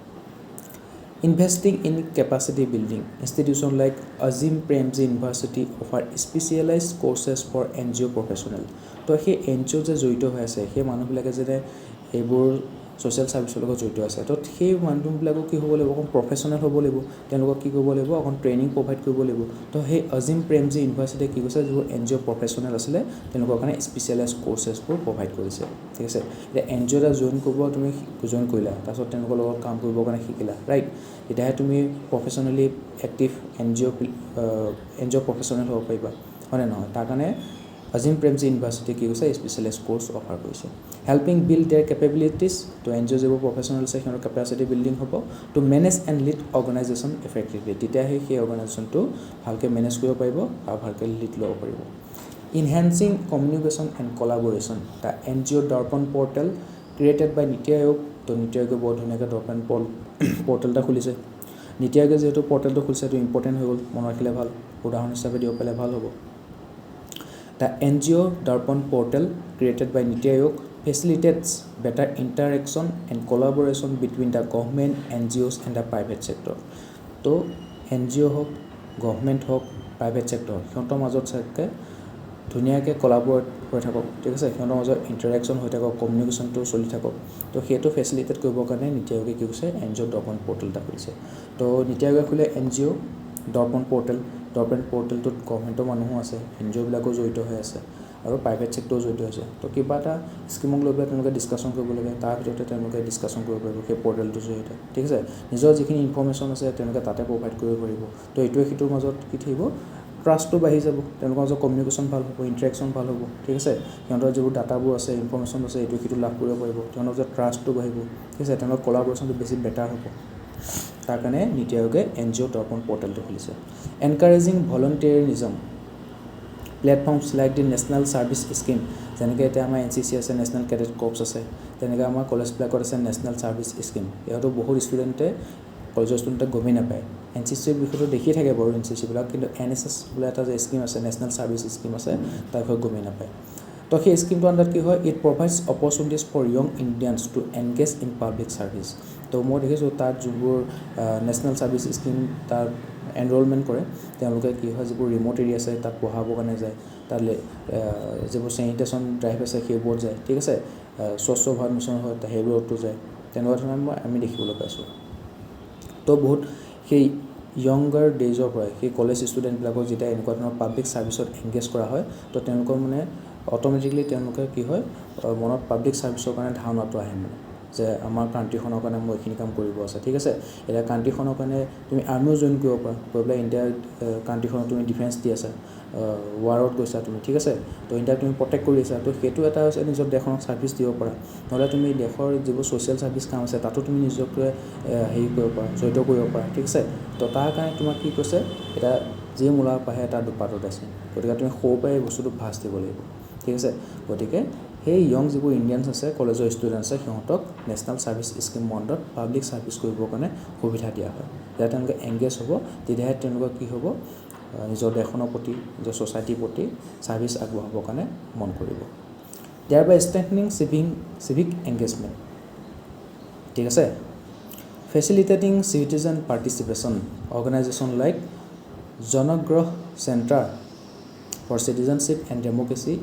Investing in capacity building, institutions like Azim Premji University offer specialized courses for NGO professional. তো সেই NGO যে জড়িত হৈ আছে সেই মানুহবিলাকে যেনে এইবোৰ ছ'চিয়েল ছাৰ্ভিচৰ লগত জড়িত আছে তো সেই মানুহবিলাকক কি হ'ব লাগিব অকণ প্ৰফেচনেল হ'ব লাগিব তেওঁলোকক কি কৰিব লাগিব অকণ ট্ৰেইনিং প্ৰভাইড কৰিব লাগিব তো সেই আজিম প্ৰেমজি ইউনিভাৰ্চিটিয়ে কি কৈছে যিবোৰ NGO প্ৰফেচনেল আছিলে তেওঁলোকৰ কাৰণে স্পেচিয়েলাইজ কোৰ্চেছবোৰ প্ৰভাইড কৰিছে ঠিক আছে এতিয়া NGO এটা জইন কৰিব তুমি জইন কৰিলা তাৰপিছত তেওঁলোকৰ লগত কাম কৰিবৰ কাৰণে শিকিলা ৰাইট তেতিয়াহে তুমি প্ৰফেচনেলি এক্টিভ NGO প্ৰফেচনেল হ'ব পাৰিবা হয়নে নহয় তাৰ কাৰণে আজিম প্ৰেমজি ইউনিভাৰ্চিটি কি কৈছে স্পেচিয়েলাইজ কোৰ্চ অফাৰ কৰিছে হেল্পিং বিল্ড দেয়াৰ কেপেবিলিটিজ তো NGO যিবোৰ প্ৰফেচনেল আছে সিহঁতৰ কেপাচিটি বিল্ডিং হ'ব to manage and lead organisation effectively তেতিয়াহে সেই অৰ্গেনাইজেশ্যনটো ভালকৈ মেনেজ কৰিব পাৰিব আৰু ভালকৈ লিড ল'ব পাৰিব enhancing communication and collaboration the NGO Darpan portal created by NITI Aayog তো নীতি আয়োগে বহুত ধুনীয়াকৈ দৰ্পণ পৰ্টেল এটা খুলিছে নীতি আয়োগে যিহেতু পৰ্টেলটো খুলিছে এইটো ইম্পৰ্টেণ্ট হৈ গ'ল মনত ৰাখিলে ভাল উদাহৰণ হিচাপে দিব পাৰিলে ভাল হ'ব The NGO Darpan portal created by Niti Aayog facilitates better interaction and collaboration between the government, NGOs and the private sector. তো NGO হওক, গভৰ্ণমেণ্ট হওক, প্ৰাইভেট ছেক্টৰ হওক, সিহঁতৰ মাজত চাগে ধুনীয়াকৈ কলাবৰেট হৈ থাকক, ঠিক আছে, সিহঁতৰ মাজত ইণ্টাৰেকশ্যন হৈ থাকক, কমিউনিকেশ্যনটো চলি থাকক। তো সেইটো ফেচিলিটেট কৰিবৰ কাৰণে নীতি আয়োগে কি কৈছে, NGO দৰ্পণ পৰ্টেল এটা খুলিছে। তো নীতি আয়োগে খুলিলে NGO দৰ্পণ পৰ্টেলটোত গভৰ্ণমেণ্টৰ মানুহো আছে, NGO বিলাকো জড়িত হৈ আছে আৰু প্ৰাইভেট ছেক্টৰো জড়িত হৈছে। তো কিবা এটা স্কিমক লৈ পেলাই তেওঁলোকে ডিছকাশ্যন কৰিব লাগে, তাৰ ভিতৰতে তেওঁলোকে ডিছকাশ্যন কৰিব পাৰিব সেই পৰ্টেলটোৰ জৰিয়তে, ঠিক আছে। নিজৰ যিখিনি ইনফৰ্মেশ্যন আছে তেওঁলোকে তাতে প্ৰভাইড কৰিব পাৰিব। তো এইটোৱে সিটোৰ মাজত কি থাকিব, ট্ৰাষ্টটো বাঢ়ি যাব, তেওঁলোকৰ মাজত কমিউনিকেশ্যন ভাল হ'ব, ইণ্টাৰেকশ্যন ভাল হ'ব, ঠিক আছে। সিহঁতৰ যিবোৰ ডাটাবোৰ আছে, ইনফৰ্মেশ্যন আছে, এইটো সিটো লাভ কৰিব পাৰিব, তেওঁলোকৰ মাজত ট্ৰাষ্টটো বাঢ়িব, ঠিক আছে, তেওঁলোকৰ কলাবৰেশ্যনটো বেছি বেটাৰ হ'ব। তাৰ কাৰণে নীতি আয়োগে NGO দৰ্পণ পৰ্টেলটো খুলিছে। Encouraging volunteerism platforms like the national service scheme, যেনেকৈ এতিয়া আমাৰ NCC আছে, নেশ্যনেল কেডেট কৰ্পছ আছে, তেনেকৈ আমাৰ কলেজবিলাকত আছে নেশ্যনেল ছাৰ্ভিচ স্কিম। ইহঁতো বহুত ষ্টুডেণ্টে কলেজৰ ষ্টুডেণ্টে গমেই নাপায়। NCCৰ বিষয়টো দেখিয়ে থাকে বাৰু NCC বিলাক, কিন্তু NSS বোলে এটা যে স্কিম আছে, নেশ্যনেল ছাৰ্ভিচ স্কিম আছে, তাৰ বিষয়ে গমেই নাপায়। তো সেই স্কিমটো আণ্ডাৰত কি হয়, it provides opportunities for young Indians to engage in public service. তো মই দেখিছোঁ তাত যিবোৰ নেশ্যনেল ছাৰ্ভিচ স্কিম তাত এনৰলমেণ্ট কৰে, তেওঁলোকে কি হয়, যিবোৰ ৰিম'ট এৰিয়া আছে তাত পঢ়াবৰ কাৰণে যায়, তাত যিবোৰ চেনিটেশ্যন ড্ৰাইভ আছে সেইবোৰত যায়, ঠিক আছে, স্বচ্ছ ভাৰত মিছন হয় সেইবোৰতো যায়, তেনেকুৱা ধৰণৰ আমি দেখিবলৈ পাইছোঁ। তো বহুত সেই য়ংগাৰ ডেইজৰ পৰাই সেই কলেজ ষ্টুডেণ্টবিলাকক যেতিয়া এনেকুৱা ধৰণৰ পাব্লিক ছাৰ্ভিচত এংগেজ কৰা হয়, তো তেওঁলোকৰ মানে অট'মেটিকলি তেওঁলোকে কি হয়, মনত পাব্লিক ছাৰ্ভিচৰ কাৰণে ধাৰণাটো আহে, মানে যে আমাৰ কাণ্ট্ৰিখনৰ কাৰণে মোৰ এইখিনি কাম কৰিব আছে, ঠিক আছে। এতিয়া কাণ্ট্ৰিখনৰ কাৰণে তুমি আৰ্মিও জইন কৰিব পাৰা, গৈ পেলাই ইণ্ডিয়াৰ কাণ্ট্ৰিখনত তুমি ডিফেন্স দি আছা, ৱাৰত গৈছা তুমি, ঠিক আছে, তো ইণ্ডিয়াক তুমি প্ৰটেক্ট কৰি আছা, তো সেইটো এটা হৈছে নিজৰ দেশখনক ছাৰ্ভিচ দিব পাৰা। নহ'লে তুমি দেশৰ যিবোৰ ছ'চিয়েল ছাৰ্ভিচ কাম আছে তাতো তুমি নিজকে হেৰি কৰিব পাৰা, জড়িত কৰিব পাৰা, ঠিক আছে। তো তাৰ কাৰণে তোমাক কি কৈছে, এতিয়া যি মূলা পাহে এটা দুপাতত আছে, গতিকে তুমি সৰুৰ পৰাই এই বস্তুটো ভাজ দিব লাগিব, ঠিক আছে। গতিকে সেই য়ং যিবোৰ ইণ্ডিয়ানছ আছে, কলেজৰ ষ্টুডেণ্ট আছে, সিহঁতক নেশ্যনেল ছাৰ্ভিচ স্কিমৰ আণ্ডাৰত পাব্লিক ছাৰ্ভিচ কৰিবৰ কাৰণে সুবিধা দিয়া হয়। যেতিয়া তেওঁলোকে এংগেজ হ'ব, তেতিয়াহে তেওঁলোকৰ কি হ'ব, নিজৰ দেশখনৰ প্ৰতি, নিজৰ ছ'চাইটিৰ প্ৰতি ছাৰ্ভিচ আগবঢ়াবৰ কাৰণে মন কৰিব। ইয়াৰ বাই ষ্ট্ৰেংথেনিং চিভিক এংগেজমেণ্ট, ঠিক আছে। Facilitating citizen participation, organization like Janaagraha Centre for Citizenship and Democracy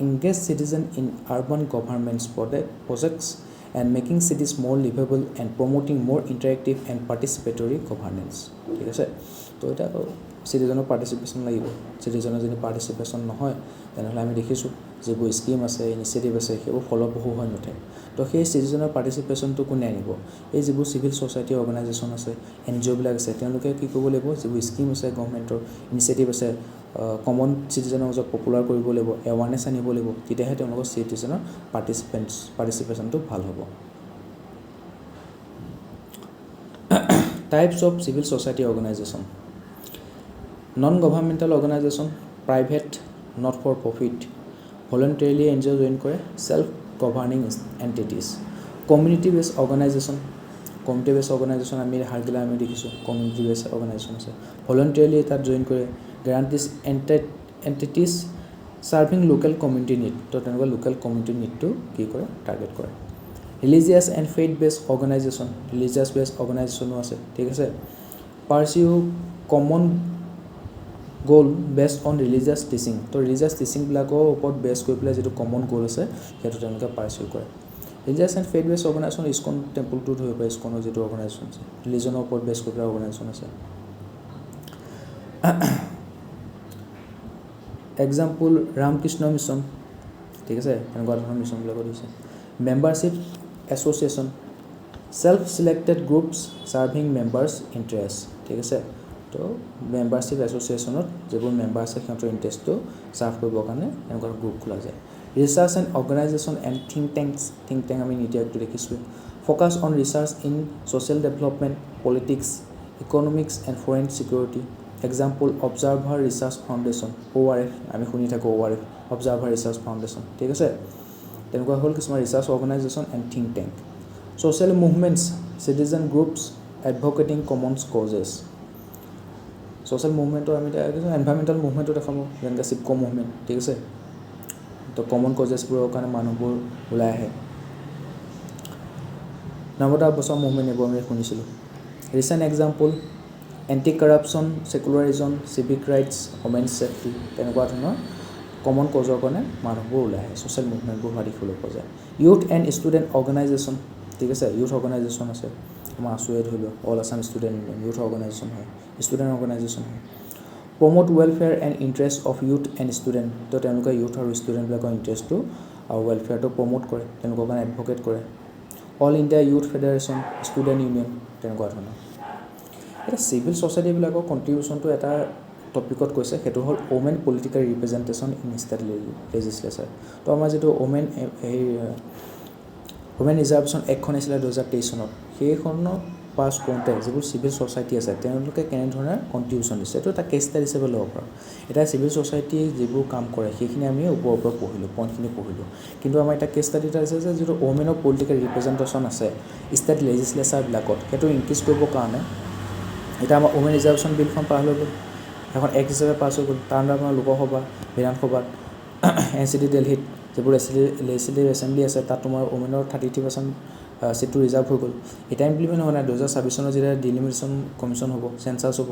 engage citizens in urban governance projects and making cities more livable and promoting more interactive and participatory governance, ঠিক আছে। তো এটা চিটিজেনৰ participation লাগিব, চিটিজেনৰ যদি participation নহয় তেনেহ'লে আমি দেখিছোঁ যিবোৰ স্কিম আছে, ইনিচিয়েটিভ আছে, সেইবোৰ ফলপ্ৰসূ হৈ নুঠে। তো সেই চিটিজেনৰ পাৰ্টিচিপেশ্যনটো কোনে আনিব, এই যিবোৰ চিভিল ছ'চাইটি অৰ্গেনাইজেশ্যন আছে, NGO বিলাক আছে, তেওঁলোকে কি কৰিব লাগিব, যিবোৰ স্কিম আছে, গভৰ্ণমেণ্টৰ ইনিচিয়েটিভ আছে, কমন চিটিজেনৰ মাজত পপুলাৰ কৰিব লাগিব, এৱাৰনেছ আনিব লাগিব, তেতিয়াহে তেওঁলোকৰ চিটিজেনৰ পাৰ্টিচিপেশ্যনটো ভাল হ'ব। Types of civil society organization, non-governmental organization, private not for profit, voluntarily NGO join কৰে, self governing entities, community base organization, আমি হাৰগিলা আমি দেখিছোঁ কমিউনিটি বেছ অৰ্গেনাইজেশ্যন আছে, ভলণ্টাৰীলি তাত জইন কৰে, গ্যাৰাণ্টিজ এণ্টিটিজ ছাৰ্ভিং লোকেল কমিউনিটি নিড, তো তেনেকুৱা লোকেল কমিউনিটি নিডটো কি কৰে, টাৰ্গেট কৰে। ৰিলিজিয়াছ এণ্ড ফেইথ বেছ অৰ্গেনাইজেশ্যন, ৰিলিজিয়াছ বেছ অৰ্গেনাইজেশ্যনো আছে, ঠিক আছে। পাৰ্চিউ কমন গ'ল বেছড অন ৰিলিজিয়াছ টিচিং, তো ৰিলিজিয়াছ টিচিংবিলাকৰ ওপৰত বেছ কৰি পেলাই যিটো কমন গ'ল আছে সেইটো তেওঁলোকে পাৰ্চিউ কৰে। ৰিলিজিয়াছ এণ্ড ফেইথ বেছ অৰ্গেনাইজেশ্যন, ইস্কন টেম্পলটো ধৰিব পাৰে, ইস্কনৰ যিটো অৰ্গেনাইজেশ্যন আছে, ৰিলিজনৰ ওপৰত বেছ কৰি পেলাই অৰ্গেনাইজেশ্যন আছে। এক্সাম্পল ৰামকৃষ্ণ মিছন, ঠিক আছে, এনেকুৱা ধৰণৰ মিছনবিলাকত দিছে। Membership association, self selected groups serving members interest, ঠিক আছে। তো মেম্বাৰশ্বিপ এছ'চিয়েশ্যনত যিবোৰ মেম্বাৰ আছে সিহঁতৰ ইণ্টাৰেষ্টটো ছাৰ্ভ কৰিবৰ কাৰণে এনেকুৱা গ্ৰুপ খোলা যায়। Research and organisation and think tank আমি নীতি আয়োগটো দেখিছোঁ। Focus on research in social development, politics, economics and foreign security. Example observer research foundation, ORF, আমি শুনি থাকোঁ ORF, অবজাৰ্ভাৰ ৰিচাৰ্চ ফাউণ্ডেশ্যন, ঠিক আছে। তেনেকুৱা হ'ল কিছুমান research organization and think tank. Social movements, citizen groups advocating common causes. Social মুভমেণ্টৰ আমি এনভাইৰমেণ্টেল মুভমেণ্টটো দেখাব, যেনেকৈ চিপকো মুভমেণ্ট, ঠিক আছে। তো কমন কজেছবোৰৰ কাৰণে মানুহবোৰ ওলাই আহে। নৰ্মদা বছৰ মুভমেণ্ট এইবোৰ আমি শুনিছিলোঁ। Recent example anti corruption, secularism, civic rights, women's safety তেনেকুৱা ধৰণৰ কমন কজৰ কাৰণে মানুহবোৰ ওলাই আহে, ছ'চিয়েল মুভমেণ্টবোৰ হোৱা দেখিবলৈ পোৱা যায়। ইউথ এণ্ড ষ্টুডেণ্ট অৰ্গেনাইজেশ্যন, ঠিক আছে, ইউথ অৰ্গেনাইজেশ্যন আছে, আমাৰ আছুৱে ধৰি লওক all Assam student union youth organisation হয়, ষ্টুডেণ্ট অৰ্গেনাইজেশ্যন হয়। Promote welfare and interest of youth and student, তো তেওঁলোকে ইউথ আৰু ষ্টুডেণ্টবিলাকৰ ইণ্টাৰেষ্টটো আৰু ৱেলফেয়াৰটো প্ৰমোট কৰে, তেওঁলোকৰ কাৰণে এডভকেট কৰে। All India youth federation, student union তেনেকুৱা ধৰণৰ। এতিয়া চিভিল ছ'চাইটিবিলাকৰ কণ্ট্ৰিবিউশ্যনটো এটা টপিকত কৈছে, সেইটো হ'ল women political representation in state legislature. তো আমাৰ যিটো ওমেন ৰিজাৰ্ভেশ্যন এক্টখন আছিলে 2023 চনত, সেইখনত পাছ কৰোঁতে যিবোৰ চিভিল ছ'চাইটি আছে তেওঁলোকে কেনেধৰণে কণ্ট্ৰিবিউশ্যন দিছে, এইটো এটা কেছ ষ্টাডি হিচাপে ল'ব পাৰোঁ। এতিয়া চিভিল ছ'চাইটিয়ে যিবোৰ কাম কৰে সেইখিনি আমি ওপৰৰ পঢ়িলোঁ, পইণ্টখিনি পঢ়িলোঁ, কিন্তু আমাৰ এটা কেছ ষ্টাডি এটা আছে যে যিটো ওমেনৰ পলিটিকেল ৰিপ্ৰেজেণ্টেশ্যন আছে ষ্টেট লেজিছলেচাৰবিলাকত, সেইটো ইনক্ৰিজ কৰিবৰ কাৰণে এতিয়া আমাৰ ওমেন ৰিজাৰ্ভেশ্যন বিলখন পাছ হৈ গ'ল, এখন এক্ট হিচাপে পাছ হৈ গ'ল, তাৰ আণ্ডাৰত আমাৰ লোকসভা, বিধানসভাত, NCT দিল্লীত যিবোৰ লেজিছলেটিভ এছেম্বলি আছে তাত তোমাৰ ওমেনৰ 33% চিটটো ৰিজাৰ্ভ হৈ গ'ল। এতিয়া ইমপ্লিমেণ্ট হোৱা নাই, 2026 চনত যেতিয়া ডিলিমিটেশ্যন কমিশ্যন হ'ব, চেঞ্চাছ হ'ব,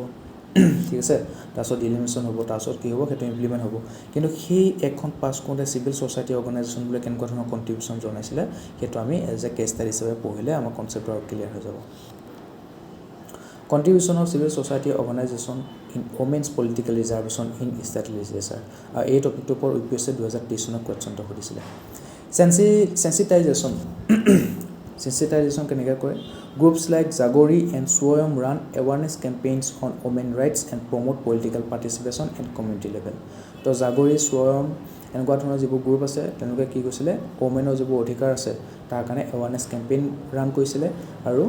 ঠিক আছে, তাৰপিছত ডিলিমিটেশ্যন হ'ব, তাৰপিছত কি হ'ব সেইটো ইমপ্লিমেণ্ট হ'ব। কিন্তু সেই এক্টখন পাছ কৰোঁতে চিভিল ছ'চাইটি অৰ্গেনাইজেশ্যনবোৰে কেনেকুৱা ধৰণৰ কণ্ট্ৰিবিউশ্যন জনাইছিলে সেইটো আমি এজ এ কেছ ষ্টাডি হিচাপে পঢ়িলে আমাৰ কনচেপ্টটো আৰু ক্লিয়াৰ হৈ যাব। Contribution of civil society organisation in women's political reservation in state legislature, আৰু এই টপিকটোৰ ওপৰত UPSC 2023 চনত কুৱেশ্যনটো সুধিছিলে। চেঞ্চিটাইজেশ্যন কেনেকৈ কৰে? Groups like Jagori and Swayam run awareness campaigns on women rights and promote political participation at community level. তো জাগৰি, স্বয়ম এনেকুৱা ধৰণৰ যিবোৰ গ্ৰুপ আছে তেওঁলোকে কি কৈছিলে, ওমেনৰ যিবোৰ অধিকাৰ আছে তাৰ কাৰণে এৱাৰনেছ কেম্পেইন ৰান কৰিছিলে, আৰু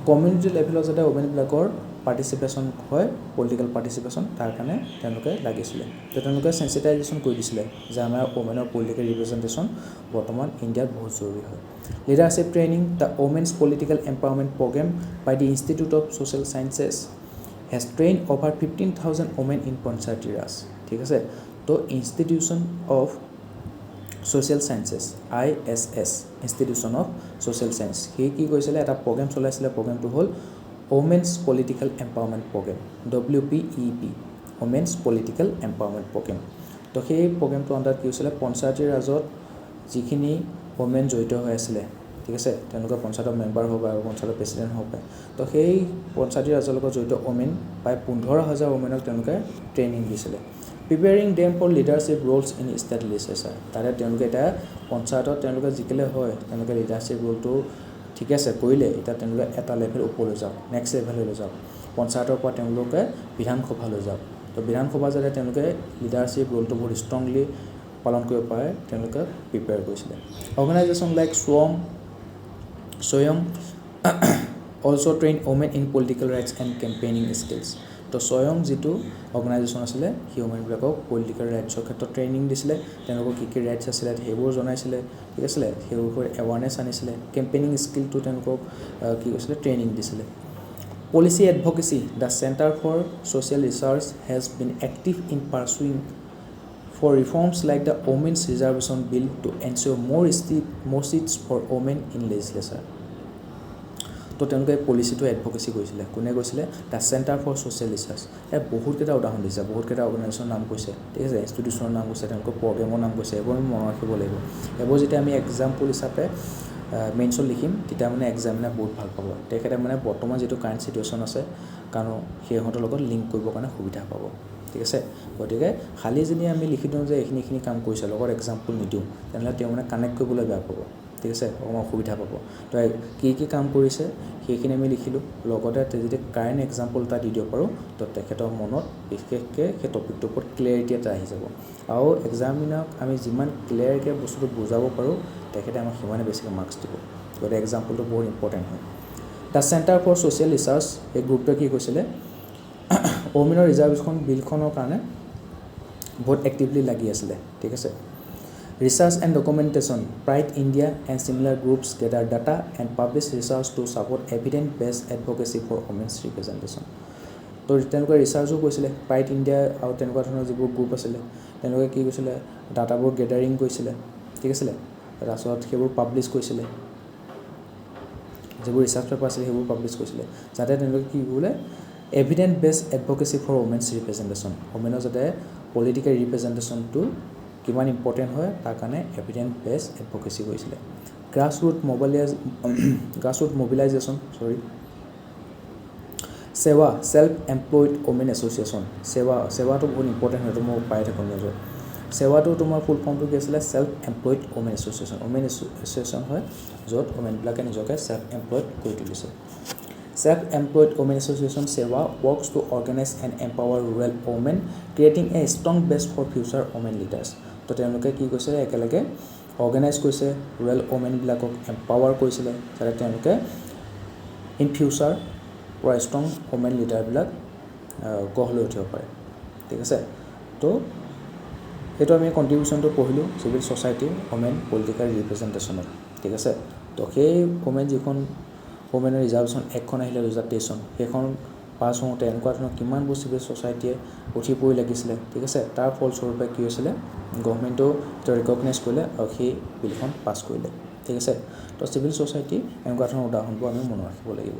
কমিউনিটি লেভেলত যাতে ওমেনবিলাকৰ পাৰ্টিচিপেশ্যন হয়, পলিটিকেল পাৰ্টিচিপেশ্যন, তাৰ কাৰণে তেওঁলোকে লাগিছিলে। তো তেওঁলোকে চেঞ্চিটাইজেশ্যন কৰি দিছিলে যে আমাৰ ওমেনৰ পলিটিকেল ৰিপ্ৰেজেণ্টেশ্যন বৰ্তমান ইণ্ডিয়াত বহুত জৰুৰী হয়। Leadership training, the women's political empowerment programme by the institute of social sciences has train over 15,000 women in Panchayati Raj, ঠিক আছে। তো institution of social sciences, ISS, institution of social science, সেই কি কৰিছিলে, এটা প্ৰগ্ৰেম চলাইছিলে, প্ৰগ্ৰেমটো হ'ল women's political empowerment programme, WPEP, women's political empowerment programme. তো সেই প্ৰগ্ৰেমটোৰ আণ্ডাৰত কি হৈছিলে, পঞ্চায়তী ৰাজত যিখিনি ওমেন জড়িত হৈ আছিলে, ঠিক আছে, তেওঁলোকে পঞ্চায়তৰ মেম্বাৰ হ'ব পাৰে, পঞ্চায়তৰ প্ৰেচিডেণ্ট হ'ব পাৰে। তো সেই পঞ্চায়তী ৰাজৰ লগত জড়িত ওমেন প্ৰায় 15,000 ওমেনক তেওঁলোকে ট্ৰেইনিং দিছিলে। Preparing them for leadership roles in state legislature, তাতে তেওঁলোকে এতিয়া পঞ্চায়তত তেওঁলোকে জিকিলে হয়, তেওঁলোকে লিডাৰশ্বিপ ৰোলটো ঠিক আছে কৰিলে, এতিয়া তেওঁলোকে এটা লেভেল ওপৰলৈ যাওক, নেক্সট লেভেললৈ যাওক, পঞ্চায়তৰ পৰা তেওঁলোকে বিধানসভালৈ যাওক। তো বিধানসভা যাতে তেওঁলোকে লিডাৰশ্বিপ ৰোলটো বহুত ষ্ট্ৰংলি পালন কৰিব পাৰে তেওঁলোকে প্ৰিপেয়াৰ কৰিছিলে। অৰ্গেনাইজেশ্যন লাইক স্বয়ং also' train women in political rights and campaigning skills. তো স্বয়ং যিটো অৰ্গেনাইজেশ্যন আছিলে সেই ওমেনবিলাকক পলিটিকেল ৰাইটছৰ ক্ষেত্ৰত ট্ৰেইনিং দিছিলে, তেওঁলোকৰ কি ৰাইটছ আছিলে সেইবোৰ জনাইছিলে, ঠিক আছিলে, সেইবোৰ এৱাৰনেছ আনিছিলে, কেম্পেইনিং স্কিলটো তেওঁলোকক কি কৈছিলে, ট্ৰেইনিং দিছিলে। Policy advocacy, the centre for social research has been active in pursuing for reforms like the Women's Reservation Bill to ensure more seats for women in legislature. তো তেওঁলোকে পলিচিটো এডভকেচি কৰিছিলে, কোনে কৈছিলে, the centre for social Research. বহুতকেইটা উদাহৰণ দিছে, বহুতকেইটা অৰ্গেনাইজেশ্যনৰ নাম কৈছে, ঠিক আছে, ইনষ্টিটিউশ্যনৰ নাম কৈছে, তেওঁলোকৰ প্ৰগ্ৰেমৰ নাম কৈছে, এইবোৰ আমি মনত ৰাখিব লাগিব। এইবোৰ যেতিয়া আমি এক্সাম্পল হিচাপে মেইনছত লিখিম তেতিয়া মানে এক্সামিনাৰ বহুত ভাল পাব, তেখেতে মানে বৰ্তমান যিটো কাৰেণ্ট ছিটুৱেশ্যন আছে কাৰণ সিহঁতৰ লগত লিংক কৰিবৰ কাৰণে সুবিধা পাব, ঠিক আছে। গতিকে খালি যদি আমি লিখি দিওঁ যে এইখিনি কাম কৰিছে লগত এক্সাম্পল নিদিওঁ তেনেহ'লে তেওঁ মানে কানেক্ট কৰিবলৈ বেয়া পাব, ঠিক আছে, অকণমান অসুবিধা পাব। তো কি কাম কৰিছে সেইখিনি আমি লিখিলোঁ, লগতে যদি কাৰেণ্ট এক্সাম্পল এটা দি দিব পাৰোঁ তো তেখেতৰ মনত বিশেষকৈ সেই টপিকটোৰ ওপৰত ক্লিয়াৰিটি এটা আহি যাব, আৰু এক্সামিনাৰক আমি যিমান ক্লিয়াৰকৈ বস্তুটো বুজাব পাৰোঁ তেখেতে আমাক সিমানে বেছিকৈ মাৰ্কছ দিব। গতিকে এক্সাম্পলটো বহুত ইম্পৰ্টেণ্ট হয়। The centre for social Research, এই গ্ৰুপটোৱে কি কৈছিলে, ওমেনৰ ৰিজাৰ্ভেশ্যন বিলখনৰ কাৰণে বহুত এক্টিভলি লাগি আছিলে, ঠিক আছে। Research and documentation, Pride India and similar groups gather data and publish research to support evident based advocacy for women's representation. তো তেওঁলোকে ৰিচাৰ্চো কৰিছিলে, প্ৰাইড ইণ্ডিয়া আৰু তেনেকুৱা ধৰণৰ যিবোৰ গ্ৰুপ আছিলে তেওঁলোকে কি কৰিছিলে, ডাটাবোৰ গেডাৰিং কৰিছিলে, ঠিক আছিলে, তাৰপিছত সেইবোৰ পাব্লিছ কৰিছিলে, যিবোৰ ৰিচাৰ্চ পেপাৰ আছিলে সেইবোৰ পাব্লিছ কৰিছিলে, যাতে তেওঁলোকে কি কৰিলে evident based advocacy for women's representation ওমেনৰ যাতে পলিটিকেল ৰিপ্ৰেজেণ্টেশ্যনটো কিমান ইম্পৰ্টেণ্ট হয় তাৰ কাৰণে এভিডেন্ট বেছড এডভকেচি কৰিছিলে grassroots mobilization SEWA self employed women association সেৱাটো বহুত ইম্পৰ্টেণ্ট হয়তো মই পাই থাকোঁ নিজৰ সেৱাটো তোমাৰ ফুল ফৰ্মটো কি আছিলে সেল্ফ এমপ্লয়েড ওমেন এছ'চিয়েশ্যন হয় য'ত ওমেনবিলাকে নিজকে সেল্ফ এমপ্লয়েড কৰি তুলিছে Self Employed Women Association Seva works to organize and empower rural women, creating a strong base for future women leaders. তো তেওঁলোকে কি কৈছে একেলগে অৰ্গেনাইজ কৰিছে ৰুৰেল ওমেনবিলাকক এম্পাৱাৰ কৰিছিলে যাতে তেওঁলোকে ইন ফিউচাৰ পুৰা ষ্ট্ৰং ওমেন লিডাৰবিলাক গঢ় লৈ উঠিব পাৰে ঠিক আছে তো এইটো আমি কণ্ট্ৰিবিউশ্যনটো পঢ়িলোঁ চিভিল ছ'চাইটি ওমেন পলিটিকেল ৰিপ্ৰেজেণ্টেশ্যনত ঠিক আছে তো সেই ওমেন যিখন ওমেনৰ ৰিজাৰ্ভেশ্যন একখন আহিলে 2023 সেইখন পাছ হওঁতে এনেকুৱা ধৰণৰ কিমানবোৰ চিভিল ছ'চাইটিয়ে উঠি পৰি লাগিছিলে ঠিক আছে তাৰ ফলস্বৰূপে কি হৈছিলে গভৰ্ণমেণ্টেও এইটো ৰিকগনাইজ কৰিলে আৰু সেই বিলখন পাছ কৰিলে ঠিক আছে তো চিভিল ছ'চাইটি এনেকুৱা ধৰণৰ উদাহৰণবোৰ আমি মনত ৰাখিব লাগিব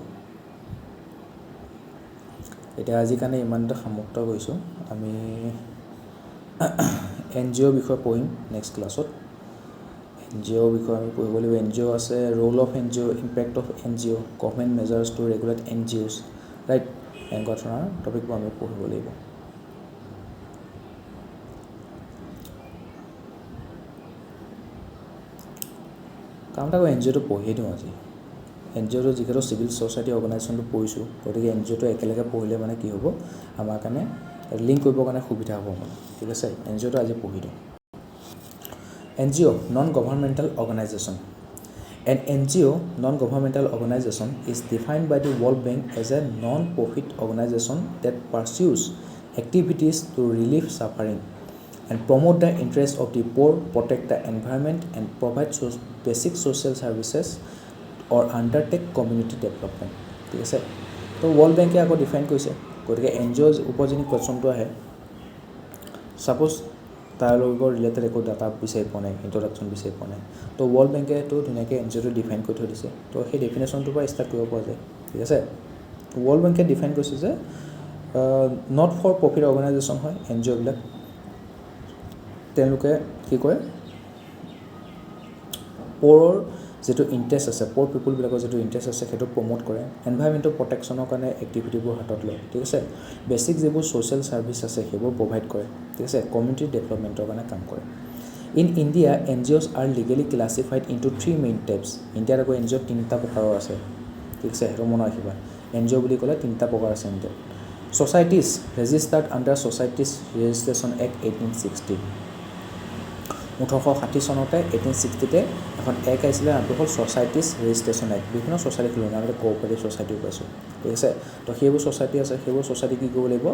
এতিয়া আজিৰ কাৰণে ইমানটা সমাপ্ত কৰিছোঁ আমি NGO বিষয়ে পঢ়িম নেক্সট ক্লাছত NGO বিষয়ে আমি পঢ়িব লাগিব NGO আছে role of NGO impact of NGO government measures to regulate NGOs right এনেকুৱা ধৰণৰ টপিকবোৰ আমি পঢ়িব লাগিব কাম এটা NGOটো পঢ়িয়ে দিওঁ আজি NGOটো যিহেতু চিভিল ছ'চাইটি অৰ্গেনাইজেশ্যনটো পঢ়িছোঁ গতিকে NGOটো একেলগে পঢ়িলে মানে কি হ'ব আমাৰ কাৰণে লিংক কৰিবৰ কাৰণে সুবিধা হ'ব মানে ঠিক আছে NGOটো আজি পঢ়ি দিওঁ NGO, Non-Governmental Organization. An NGO, non-governmental organization, is defined by the World Bank as a non-profit organization that pursues activities to relieve suffering and promote the interests of the poor, protect the environment, and provide basic social services or undertake community development. ঠিক আছে তো world বেংকে আকৌ define কৰিছে গতিকে NGOs উপযোগী কোৱেশ্যনটো আহে suppose তাৰ লগৰ ৰিলেটেড একো ডাটা বিচাৰি পোৱা নাই ইন্ট্ৰডাকশ্যন বিচাৰি পোৱা নাই তো ৱৰ্ল্ড বেংকে তো ধুনীয়াকৈ NGOটো ডিফাইন কৰি থৈ দিছে তো সেই ডেফিনেশ্যনটোৰ পৰা ষ্টাৰ্ট কৰিব পৰা যায় ঠিক আছে ৱৰ্ল্ড বেংকে ডিফাইন কৰিছে যে নট ফৰ প্ৰফিট অৰ্গেনাইজেশ্যন হয় NGOবিলাক তেওঁলোকে কি কৰে প'ৰৰ যেটো ইণ্টাৰেষ্ট আছে প'ৰ পিপলবিলাকৰ যেটো ইণ্টাৰেষ্ট আছে সেইটো প্ৰমোট কৰে এনভাইৰনমেণ্টেল প্ৰটেকশ্যনৰ কাৰণে এক্টিভিটিবোৰ হাতত লয় ঠিক আছে বেছিক যিবোৰ ছ'চিয়েল ছাৰ্ভিচ আছে সেইবোৰ প্ৰভাইড কৰে ঠিক আছে কমিউনিটি ডেভেলপমেণ্টৰ কাৰণে কাম কৰে in India NGOs R legally classified into 3 main types ইণ্ডিয়াত আকৌ NGO তিনিটা প্ৰকাৰৰ আছে ঠিক আছে সেইটো মনত ৰাখিবা NGO বুলি ক'লে তিনিটা প্ৰকাৰ আছে ইণ্ডিয়াত societies registered under societies registration act 1860 1860 চনতে 1860তে এখন এক আহিছিলে নামটো হ'ল ছ'চাইটিজ ৰেজিষ্ট্ৰেশ্যন এক্ট বিভিন্ন ছ'চাইটি খুলিলে আমি কোঅপাৰেটিভ ছ'চাইটিও পাইছোঁ ঠিক আছে তো সেইবোৰ ছ'চাইটি আছে সেইবোৰ ছ'চাইটি কি কৰিব লাগিব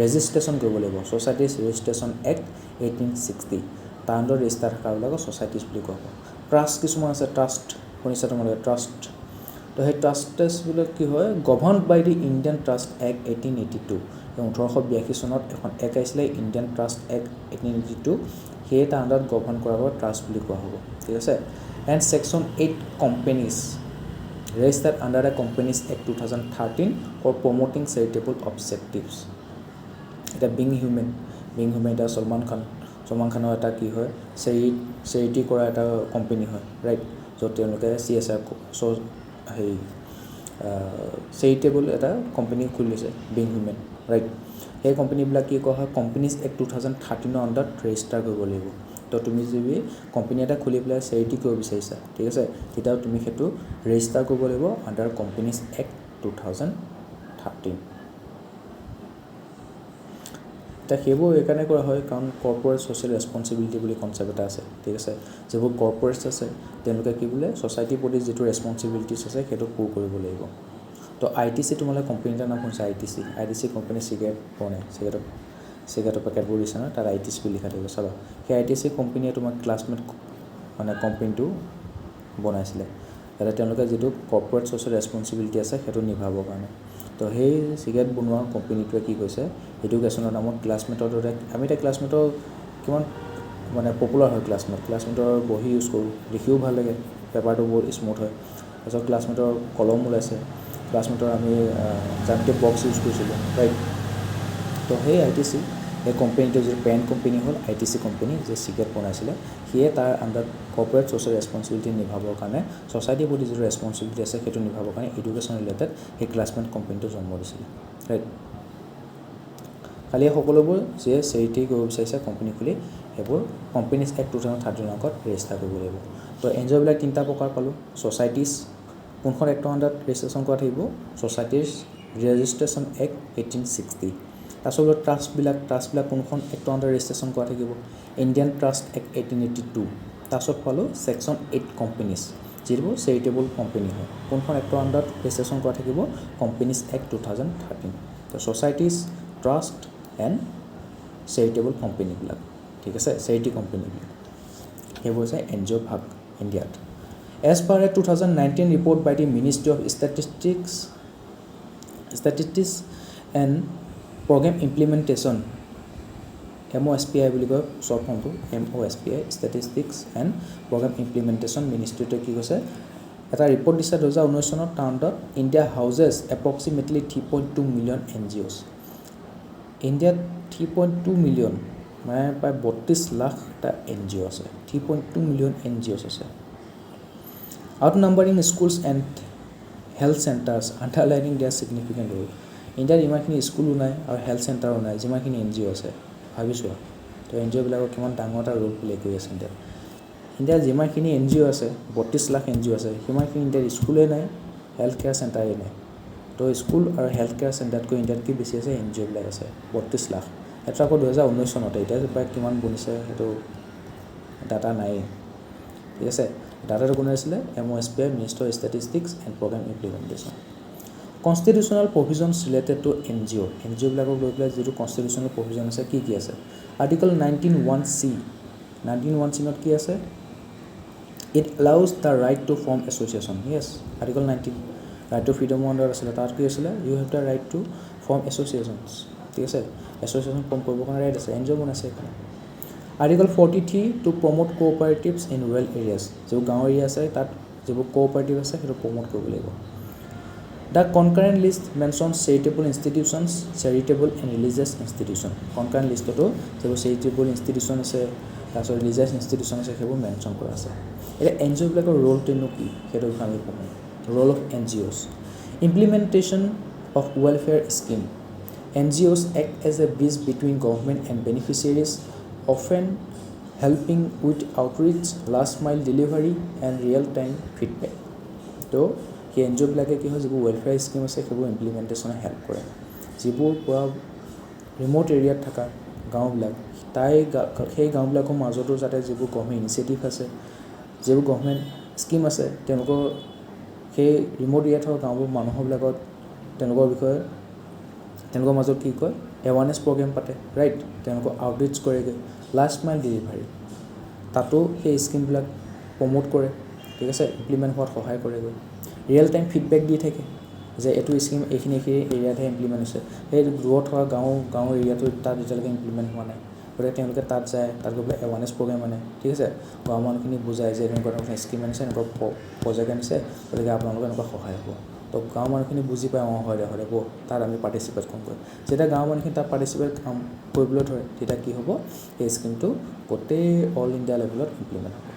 ৰেজিষ্ট্ৰেশ্যন কৰিব লাগিব ছ'চাইটিজ ৰেজিষ্ট্ৰেশ্যন এক্ট 1860 তাৰ আণ্ডাৰত ৰেজিষ্টাৰ থকাবিলাকক ছ'চাইটিজ বুলি কোৱা হয় ট্ৰাষ্ট কিছুমান আছে ট্ৰাষ্ট শুনিছা তোমালোকে ট্ৰাষ্ট তো সেই ট্ৰাষ্টেছবিলাক কি হয় governed by the Indian Trust Act 1882 1882 চনত এখন এক আহিছিলে ইণ্ডিয়ান ট্ৰাষ্ট এক্ট 1882 সেই তাৰ আণ্ডাৰত গভৰ্ণ কৰা হ'ব ট্ৰাষ্ট বুলি কোৱা হ'ব ঠিক আছে and section 8 companies registered under the Companies Act 2013 for promoting charitable objectives এটা বিং হিউমেন এটা সলমান খানৰ এটা কি হয় চেৰিটি কৰা এটা কোম্পানী হয় ৰাইট য'ত তেওঁলোকে CSR হেৰি চেৰিটেবল এটা কোম্পানী খুলিছে বিং হিউমেন ৰাইট সেই কোম্পানীবিলাক কি কোৱা হয় কোম্পানীজ এক্ট 2013 আণ্ডাৰত ৰেজিষ্টাৰ কৰিব লাগিব তো তুমি যদি কোম্পানী এটা খুলি পেলাই চেৰিটি কৰিব বিচাৰিছা ঠিক আছে তেতিয়া তুমি সেইটো ৰেজিষ্টাৰ কৰিব লাগিব আণ্ডাৰ কোম্পানীজ এক্ট 2013 এতিয়া সেইবোৰ এইকাৰণে কৰা হয় কাৰণ কৰ্পৰেট ছ'চিয়েল ৰেছপনচিবিলিটি বুলি কনচেপ্ট এটা আছে ঠিক আছে যিবোৰ কৰ্পৰেটছ আছে তেওঁলোকে কি বোলে ছ'চাইটিৰ প্ৰতি যিটো ৰেছপনচিবিলিটিছ আছে সেইটো পূৰ কৰিব লাগিব তো ITC তোমালোকে কোম্পানী এটাৰ নাম শুনিছা ITC কোম্পানী চিগাৰেট বনায় চিগাৰেটৰ পেকেটবোৰ দিছে ন তাত ITC বুলি লিখা থাকিব চাবা সেই ITC কোম্পানীয়ে তোমাৰ ক্লাছমেট মানে কোম্পানীটো বনাইছিলে যাতে তেওঁলোকে যিটো কৰ্পৰেট ছ'চিয়েল ৰেছপনচিবিলিটি আছে সেইটো নিভাবৰ কাৰণে তো সেই চিগাৰেট বনোৱা কোম্পানীটোৱে কি কৈছে এডুকেশ্যনৰ নামত ক্লাছমেটৰ দৰে আমি এতিয়া ক্লাছমেটৰ কিমান মানে পপুলাৰ হয় ক্লাছমেটৰ বহি ইউজ কৰোঁ দেখিও ভাল লাগে পেপাৰটো বহুত স্মুথ হয় তাৰপিছত ক্লাছমেটৰ কলম ওলাইছে ক্লাছমেটৰ আমি যাতে বক্স ইউজ কৰিছিলোঁ ৰাইট তো সেই ITC এই কোম্পানীটো যিটো পেৰেণ্ট কোম্পানী হ'ল ITC কোম্পানী যে চিগাৰেট বনাইছিলে সিয়ে তাৰ আণ্ডাৰ কৰ্পৰেট ছ'চিয়েল ৰেছপনচিবিলিটি নিভাবৰ কাৰণে ছ'চাইটিৰ প্ৰতি যিটো ৰেছপনচিবিলিটি আছে সেইটো নিভাবৰ কাৰণে এডুকেশ্যন ৰিলেটেড সেই ক্লাছমেট কোম্পানীটো জন্ম দিছিলে ৰাইট খালি সকলোবোৰ যে চেৰিটি কৰিব বিচাৰিছে কোম্পানী খুলি সেইবোৰ কোম্পানীজ এক্ট 2013 আগত ৰেজিষ্টাৰ কৰিব লাগিব তো এনজিঅ'বিলাক তিনিটা প্ৰকাৰ পালোঁ ছ'চাইটিজ কোনখন এক্টৰ আণ্ডাৰত ৰেজিষ্ট্ৰেশ্যন কৰা থাকিব ছ'চাইটিজ ৰেজিষ্ট্ৰেশ্যন এক্ট 1860 তাৰপিছত ট্ৰাষ্টবিলাক কোনখন এক্টৰ আণ্ডাৰ ৰেজিষ্ট্ৰেশ্যন কৰা থাকিব ইণ্ডিয়ান ট্ৰাষ্ট এক্ট 1882 তাৰপিছত পালোঁ ছেকশ্যন 8 কোম্পানীজ যিবোৰ চেৰিটেবল কোম্পানী হয় কোনখন এক্টৰ আণ্ডাৰত ৰেজিষ্ট্ৰেশ্যন কৰা থাকিব কোম্পানীজ এক্ট 2013 তো ছ'চাইটিজ ট্ৰাষ্ট এণ্ড চেৰিটেবল কোম্পানীবিলাক ঠিক আছে চেৰিটি কোম্পানীবিলাক সেইবোৰ হৈছে NGO ভাগ ইণ্ডিয়াত As per a 2019 report by the Ministry of Statistics and Program Implementation MOSPI বুলি কয় short form to MOSPI Statistics and Program Implementation Ministry to কি কৈছে এটা ৰিপৰ্ট দিছে 2019 চনত টাউনত ইণ্ডিয়া হাউজেছ এপ্ৰক্সিমেটলি 3.2 মিলিয়ন NGOs ইণ্ডিয়াত 3.2 মিলিয়ন মানে প্ৰায় 32 লাখটা NGO আছে 3.2 মিলিয়ন NGOs আছে outnumbering schools and health centers underlining their significant role ইণ্ডিয়াত ইমানখিনি স্কুলো নাই আৰু হেল্থ চেণ্টাৰো নাই যিমানখিনি NGO আছে ভাবিছোঁ তো NGOবিলাকৰ কিমান ডাঙৰ এটা ৰোল প্লে কৰি আছে ইণ্ডিয়াত যিমানখিনি NGO আছে 32 লাখ NGO আছে সিমানখিনি ইণ্ডিয়াত স্কুলেই নাই হেল্থ কেয়াৰ চেণ্টাৰেই নাই তো স্কুল আৰু হেল্থ কেয়াৰ চেণ্টাৰতকৈ ইণ্ডিয়াত কি বেছি আছে NGOবিলাক আছে 32 লাখ এটা আকৌ 2019 চনতে এতিয়া প্ৰায় কিমান বনিছে সেইটো ডাটা নাই ঠিক আছে ডাটাটো কোনে আছিলে MOSPI Ministry of Statistics and Program Implementation Constitutional provisions related to NGO বিলাকক লৈ পেলাই যিটো কনষ্টিটিউচনেল প্ৰভিজন আছে কি কি আছে আৰ্টিকল 19(1)(c) 19(1)(c) কি আছে it allows the right to form association yes article 19 right to freedom under আছিলে তাত কি আছিলে you have the right to form associations ঠিক আছে এছ'চিয়েশ্যন ফৰ্ম কৰিব কাৰণে ৰাইট আছে NGO বনাইছে এখানে Article 43 to promote cooperatives in rural areas যিবোৰ গাঁও এৰিয়া আছে তাত যিবোৰ কোঅপাৰেটিভ আছে সেইটো প্ৰমোট কৰিব লাগিব The concurrent list mentions charitable institutions, charitable and religious institution. Concurrent list to যিবোৰ charitable institution আছে তাৰপিছত religious institution আছে সেইবোৰ মেনশ্যন কৰা আছে এতিয়া NGO বিলাকৰ ৰোলটো কি সেইটো আমি ক'ম role of NGOs implementation of welfare scheme NGOs act as a bridge between government and beneficiaries often helping with outreach, last mile delivery and real time feedback. তো সেই NGOবিলাকে কি হয় যিবোৰ ৱেলফেয়াৰ স্কিম আছে সেইবোৰ ইমপ্লিমেণ্টেশ্যনে হেল্প কৰে যিবোৰ পুৰা ৰিম'ট এৰিয়াত থকা গাঁওবিলাক সেই গাঁওবিলাকৰ মাজতো যাতে যিবোৰ গভৰ্ণমেণ্ট ইনিচিয়েটিভ আছে যিবোৰ গভৰ্ণমেণ্ট স্কিম আছে তেওঁলোকৰ সেই ৰিম'ট এৰিয়াত থকা গাঁওবোৰ মানুহবিলাকত তেওঁলোকৰ বিষয়ে তেওঁলোকৰ মাজত কি কয় এৱাৰনেছ প্ৰগ্ৰেম পাতে ৰাইট তেওঁলোকক আউটৰিচ কৰেগৈ লাষ্ট মাইল ডেলিভাৰী তাতো সেই স্কিমবিলাক প্ৰমোট কৰে ঠিক আছে ইমপ্লিমেণ্ট হোৱাত সহায় কৰেগৈ ৰিয়েল টাইম ফিডবেক দি থাকে যে এইটো স্কিম এইখিনি এৰিয়াতহে ইমপ্লিমেণ্ট হৈছে সেই দূৰত থকা গাঁৱৰ এৰিয়াটো তাত এতিয়ালৈকে ইমপ্লিমেণ্ট হোৱা নাই গতিকে তেওঁলোকে তাত যায় তাত গৈ পেলাই এৱাৰনেছ প্ৰগ্ৰেম আনে ঠিক আছে গাঁৱৰ মানুহখিনি বুজায় যে এনেকুৱা ধৰণৰ স্কিম আনিছে এনেকুৱা প্ৰজেক্ট আনিছে গতিকে আপোনালোকৰ এনেকুৱা সহায় হ'ব তো গাঁৱৰ মানুহখিনি বুজি পায় হয় দে তাত আমি পাৰ্টিচিপেট কৰোঁ যেতিয়া গাঁৱৰ মানুহখিনি তাত পাৰ্টিচিপেট কাম কৰিবলৈ ধৰে তেতিয়া কি হ'ব সেই স্কিমটো গোটেই অল ইণ্ডিয়া লেভেলত ইমপ্লিমেণ্ট হ'ব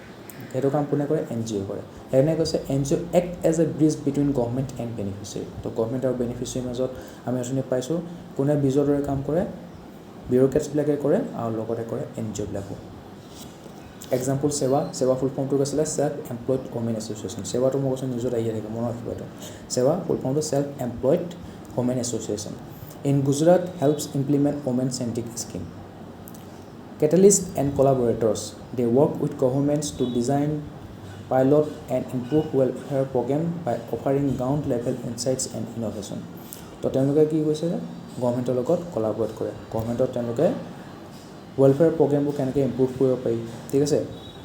সেইটো কাম কোনে কৰে NGO কৰে সেইকাৰণে কৈছে NGO act as a bridge between government and beneficiary তো গভৰ্ণমেণ্ট আৰু বেনিফিচিয়াৰীৰ মাজত আমি অথনি পাইছোঁ কোনে ব্ৰিজৰ দৰে কাম কৰে বিউৰ'ক্ৰেটছবিলাকে কৰে আৰু লগতে কৰে NGOবিলাকো এক্সাম্পল সেৱা ফুল ফৰ্মটো কৈছিলে চেল্ফ এমপ্লয়ড ওমেন এছ'চিয়েশ্যন সেৱাটো মই কৈছোঁ নিউজত আহিয়ে থাকে মনত ৰাখিব এইটো সেৱা ফুল ফৰ্মটো self employed women association in Gujarat helps implement women centric scheme Catalysts and collaborators. They work with governments to design, pilot and improve welfare program by offering ground level insights and innovation. তো তেওঁলোকে কি কৈছে গভৰ্ণমেণ্টৰ লগত কোলাবৰেট কৰে গভৰ্ণমেণ্টত তেওঁলোকে welfare প্ৰগ্ৰেমবোৰ কেনেকৈ improve কৰিব পাৰি ঠিক আছে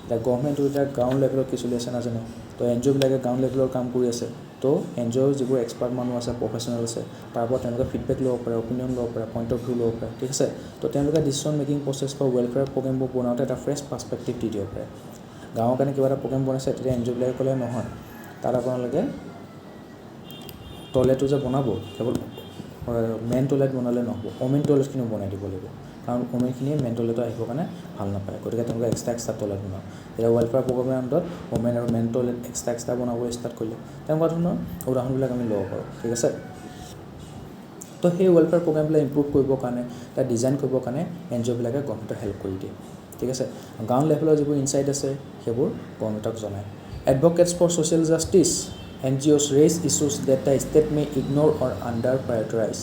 এতিয়া গভৰ্ণমেণ্টটো এতিয়া গ্ৰাউণ্ড লেভেলত কি চলি আছে নাজানে তো NGOবিলাকে গ্ৰাউণ্ড লেভেলৰ কাম কৰি আছে তো NGOৰ যিবোৰ এক্সপাৰ্ট মানুহ আছে প্ৰফেচনেল আছে তাৰ পৰা তেওঁলোকে ফিডবেক ল'ব পাৰে অপিনিয়ন ল'ব পাৰে পইণ্ট অফ ভিউ ল'ব পাৰে ঠিক আছে তো তেওঁলোকে ডিচিশ্যন মেকিং প্ৰচেছ বা ৱেলফেয়াৰ প্ৰগ্ৰেমবোৰ বনাওঁতে এটা ফ্ৰেছ পাৰ্চপেক্টিভ দি দিব পাৰে গাঁৱৰ কাৰণে কিবা এটা প্ৰগ্ৰেম বনাইছে তেতিয়া NGOবিলাকে ক'লে নহয় তাত আপোনালোকে তো টয়লেটটো যে বনাব কেৱল মেন টয়লেট বনালে নহ'ব, ওমেন টয়লেটখিনিও বনাই দিব লাগিব, কাৰণ ওমেনখিনিয়ে মেন টয়লেটত আহিবৰ কাৰণে ভাল নাপায়, গতিকে তেওঁলোকে এক্সট্ৰা টয়লেট বনাব। এতিয়া ৱেলফেয়াৰ প্ৰগ্ৰামৰ আণ্ডাৰত ওমেন আৰু মেন টয়লেট এক্সট্ৰা বনাবলৈ ষ্টাৰ্ট কৰিলে, তেনেকুৱা ধৰণৰ উদাহৰণবিলাক আমি ল'ব পাৰোঁ, ঠিক আছে। তো সেই ৱেলফেয়াৰ প্ৰগ্ৰামবিলাক ইম্প্ৰুভ কৰিবৰ কাৰণে তাত ডিজাইন কৰিবৰ কাৰণে NGOবিলাকে গভৰ্ণমেণ্টক হেল্প কৰি দিয়ে, ঠিক আছে। গাঁও লেভেলৰ যিবোৰ ইনচাইট আছে সেইবোৰ গভৰ্ণমেণ্টক জনায়। Advocates for social justice NGOs raise issues that the state may ignore or under prioritize,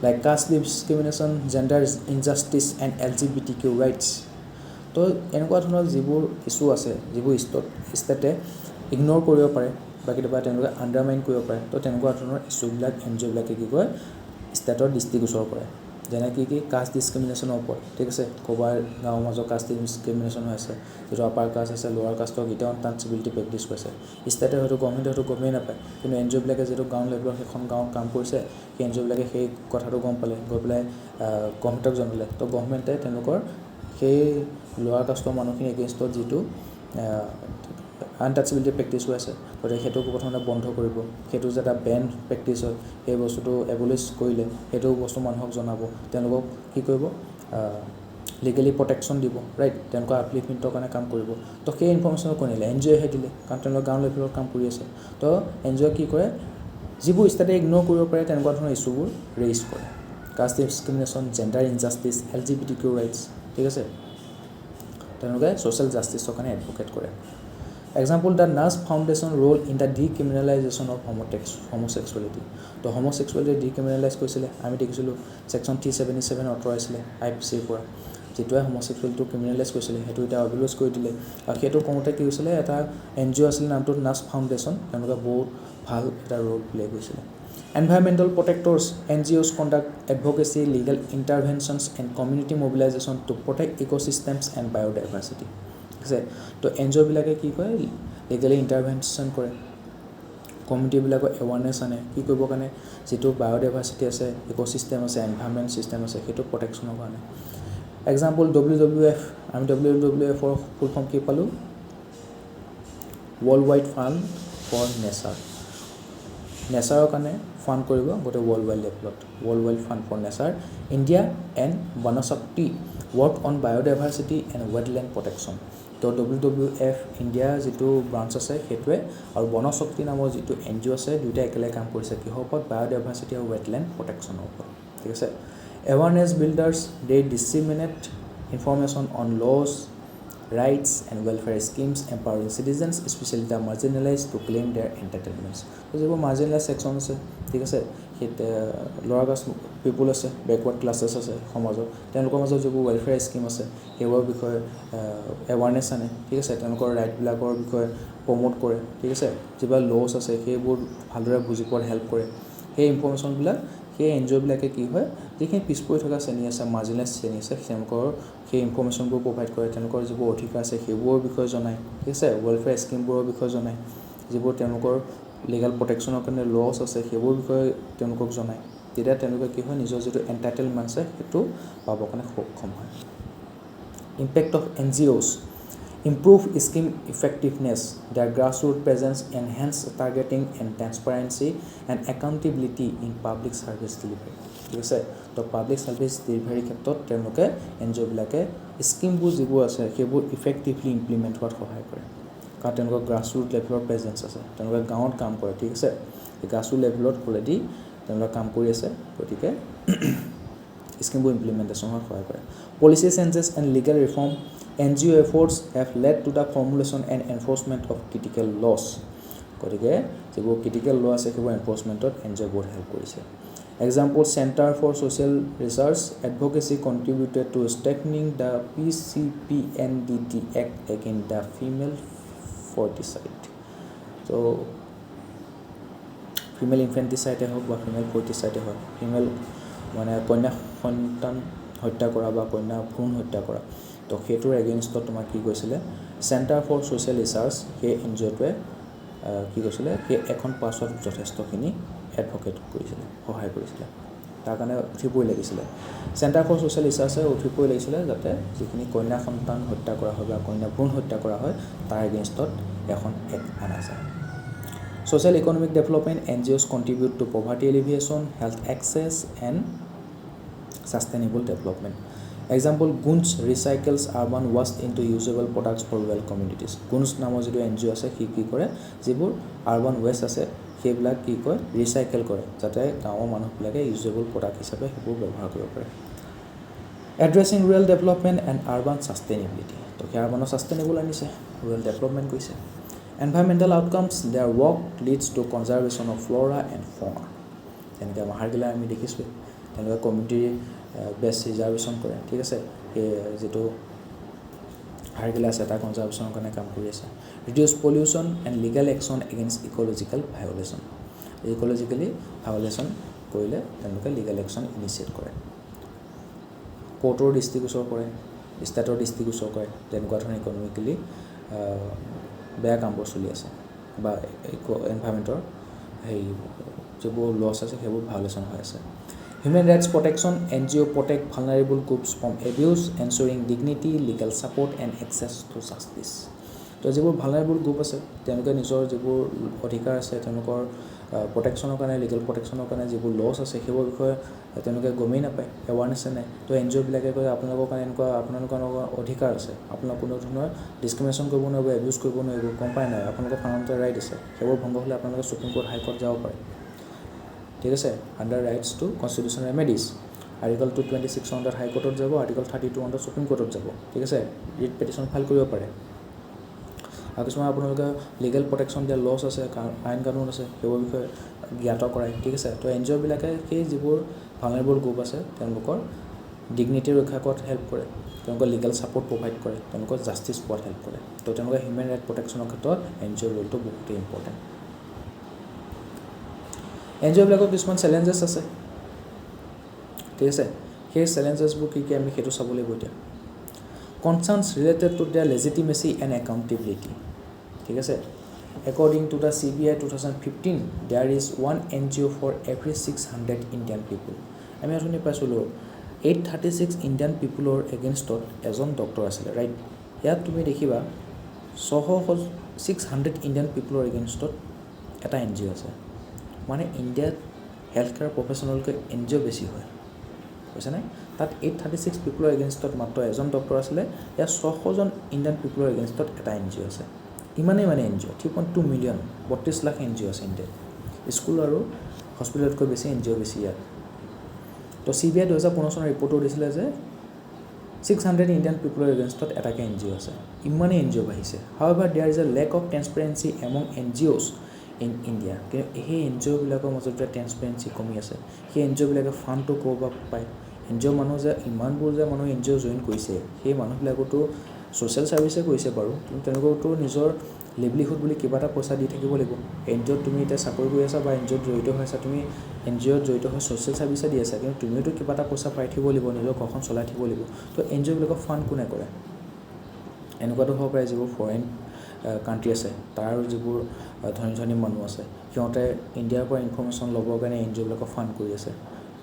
like caste discrimination, gender injustice and LGBTQ rights. তো এনেকুৱা ধৰণৰ যিবোৰ ইছ্যু আছে, যিবোৰ ষ্টেটে ইগন'ৰ কৰিব পাৰে বা কেতিয়াবা তেওঁলোকে আণ্ডাৰমাইন কৰিব পাৰে, তো তেনেকুৱা ধৰণৰ ইছ্যুবিলাক NGOবিলাকে কি কয় ষ্টেটৰ দৃষ্টিগোচৰ কৰে। যেনে কি কাষ্ট ডিছক্ৰিমিনেশ্যনৰ ওপৰত, ঠিক আছে, ক'ৰবাৰ গাঁৱৰ মাজত কাষ্ট ডিছক্ৰিমিনেশ্যন হৈ আছে, যিটো আপাৰ কাষ্ট আছে লোৱাৰ কাষ্টক এতিয়া আনটাচেবিলিটি প্ৰেক্টিছ কৰিছে, ষ্টেটে হয়তো গভৰ্ণমেণ্টে হয়তো গমেই নাপায়, কিন্তু NGOবিলাকে যিটো গাঁও লেভেলৰ সেইখন গাঁৱত কাম কৰিছে, সেই NGOবিলাকে সেই কথাটো গম পালে, গৈ পেলাই গভৰ্ণমেণ্টক জনালে, তো গভৰ্ণমেণ্টে তেওঁলোকৰ সেই লোৱাৰ কাষ্টৰ মানুহখিনি এগেইনষ্টত যিটো আনটাচেবিলিটি প্ৰেক্টিছ হৈ আছে, গতিকে সেইটো প্ৰথমতে বন্ধ কৰিব, সেইটো যে এটা বেন প্ৰেক্টিছ হয় সেই বস্তুটো এবলিছ কৰিলে সেইটো বস্তু মানুহক জনাব, তেওঁলোকক কি কৰিব লিগেলি প্ৰটেকশ্যন দিব, ৰাইট, তেওঁলোকৰ আপলিফমেণ্টৰ কাৰণে কাম কৰিব। তো সেই ইনফৰ্মেশ্যনটো কোনে দিলে? NGOহে দিলে, কাৰণ তেওঁলোকে গাঁও লেভেলত কাম কৰি আছে। তো NGO কি কৰে, যিবোৰ ষ্টেটে ইগন'ৰ কৰিব পাৰে তেনেকুৱা ধৰণৰ ইছ্যুবোৰ ৰেইজ কৰে। Caste discrimination, gender injustice, LGBTQ rights, ঠিক আছে, তেওঁলোকে ছ'চিয়েল জাষ্টিছৰ কাৰণে এডভকেট কৰে। Example the Naz Foundation role in the decriminalization of homosexuality। তো homosexuality ডিক্ৰিমিনেলাইজ কৰিছিলে, আমি দেখিছিলোঁ ছেকশ্যন 377 আঁতৰাইছিলে IPCৰ পৰা, যিটোৱে homosexuality ক্ৰিমিনেলাইজ কৰিছিলে, সেইটো এতিয়া অভিলোজ কৰি দিলে। আৰু সেইটো কৰোঁতে কি হৈছিলে, এটা NGO আছিলে নামটো নাৰ্ছ ফাউণ্ডেশ্যন, তেওঁলোকে বহুত ভাল এটা ৰোল প্লে কৰিছিলে। Environmental protectors NGOs conduct advocacy, legal interventions and community mobilization to protect ecosystems and biodiversity, ঠিক আছে। তো NGOবিলাকে কি কৰে, লিগেলি ইণ্টাৰভেনশ্যন কৰে, কমিউনিটিবিলাকৰ এৱাৰনেছ আনে, কি কৰিবৰ কাৰণে, যিটো বায়'ডাইভাৰ্চিটি আছে, ইক'চিষ্টেম আছে, এনভাইৰনমেণ্ট চিষ্টেম আছে, সেইটো প্ৰটেকশ্যনৰ কাৰণে। এক্সাম্পল WWF, আমি WWFৰ ফুল ফৰ্ম কি পালোঁ, World Wide Fund for Nature, নেচাৰৰ কাৰণে ফাণ্ড কৰিব গোটেই ৱৰ্ল্ড ৱাইড লেভেলত, World Wide Fund for Nature, India and Vanashakti work on biodiversity and wetland protection. তো WWF ইণ্ডিয়াৰ যিটো ব্ৰাঞ্চ আছে সেইটোৱে, আৰু বনশক্তি নামৰ যিটো NGO আছে, দুয়োটাই একেলগে কাম কৰিছে কিহৰ ওপৰত, বায়'ডাইভাৰ্চিটি আৰু ৱেটলেণ্ড প্ৰটেকশ্যনৰ ওপৰত, ঠিক আছে। Awareness builders, they disseminate information on laws, rights and welfare schemes, empowering citizens, specially the marginalize to claim their entertainments. তো যিবোৰ মাৰ্জিনেলাইজ ছেকশ্যন আছে, ঠিক আছে, সেই ল'ৱাৰ কাষ্ট পিপুল আছে, বেকৱাৰ্ড ক্লাছেছ আছে সমাজত, তেওঁলোকৰ মাজত যিবোৰ ৱেলফেয়াৰ স্কিম আছে সেইবোৰৰ বিষয়ে এৱাৰনেছ আনে, ঠিক আছে, তেওঁলোকৰ ৰাইটবিলাকৰ বিষয়ে প্ৰম'ট কৰে, ঠিক আছে, যিবিলাক লছ আছে সেইবোৰ ভালদৰে বুজি পোৱাত হেল্প কৰে। সেই ইনফৰ্মেশ্যনবিলাক সেই NGOবিলাকে কি হয়, যিখিনি পিছ পৰি থকা শ্ৰেণী আছে, মাৰ্জিনেলাইজ শ্ৰেণী আছে, তেওঁলোকৰ সেই ইনফৰ্মেশ্যনবোৰ প্ৰভাইড কৰে, তেওঁলোকৰ যিবোৰ অধিকাৰ আছে সেইবোৰৰ বিষয়ে জনায়, ঠিক আছে, ৱেলফেয়াৰ স্কিমবোৰৰ বিষয়ে জনায়, যিবোৰ তেওঁলোকৰ লিগেল প্ৰটেকশ্যনৰ কাৰণে লছ আছে সেইবোৰ বিষয়ে তেওঁলোকক জনায়, তেতিয়া তেওঁলোকে কি হয়, নিজৰ যিটো এণ্টাইটেলমেণ্ট আছে সেইটো পাবৰ কাৰণে সক্ষম হয়। Impact of NGOs, improve scheme effectiveness, their grassroots presence, enhance targeting and transparency and accountability in public service delivery, ঠিক আছে। তো পাব্লিক ছাৰ্ভিচ ডেলিভাৰীৰ ক্ষেত্ৰত তেওঁলোকে NGOবিলাকে স্কিমবোৰ যিবোৰ আছে সেইবোৰ ইফেক্টিভলি ইমপ্লিমেণ্ট কৰাত সহায় কৰে, কাৰণ তেওঁলোকৰ গ্ৰাছৰুট লেভেলৰ প্ৰেজেঞ্চ আছে, তেওঁলোকে গাঁৱত কাম কৰে, ঠিক আছে, গ্ৰাছৰুট লেভেলত অলৰেডি তেওঁলোকে কাম কৰি আছে, গতিকে স্কিমবোৰ ইমপ্লিমেণ্টেশ্যনত সহায় কৰে। Policy changes and legal reform, NGO efforts have led to the formulation and enforcement of critical laws, গতিকে যিবোৰ ক্ৰিটিকেল ল' আছে সেইবোৰ এনফৰ্চমেণ্টত NGO বহুত হেল্প কৰিছে। Example, centre for social research advocacy contributed to strengthening the PCPNDT Act against the female foeticide. তো female ইনফেণ্টিচাইডে হওক বা ফিমেল ফৰ্টিচাইডে হওক, ফিমেল মানে কন্যা সন্তান হত্যা কৰা বা কন্যা ভ্ৰূণ হত্যা কৰা, তো সেইটোৰ এগেইনষ্টত তোমাক কি কৈছিলে, চেণ্টাৰ ফৰ ছ'চিয়েল ৰিচাৰ্চ সেই NGOটোৱে কি কৈছিলে, সেই এখন পাছত যথেষ্টখিনি এডভকেট কৰিছিলে, সহায় কৰিছিলে, তাৰ কাৰণে উঠিবই লাগিছিলে। চেণ্টাৰ ফৰ ছ'চিয়েল ৰিচাৰ্চে উঠিবই লাগিছিলে যাতে যিখিনি কন্যা সন্তান হত্যা কৰা হয় বা কন্যা ভ্ৰূণ হত্যা কৰা হয় তাৰ এগেইনষ্টত এখন এক্ট অনা যায়। Social economic development, NGOs contribute to poverty alleviation, health access, and sustainable development. Example, Guns recycles urban waste into usable products for rural communities. Guns নামৰ যিটো NGO আছে সি কি কৰে যিবোৰ আৰবান ৱেষ্ট আছে সেইবিলাক কি কৰে ৰিচাইকেল কৰে যাতে গাঁৱৰ মানুহবিলাকে ইউজেবল প্ৰডাক্ট হিচাপে সেইবোৰ ব্যৱহাৰ কৰিব পাৰে addressing rural development and urban sustainability তো কি আৰবানৰ সাষ্টেইনেবল আনিছে ৰুৰেল ডেভেলপমেণ্ট কৰিছে environmental outcomes their work leads to conservation of flora and fauna যেনেকৈ মাহাৰগিলা আমি দেখিছোঁ তেওঁলোকে কমিউনিটিৰ বেষ্ট ৰিজাৰ্ভেশ্যন কৰে ঠিক আছে এই যেটো হাৰগিলা আছে এটা কনজাৰ্ভেশ্যনৰ কাৰণে কাম কৰি আছে reduce pollution and legal action against ecological violation ecologically violation কৰিলে তেওঁলোকে লিগেল একশ্যন ইনিচিয়েট কৰে কোৰ্টৰ দৃষ্টিগোচৰ কৰে ষ্টেটৰ দৃষ্টিগোচৰ কৰে তেনেকুৱা ধৰণৰ ইকনমিকেলি বেয়া কামবোৰ চলি আছে বা এনভাইৰনমেণ্টৰ সেই যিবোৰ লছ আছে সেইবোৰ ভায়োলেশ্যন হৈ আছে Human rights protection, NGO protect vulnerable groups from abuse, ensuring dignity, legal support, and access to justice. তো যিবোৰ ভালনাৰেবল গ্ৰুপ আছে তেওঁলোকে নিজৰ যিবোৰ অধিকাৰ আছে তেওঁলোকৰ প্ৰটেকশ্যনৰ কাৰণে লিগেল প্ৰটেকশ্যনৰ কাৰণে যিবোৰ লছ আছে সেইবোৰ বিষয়ে তেওঁলোকে গমেই নাপায় এৱাৰনেছ নাই তো NGO বিলাকে কয় আপোনালোকৰ কাৰণে এনেকুৱা আপোনালোকৰ অধিকাৰ আছে আপোনালোক কোনো ধৰণৰ ডিছক্ৰিমিনেশ্যন কৰিব নোৱাৰিব এবিউজ কৰিব নোৱাৰিব গম পায় নাই আপোনালোকৰ ফাণ্ডামেণ্টেল ৰাইট আছে সেইবোৰ ভংগ হ'লে আপোনালোকে সুপ্ৰিম কোৰ্ট হাই কোৰ্ট যাব পাৰে ঠিক আছে under rights to constitutional remedies article 226 under high কোৰ্টত যাব আৰ্টিকল 32 অন্ডাৰ সুপ্ৰিম কোৰ্টত যাব ঠিক আছে ৰিট পেটিশ্যন ফাইল কৰিব পাৰে আৰু কিছুমান আপোনালোকে লিগেল প্ৰটেকশ্যন দিয়া লছ আছে আইন কানুন আছে সেইবোৰ বিষয়ে জ্ঞাত কৰায় ঠিক আছে তো NGO বিলাকে সেই যিবোৰ ভালনাৰেবল গ্ৰুপ আছে তেওঁলোকৰ ডিগনিটি ৰক্ষা কৰাত হেল্প কৰে তেওঁলোকৰ লিগেল ছাপোৰ্ট প্ৰভাইড কৰে তেওঁলোকৰ জাষ্টিছ পোৱাত হেল্প কৰে তো তেওঁলোকৰ হিউমেন ৰাইট প্ৰটেকশ্যনৰ ক্ষেত্ৰত NGO ৰোলটো বহুতেই ইম্পৰ্টেণ্ট NGO বিলাকৰ কিছুমান চেলেঞ্জেছ আছে ঠিক আছে সেই চেলেঞ্জেছবোৰ কি কি আমি সেইটো চাব লাগিব এতিয়া concerns related to their legitimacy and accountability ঠিক আছে according to the CBI 2015 there is one NGO for every 600 Indian people আমি অথনি পাইছিলোঁ 836 ইণ্ডিয়ান পিপুলৰ এগেইনষ্টত এজন ডক্টৰ আছিলে ৰাইট ইয়াত তুমি দেখিবা 600 ইণ্ডিয়ান পিপুলৰ এগেইনষ্টত এটা NGO আছে মানে ইণ্ডিয়াত হেল্থ কেয়াৰ প্ৰফেশ্যনেলকৈ NGO বেছি হয় বুজিছে নাই তাত 836 পিপুলৰ এগেইনষ্টত মাত্ৰ এজন ডক্টৰ আছিলে ইয়াত 600জন ইণ্ডিয়ান পিপুলৰ এগেইনষ্টত এটা NGO আছে ইমানেই মানে NGO 3.2 মিলিয়ন 32 লাখ NGO আছে ইণ্ডিয়াত স্কুল আৰু হস্পিটেলতকৈ বেছি NGO বেছি ইয়াত তো CBI 2015 চনৰ ৰিপৰ্টটো দিছিলে যে 600 ইণ্ডিয়ান পিপুলৰ এগেইনষ্টত এটাকে NGO আছে ইমানেই NGO বাঢ়িছে however there is a lack of transparency among NGOs in India সেই NGO বিলাকৰ মাজত ট্ৰান্সপাৰেন্সি কমি আছে সেই NGO বিলাকে ফাণ্ডটো ক'ৰবা পায় NGO মানুহ যে ইমানবোৰ যে মানুহ NGO জইন কৰিছে সেই মানুহবিলাকতো ছ'চিয়েল ছাৰ্ভিচে কৰিছে বাৰু কিন্তু তেওঁলোকৰতো নিজৰ লিভলিহুড বুলি কিবা এটা পইচা দি থাকিব লাগিব NGOত তুমি এতিয়া চাকৰি কৰি আছা বা NGOত জড়িত হৈ আছা তুমি NGOত জড়িত হৈ ছ'চিয়েল ছাৰ্ভিচে দি আছা কিন্তু তুমিওতো কিবা এটা পইচা পাই থাকিব লাগিব নিজৰ ঘৰখন চলাই থাকিব লাগিব তো NGO বিলাকৰ ফাণ্ড কোনে কৰে এনেকুৱাটো হ'ব পাৰে যিবোৰ ফৰেইন কাণ্ট্ৰি আছে তাৰ যিবোৰ ধনী ধনী মানুহ আছে সিহঁতে ইণ্ডিয়াৰ পৰা ইনফৰমেশ্যন ল'বৰ কাৰণে NGO বিলাকক ফাণ্ড কৰি আছে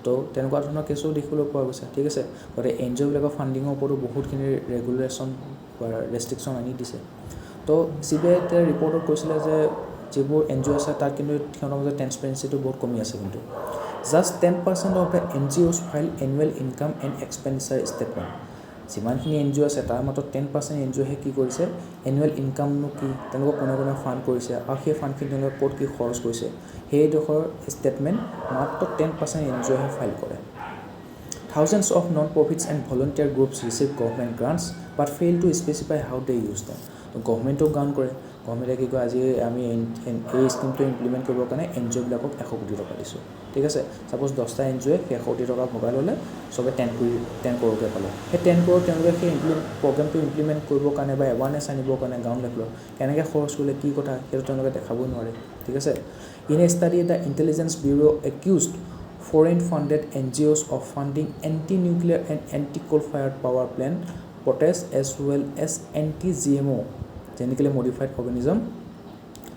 তো তেনেকুৱা ধৰণৰ কেছো দেখিবলৈ পোৱা গৈছে ঠিক আছে গতিকে NGO বিলাকৰ ফাণ্ডিঙৰ ওপৰতো বহুতখিনি ৰেগুলেশ্যন বা ৰেষ্ট্ৰিকশ্যন আনি দিছে তো CBI ৰিপৰ্টত কৈছিলে যে যিবোৰ NGO আছে তাত কিন্তু সিহঁতৰ মাজত ট্ৰান্সপাৰেন্সিটো বহুত কমি আছে কিন্তু just 10% of the NGOs file annual income and expenditure statement যিমানখিনি NGO আছে তাৰ মাত্ৰ 10% NGOহে কি কৰিছে এনুৱেল ইনকামনো কি তেওঁলোকক কোনে কোনে ফাণ্ড কৰিছে আৰু সেই ফাণ্ডখিনি তেওঁলোকে ক'ত কি খৰচ কৰিছে সেইডোখৰ ষ্টেটমেণ্ট মাত্ৰ 10% NGOহে ফাইল কৰে Thousands of non-profits and volunteer groups receive government grants but fail to specify how they use them. তো গভৰ্ণমেণ্টও গ্ৰাণ্ট কৰে গভৰ্ণমেণ্টে কি কয় আজি আমি এই স্কিমটো ইমপ্লিমেণ্ট কৰিবৰ কাৰণে NGO বিলাকক 100 কোটি টকা দিছোঁ ঠিক আছে ছাপ'জ 10টা NGOয়ে সেই 100 কোটি টকা ভগাই ল'লে চবে 10 কৰোৰকৈ পালে সেই 10 কৰোৰ তেওঁলোকে সেই প্ৰগ্ৰেমটো ইমপ্লিমেণ্ট কৰিবৰ কাৰণে বা এৱাৰনেছ আনিবৰ কাৰণে গাঁও লেভেলত কেনেকৈ খৰচ কৰিলে কি কথা সেইটো তেওঁলোকে দেখাবই নোৱাৰে ঠিক আছে in a study the intelligence bureau accused foreign funded NGOs of funding anti-nuclear and anti-coal-fired power plant protests as well as anti-GMO genetically modified organism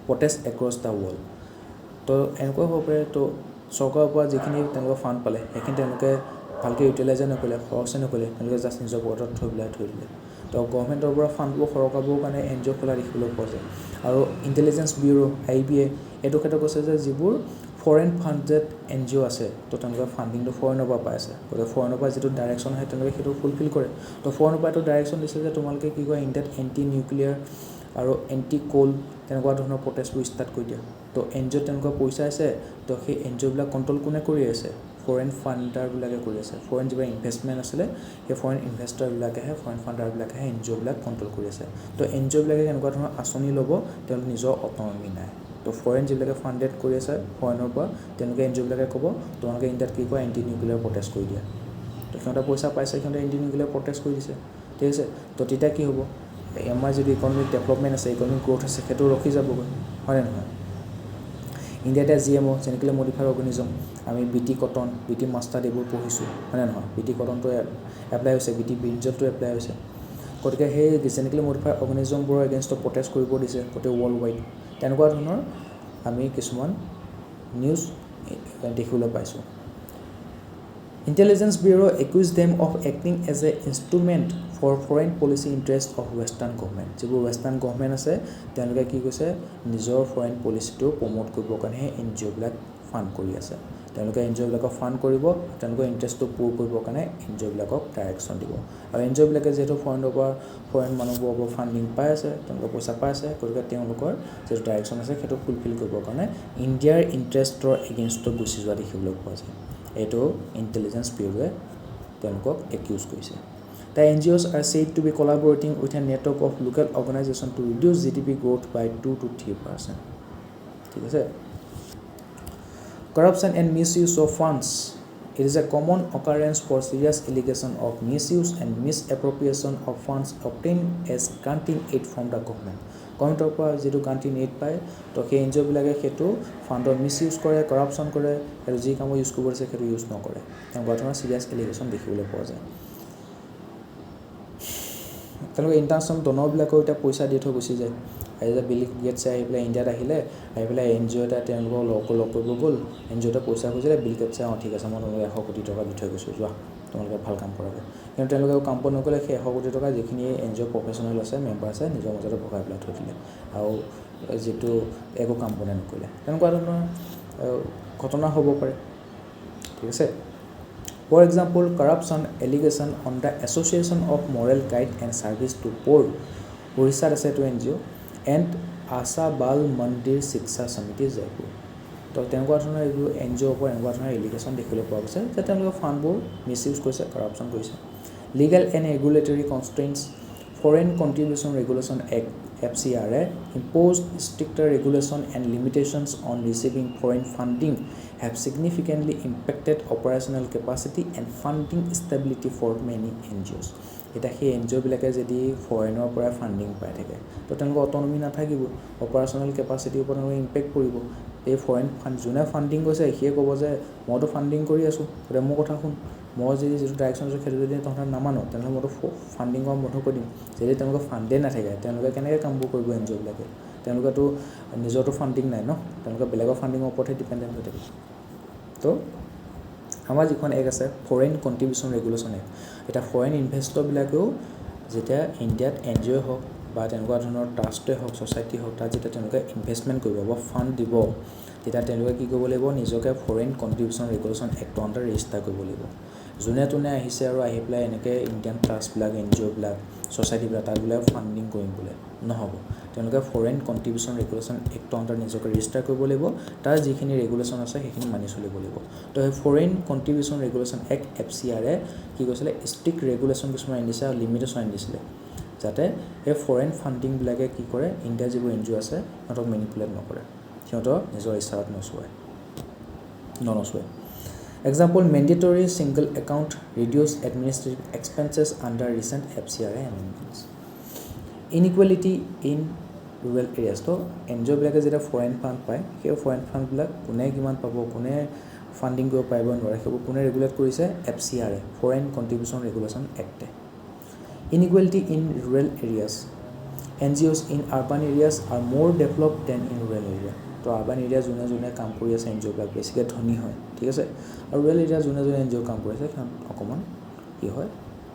protests across the world তো এনেকুৱা হ'ব পাৰে তো চৰকাৰৰ পৰা যিখিনি তেওঁলোকে ফাণ্ড পালে সেইখিনি তেওঁলোকে ভালকৈ ইউটিলাইজ নকৰিলে খৰচ নকৰিলে তেওঁলোকে জাষ্ট নিজৰ পকেটত থৈ দিলে তো তো গভৰ্ণমেণ্টৰ পৰা ফাণ্ডবোৰ সৰকাবৰ কাৰণে NGO খোলা দেখিবলৈ পোৱা যায় আৰু ইণ্টেলিজেঞ্চ ব্যুৰো IBA এইটো ক্ষেত্ৰত কৈছে যে যিবোৰ ফৰেন ফাণ্ডেড NGO আছে তো তেওঁলোকে ফাণ্ডিংটো ফৰেনৰ পৰা পাই আছে গতিকে ফৰেনৰ পৰা যিটো ডাইৰেকশ্যন আহে তেওঁলোকে সেইটো ফুলফিল কৰে তো ফৰেনৰ পৰা এইটো ডাইৰেকশ্যন দিছে যে তোমালোকে কি কয় ইণ্ডিয়াত এণ্টি নিউক্লিয়াৰ আৰু এণ্টি কোল তেনেকুৱা ধৰণৰ প্ৰটেষ্টবোৰ ষ্টাৰ্ট কৰি দিয়া তো NGO তেনেকুৱা পইচা আছে তো সেই NGO বিলাক কণ্ট্ৰল কোনে কৰি আছে ফৰেন ফাণ্ডাৰবিলাকে কৰি আছে ফৰেন যিবিলাক ইনভেষ্টমেণ্ট আছিলে সেই ফৰেন ইনভেষ্টৰবিলাকেহে ফৰেন ফাণ্ডাৰবিলাকেহে NGO বিলাক কণ্ট্ৰল কৰি আছে তো NGO বিলাকে কেনেকুৱা ধৰণৰ আঁচনি ল'ব তেওঁলোকৰ নিজৰ অট'নমি নাই তো ফৰেন যিবিলাকে ফাণ্ডেড কৰি আছে ফৰেনৰ পৰা তেওঁলোকে NGO বিলাকে ক'ব তোমালোকে ইণ্ডিয়াত কি কয় এণ্টি নিউক্লিয়াৰ প্ৰটেষ্ট কৰি দিয়া তো সিহঁতে পইচা পাইছে সিহঁতে এণ্টি নিউক্লিয়াৰ প্ৰটেষ্ট কৰি দিছে ঠিক আছে তো তেতিয়া কি হ'ব আমাৰ যদি ইকনমিক ডেভেলপমেণ্ট আছে ইকনমিক গ্ৰ'থ আছে সেইটো ৰখি যাবগৈ হয়নে নহয় ইণ্ডিয়াতে GMO জেনেটিকেলি মডিফাইড অৰ্গেনিজম আমি BT কটন BT মাষ্টাৰ্ড এইবোৰ পঢ়িছোঁ হয়নে নহয় BT কটনটো এপ্লাই হৈছে BT ব্ৰিঞ্জলটো এপ্লাই হৈছে গতিকে সেই জেনেটিকেলি মডিফাইড অৰ্গেনিজমবোৰৰ এগেইনষ্টত প্ৰটেষ্ট কৰিব দিছে গোটেই ৱৰ্ল্ড ৱাইড তেনেকুৱা ধৰণৰ আমি কিছুমান নিউজ দেখিবলৈ পাইছোঁ Intelligence Bureau accused them of acting as an instrument for foreign policy interest of Western government. যিবোৰ Western government আছে তেওঁলোকে কি কৈছে নিজৰ ফৰেন পলিচিটো প্ৰমোট কৰিবৰ কাৰণে NGO বিলাক ফাণ্ড কৰি আছে তেওঁলোকে NGO বিলাকক ফাণ্ড কৰিব তেওঁলোকৰ ইণ্টাৰেষ্টটো পূৰ কৰিবৰ কাৰণে NGO বিলাকক ডাইৰেকশ্যন দিব আৰু NGO বিলাকে যিহেতু ফৰেনৰ পৰা ফৰেন মানুহবোৰৰ পৰা ফাণ্ডিং পাই আছে তেওঁলোকৰ পইচা পাই আছে গতিকে তেওঁলোকৰ যিটো ডাইৰেকশ্যন আছে সেইটো ফুলফিল কৰিবৰ কাৰণে ইণ্ডিয়াৰ ইণ্টাৰেষ্টৰ এগেইনষ্টত গুচি যোৱা দেখিবলৈ পোৱা যায় এইটো ইণ্টেলিজেঞ্চ ব্যুৰোৱে তেওঁলোকক একিউজ কৰিছে The NGOs are said to be collaborating with a network of local organizations to reduce GDP growth by 2 to 3%. ঠিক আছে Corruption and misuse of funds. It is a common occurrence for serious allegation of misuse and misappropriation of funds obtained as granting aid from the government. গভৰ্ণমেণ্টৰ পৰা যিটো গ্ৰাণ্টিং aid পায় তো সেই NGO বিলাকে সেইটো ফাণ্ডৰ মিছইউজ কৰে কৰাপশ্যন কৰে আৰু যি কামত ইউজ কৰিব দিছে সেইটো ইউজ নকৰে তেনেকুৱা ধৰণৰ চিৰিয়াছ এলিগেশ্যন দেখিবলৈ পোৱা যায় তেওঁলোকে ইণ্টাৰনেশ্যনেল ডনৰবিলাকেও এতিয়া পইচা দি থৈ গুচি যায় আজি বিল গেটছে আহি পেলাই ইণ্ডিয়াত আহিলে আহি পেলাই NGO এটা তেওঁলোকক লগ কৰিব গ'ল NGO এটা পইচা খুজিলে বিল গেটছে ঠিক আছে মই তোমালোকে 100 কোটি টকা দি থৈ গৈছোঁ যোৱা তোমালোকে ভাল কাম কৰাগে কিন্তু তেওঁলোকে কাম নকৰিলে সেই 100 কোটি টকা যিখিনি NGO প্ৰফেশ্যনেল আছে মেম্বাৰ আছে নিজৰ মাজতে ভগাই পেলাই থৈ দিলে আৰু যিটো একো কাম নকৰিলে তেনেকুৱা ধৰণৰ ঘটনা হ'ব পাৰে ঠিক আছে For example, corruption allegation on the Association of Moral Guide and Service to Poor, Orissa আছে to NGO, and Asa Bal Mandir Shiksha Samiti Jaipur. তো তেনেকুৱা ধৰণৰ এইবোৰ NGO ওপৰত এনেকুৱা ধৰণৰ এলিগেশ্যন দেখিবলৈ পোৱা গৈছে যে তেওঁলোকে ফাণ্ডবোৰ মিছইউজ কৰিছে কৰাপশ্যন কৰিছে Legal and Regulatory Constraints Foreign Contribution Regulation Act FCRA imposed stricter regulation and limitations on receiving foreign funding have significantly impacted operational capacity and funding stability for many NGOs. এটা সেই NGO বিলাকে যদি ফৰেনৰ পৰা funding পাই থাকে তো তেওঁলোকৰ autonomy নাথাকিব অপাৰেশ্যনেল কেপাচিটিৰ ওপৰত ইম্পেক্ট পৰিব এই ফৰেন ফাণ্ড যোনে ফাণ্ডিং কৰিছে সিয়ে ক'ব যে মইতো ফাণ্ডিং কৰি আছোঁ গতিকে মোৰ কথা শুন মই যদি যিটো ডাইৰেকশ্যন আছে সেইটো যদি তহঁতে নামানো তেনেহ'লে মইতো ফাণ্ডিং কৰা বন্ধ কৰি দিম যদি তেওঁলোকৰ ফাণ্ডে নাথাকে তেওঁলোকে কেনেকৈ কামবোৰ কৰিব NGO বিলাকে তেওঁলোকেতো নিজৰতো ফাণ্ডিং নাই ন তেওঁলোকে বেলেগৰ ফাণ্ডিঙৰ ওপৰতহে ডিপেণ্ডেণ্ট হৈ থাকে তো আমাৰ যিখন এক আছে ফৰেইন কণ্ট্ৰিবিউশ্যন ৰেগুলেশ্যন এক্ট এটা ফৰেইন ইনভেষ্টৰবিলাকেও যেতিয়া ইণ্ডিয়াত NGO হওক বা তেনেকুৱা ধৰণৰ ট্ৰাষ্টে হওক ছ'চাইটি হওক তাত যেতিয়া তেওঁলোকে ইনভেষ্টমেণ্ট কৰিব বা ফাণ্ড দিব তেতিয়া তেওঁলোকে কি কৰিব লাগিব নিজকে foreign contribution regulation actor under register কৰিব লাগিব যোনে তোনে আহিছে আৰু আহি পেলাই এনেকৈ ইণ্ডিয়ান ট্ৰাষ্টবিলাক NGO বিলাক ছ'চাইটিবিলাক তাতবিলাক ফাণ্ডিং কৰিম বোলে নহ'ব তেওঁলোকে foreign contribution regulation actor under নিজকে ৰেজিষ্টাৰ কৰিব লাগিব তাৰ যিখিনি ৰেগুলেশ্যন আছে সেইখিনি মানি চলিব লাগিব তো সেই foreign contribution regulation act FCRA কি কৈছিলে ষ্ট্ৰিক্ট ৰেগুলেশ্যন কিছুমান আনি দিছে আৰু লিমিটেশ্যন আনি দিছিলে যাতে এই ফৰেইন ফাণ্ডিংবিলাকে কি কৰে ইণ্ডিয়াৰ যিবোৰ NGO আছে সিহঁতক মেনিপুলেট নকৰে সিহঁতৰ নিজৰ ইচ্ছাত নচোৱায় Example, mandatory single account reduce administrative expenses under recent FCRA amendments. Inequality in rural areas. So, NGO বিলাকে যেতিয়া ফৰেন ফাণ্ড পায় সেই ফৰেন ফাণ্ডবিলাক কোনে কিমান পাব কোনে ফাণ্ডিং কৰিব পাৰিব নোৱাৰে সেইবোৰ কোনে ৰেগুলেট কৰিছে FCRA ফৰেইন কণ্ট্ৰিবিউশ্যন ৰেগুলেশ্যন এক্টে Inequality in rural areas. NGOs in urban areas are more developed than in rural area. তো আৰ্বান এৰিয়া যোনে কাম কৰি আছে NGO বিলাক বেছিকৈ ধনী হয় ঠিক আছে আৰু ৰুৰেল এৰিয়া যোনে NGO কাম কৰি আছে সিহঁত অকণমান কি হয়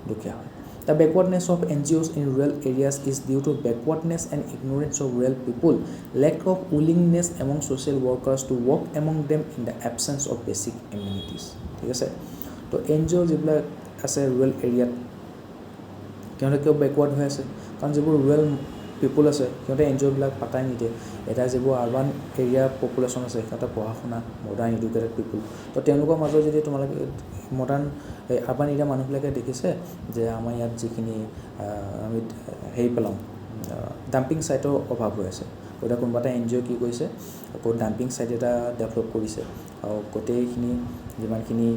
দুখীয়া হয় The backwardness of NGOs in rural areas is due to backwardness and ignorance of rural people, lack of willingness among social workers to work among them in the absence of basic amenities. ঠিক আছে তো NGO যিবিলাক আছে rural এৰিয়াত তেওঁলোকে কিয় backward হৈ আছে কাৰণ যিবোৰ rural people আছে সিহঁতে NGO বিলাক পাতাই নিদিয়ে এটা যিবোৰ আৰবান এৰিয়া পপুলেশ্যন আছে সিহঁতে পঢ়া শুনা মডাৰ্ণ এডুকেটেড পিপল তো তেওঁলোকৰ মাজত যদি তোমালোকে মডাৰ্ণ আৰবান এৰিয়া মানুহবিলাকে দেখিছে যে আমাৰ ইয়াত যিখিনি আমি হেৰি পেলাওঁ ডাম্পিং ছাইটৰ অভাৱ হৈ আছে গতিকে কোনোবা এটা NGO কি কৰিছে আকৌ ডাম্পিং ছাইট এটা ডেভেলপ কৰিছে আৰু গোটেইখিনি যিমানখিনি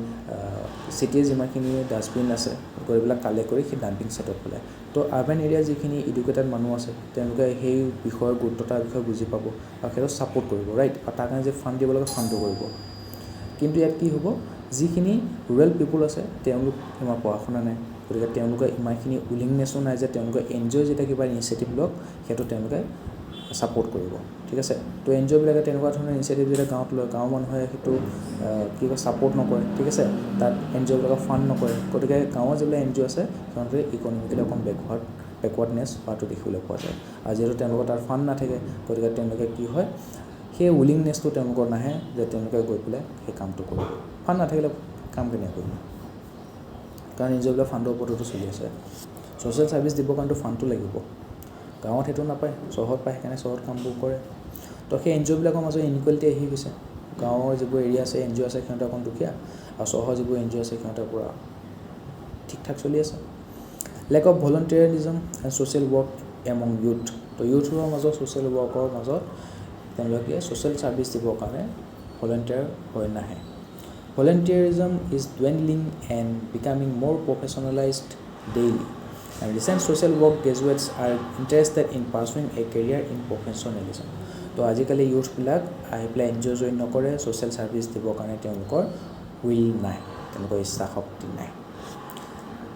চিটিৰ যিমানখিনি ডাষ্টবিন আছে গোটেইবিলাক কালেক্ট কৰি সেই ডাম্পিং ছাইটত পেলায় তো আৰবান এৰিয়া যিখিনি এডুকেটেড মানুহ আছে তেওঁলোকে সেই বিষয়ৰ গুৰুত্বতাৰ বিষয়ে বুজি পাব আৰু সেইটো ছাপোৰ্ট কৰিব ৰাইট আৰু তাৰ কাৰণে যে ফাণ্ড দিব লাগে ফাণ্ডো কৰিব কিন্তু ইয়াত কি হ'ব যিখিনি ৰুৰেল পিপল আছে তেওঁলোক ইমান পঢ়া শুনা নাই গতিকে তেওঁলোকে ইমানখিনি উইলিংনেছো নাই যে তেওঁলোকে NGO যেতিয়া কিবা ইনিচিয়েটিভ লওক সেইটো তেওঁলোকে ছাপোৰ্ট কৰিব ঠিক আছে তো NGO বিলাকে তেনেকুৱা ধৰণৰ ইনিচিয়েটিভ যেতিয়া গাঁৱত লয় গাঁৱৰ মানুহে সেইটো কি কয় ছাপোৰ্ট নকৰে ঠিক আছে তাত NGO বিলাকে ফাণ্ড নকৰে গতিকে গাঁৱৰ যিবিলাক NGO আছে সিহঁতে ইকনমিকেলি অকণ বেকৱাৰ্ডনেছ হোৱাটো দেখিবলৈ পোৱা যায় আৰু যিহেতু তেওঁলোকৰ তাৰ ফাণ্ড নাথাকে গতিকে তেওঁলোকে কি হয় সেই উইলিংনেছটো তেওঁলোকৰ নাহে যে তেওঁলোকে গৈ পেলাই সেই কামটো কৰিব ফাণ্ড নাথাকিলে কাম কেনেকৈ কৰিব কাৰণ NGO বিলাক ফাণ্ডৰ ওপৰতো চলি আছে ছ'চিয়েল ছাৰ্ভিচ দিবৰ কাৰণেতো ফাণ্ডটো লাগিব গাঁৱত সেইটো নাপায় চহৰত পায় সেইকাৰণে চহৰত কামবোৰ কৰে তো সেই NGO বিলাকৰ মাজত ইনইকুৱেলিটি আহি গৈছে গাঁৱৰ যিবোৰ এৰিয়া আছে NGO আছে সিহঁতে অকণ দুখীয়া আৰু চহৰৰ যিবোৰ NGO আছে সিহঁতে পূৰা ঠিক ঠাক চলি আছে lack of volunteerism and social work among youth তো ইউথৰ মাজত ছ'চিয়েল ৱৰ্কৰ মাজত তেওঁলোকে ছ'চিয়েল ছাৰ্ভিচ দিবৰ কাৰণে ভলণ্টিয়াৰ হৈ নাহে ভলণ্টিয়াৰিজম ইজ ডুৱেণ্ডলিং এণ্ড বিকামিং মোৰ প্ৰফেচনেলাইজড daily and recent social work graduates are interested in pursuing a career in professionalism তো আজিকালি ইউথবিলাক আহি পেলাই NGO জইন নকৰে ছ'চিয়েল ছাৰ্ভিচ দিবৰ কাৰণে তেওঁলোকৰ উইল নাই তেওঁলোকৰ ইচ্ছা শক্তি নাই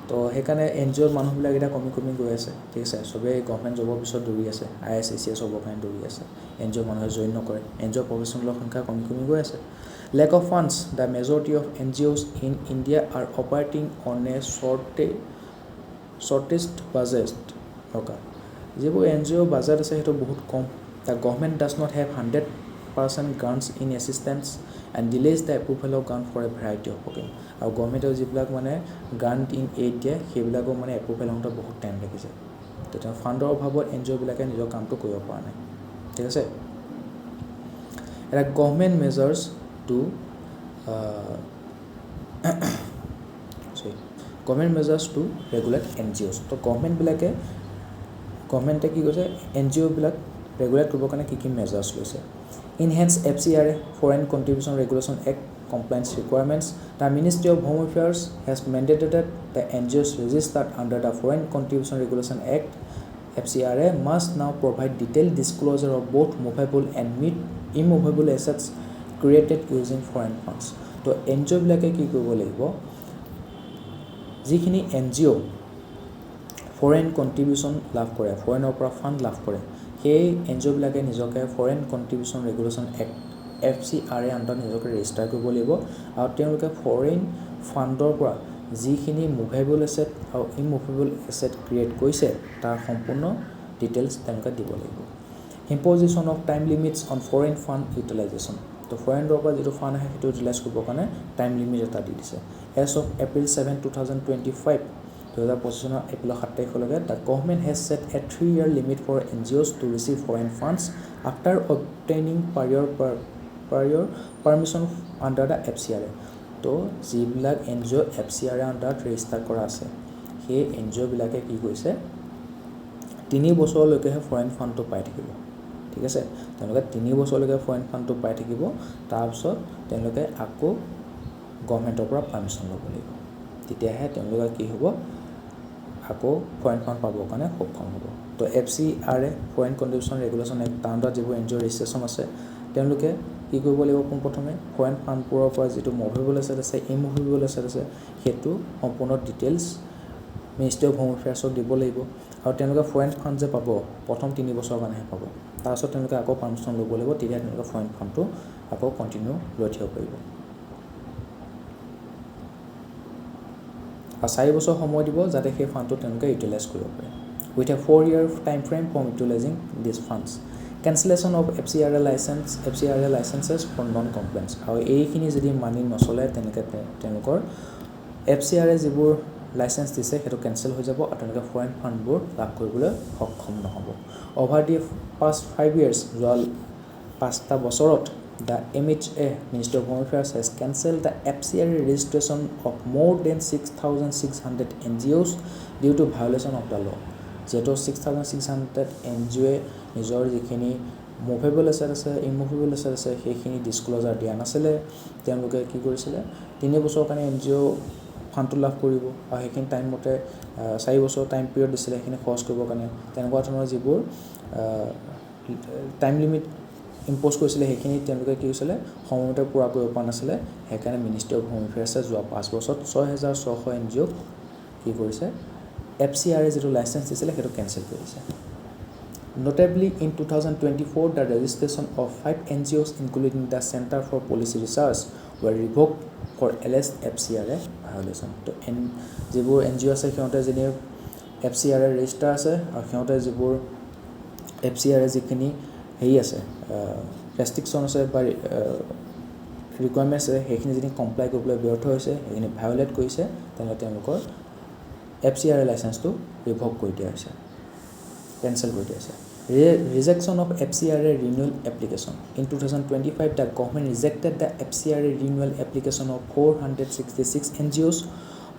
তো সেইকাৰণে NGOৰ মানুহবিলাক এতিয়া কমি গৈ আছে ঠিক আছে চবেই গভৰ্ণমেণ্ট জবৰ পিছত দৌৰি আছে IAS CSOs হ'বৰ কাৰণে দৌৰি আছে NGO মানুহে জইন নকৰে NGO প্ৰফেচনেলৰ সংখ্যা কমি গৈ আছে lack of funds the majority of NGOs in India are operating on a shortest budget okay যিবোৰ NGO বাজেট আছে সেইটো বহুত কম the government does not have 100% grants in assistance and delays the approval of grant for a variety of program আৰু গভৰ্ণমেণ্টৰ যিবিলাক মানে grant in aid দিয়ে সেইবিলাকো মানে এপ্ৰুভেল হওঁতে বহুত টাইম লাগিছে তেতিয়া ফাণ্ডৰ অভাৱত NGO বিলাকে নিজৰ কামটো কৰিব পৰা নাই ঠিক আছে এটা government measures to government measures to regulate NGOs তো গভৰ্ণমেণ্টে কি কৈছে NGO বিলাক ৰেগুলেট কৰিবৰ কাৰণে কি মেজাৰ্ছ লৈছে enhance FCRA foreign contribution regulation act compliance requirements the Ministry of Home Affairs has mandated that the NGOs registered under the Foreign Contribution Regulation Act FCRA must now provide detailed disclosure of both movable and immovable assets created using foreign funds তো NGO বিলাকে কি কৰিব লাগিব যিখিনি NGO foreign contribution লাভ কৰে ফৰেইনৰ পৰা fund লাভ কৰে সেই NGO বিলাকে নিজকে foreign contribution regulation act FCRA আণ্ডাৰত নিজকে ৰেজিষ্টাৰ কৰিব লাগিব আৰু তেওঁলোকে ফৰেইন ফাণ্ডৰ পৰা যিখিনি মুভেবল এছেট আৰু ইমুভেবল এছেট ক্ৰিয়েট কৰিছে তাৰ সম্পূৰ্ণ ডিটেইলছ তেওঁলোকে দিব লাগিব imposition of time limits on foreign fund utilisation তো ফৰেইনৰ পৰা যিটো ফাণ্ড আহে সেইটো ইউটিলাইজ কৰিবৰ কাৰণে টাইম লিমিট এটা দি দিছে এজ অফ April 7, 2025 2025 এপ্ৰিলৰ 7 তাৰিখলৈকে the government has set a 3-year limit for NGOs to receive foreign funds after obtaining prior permission under the FCRA তো যিবিলাক NGO FCRA আণ্ডাৰত ৰেজিষ্টাৰ কৰা আছে সেই NGO বিলাকে কি কৈছে 3 বছৰলৈকেহে ফৰেইন ফাণ্ডটো পাই থাকিব ঠিক আছে তেওঁলোকে 3 বছৰলৈকে ফৰেইন ফাণ্ডটো পাই থাকিব তাৰপিছত তেওঁলোকে আকৌ গভৰ্ণমেণ্টৰ পৰা পাৰ্মিশ্যন ল'ব লাগিব তেতিয়াহে তেওঁলোকে কি হ'ব আকৌ ফৰেইন ফাণ্ড পাবৰ কাৰণে সক্ষম হ'ব তো FCRA foreign contribution regulation act তাৰ আণ্ডাৰত যিবোৰ NGO ৰেজিষ্ট্ৰেশ্যন আছে তেওঁলোকে কি কৰিব লাগিব পোনপ্ৰথমে ফৰেইন ফাণ্ডবোৰৰ পৰা যিটো মুভেবল এছেট আছে ইমুভেবল এছেট আছে সেইটো সম্পূৰ্ণ ডিটেইলছ মিনিষ্ট্ৰি অফ হোম এফেয়াৰ্ছক দিব লাগিব আৰু তেওঁলোকে ফৰেইন ফাণ্ড যে পাব প্ৰথম 3 বছৰৰ কাৰণেহে পাব তাৰপিছত তেওঁলোকে আকৌ পাৰ্মিশ্যন ল'ব লাগিব তেতিয়া তেওঁলোকে ফৰেইন ফাণ্ডটো আকৌ কণ্টিনিউ লৈ থাকিব পাৰিব 4 বছৰ সময় দিব যাতে সেই ফাণ্ডটো তেওঁলোকে ইউটিলাইজ কৰিব পাৰে with a 4-year time frame for utilizing these funds. Cancellation of FCRA licenses for non-compliance. আৰু এইখিনি যদি মানি নচলে তেনেকৈ তেওঁলোকৰ FCRA যিবোৰ লাইসেন্স দিছে সেইটো কেনসেল হৈ যাব আৰু তেওঁলোকে ফৰেন ফাণ্ডবোৰ লাভ কৰিবলৈ সক্ষম নহ'ব over the past 5 years যোৱা 5টা বছৰত the MHA Ministry of Home Affairs has cancelled the FCRA registration of more than 6,600 NGOs due to violation of the law যেটো 6,600 NGO নিজৰ যিখিনি মুভেবল এছেট আছে ইমুভেবল এছেট আছে সেইখিনি ডিসক্লোজাৰ দিয়া নাছিলে তেওঁলোকে কি কৰিছিলে 3 বছৰ কাৰণে NGO ফাণ্ডটো লাভ কৰিব আৰু সেইখিনি টাইম মতে 4 বছৰ টাইম পিৰিয়ড দিছিলে সেইখিনি খৰচ কৰিবৰ কাৰণে তেনেকুৱা ধৰণৰ যিবোৰ টাইম লিমিট ইম্প'জ কৰিছিলে সেইখিনি তেওঁলোকে কি হৈছিলে সময়মতে পুৰা কৰিব পৰা নাছিলে সেইকাৰণে মিনিষ্ট্ৰি অফ হোম এফেয়াৰ্ছে যোৱা 5 বছৰত 6,600 NGO কি কৰিছে FCRA যিটো লাইসেন্স দিছিলে সেইটো কেনসেল কৰিছে Notably, in 2024, the registration of 5 NGOs, including the Center for Policy Research, were revoked for alleged FCRA violation. So, যিবোৰ NGO আছে সিহঁতে যিনি FCRA register আছে আৰু সিহঁতে যিবোৰ FCRA যিখিনি হেই আছে restriction আছে বা requirements আছে সেইখিনি যিনি কমপ্লাই কৰিবলৈ ব্যৰ্থ হৈছে সেইখিনি ভায়োলেট কৰিছে তেনেহ'লে তেওঁলোকৰ FCRA license to revoke কৰি দিয়া হৈছে cancel কৰি দিয়া হৈছে rejection of FCRA renewal application in 2025 the government rejected the FCRA renewal application of 466 NGOs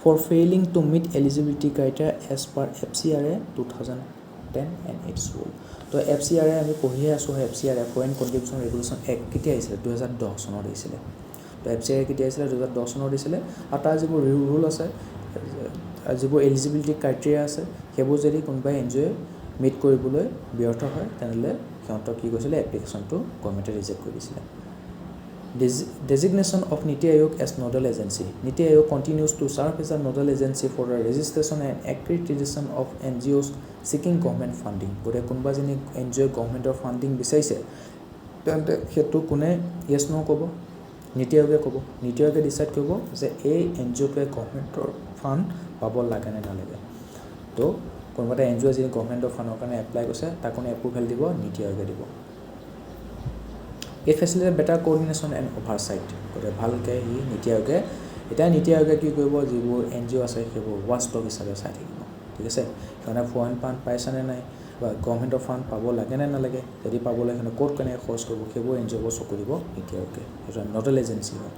for failing to meet eligibility criteria as per FCRA 2010 and its rule তো FCRA আমি পঢ়িয়ে আছো FCRA Foreign Contribution Regulation Act কেতিয়া আহিছিল 2010 চনত আহিছিল তো FCRA কেতিয়া আহিছিল 2010 চনত দিছিলে আৰু তাৰ যিবোৰ ৰুল আছে যিবোৰ এলিজিবিলিটি ক্ৰাইটেৰিয়া আছে সেইবোৰ যদি কোনোবাই এনজয় মিট কৰিবলৈ ব্যৰ্থ হয় তেনেহ'লে সিহঁতক কি কৰিছিলে এপ্লিকেশ্যনটো গভৰ্ণমেণ্টে ৰিজেক্ট কৰি দিছিলে Designation of Niti Aayog as nodal agency. Niti Aayog continues to serve as a nodal agency for the registration and accreditation of NGOs seeking government funding. Gode kunba jini NGO government or funding bisaise tente hetu kune yes no kobo Niti Aayog kobo Niti Aayog decide kobo je ei NGO to government or fund pabo lagane na lage to kunba NGO jini government or fund okane apply kose takone approval dibo Niti Aayog dibo It facilitates better coordination and oversight. Gode bhalke hi Niti Aayog eta Niti Aayog ki koibo jibur NGO ase kebo watchdog hisabe sai thakibo ঠিক আছে kana foreign fund paisa ne nai ba government of fund pabo lage na na lage jodi pabo lage na court kane khorch kobo kebo NGO bo sokuribo Niti Aayog eta nodal agency hoy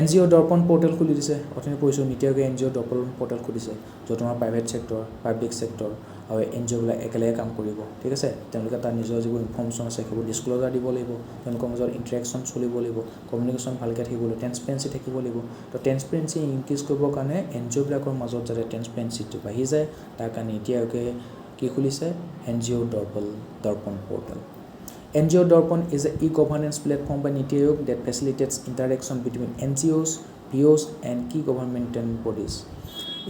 NGO Darpan portal খুলি দিছে অথনি কৈছো Niti Aayog NGO Darpan portal খুলিছে যত আমাৰ private sector public sector আৰু NGO বিলাক একেলগে কাম কৰিব ঠিক আছে তেওঁলোকে তাৰ নিজৰ যিবোৰ ইনফৰমেশন আছে সেইবোৰ ডিসক্লোজাৰ দিব লাগিব তেওঁলোকৰ মাজৰ ইন্টাৰেকচন চলিব লাগিব কমিউনিকেশন ভালকৈ থাকিব লাগিব ট্ৰান্সপাৰেন্সি থাকিব লাগিব তো ট্ৰান্সপাৰেন্সি ইনক্ৰিজ কৰিবৰ কাৰণে NGO বিলাকৰ মাজত যাতে ট্ৰান্সপাৰেন্সিটো বাঢ়ি যায় তাৰ কাৰণে Niti Aayog কি খুলিছে NGO Darpan portal NGO Dorpon is an e-governance platform by Niti Aayog that facilitates interaction between NGOs, POs, and key governmental bodies.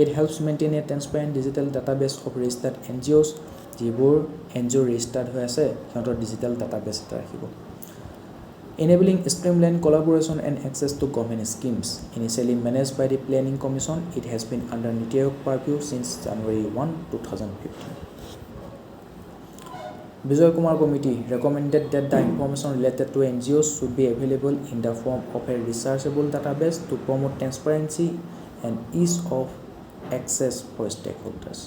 It helps maintain a transparent digital database of registered NGOs. যিবোৰ NGO registered হৈ আছে সিহঁতৰ digital database এটা ৰাখিব enabling streamlined collaboration and access to government schemes. Initially managed by the Planning Commission, it has been under Niti Aayog purview since January 1, 2015. Vijay Kumar Committee recommended that the information related to NGOs should be available in the form of a researchable database to promote transparency and ease of access for stakeholders.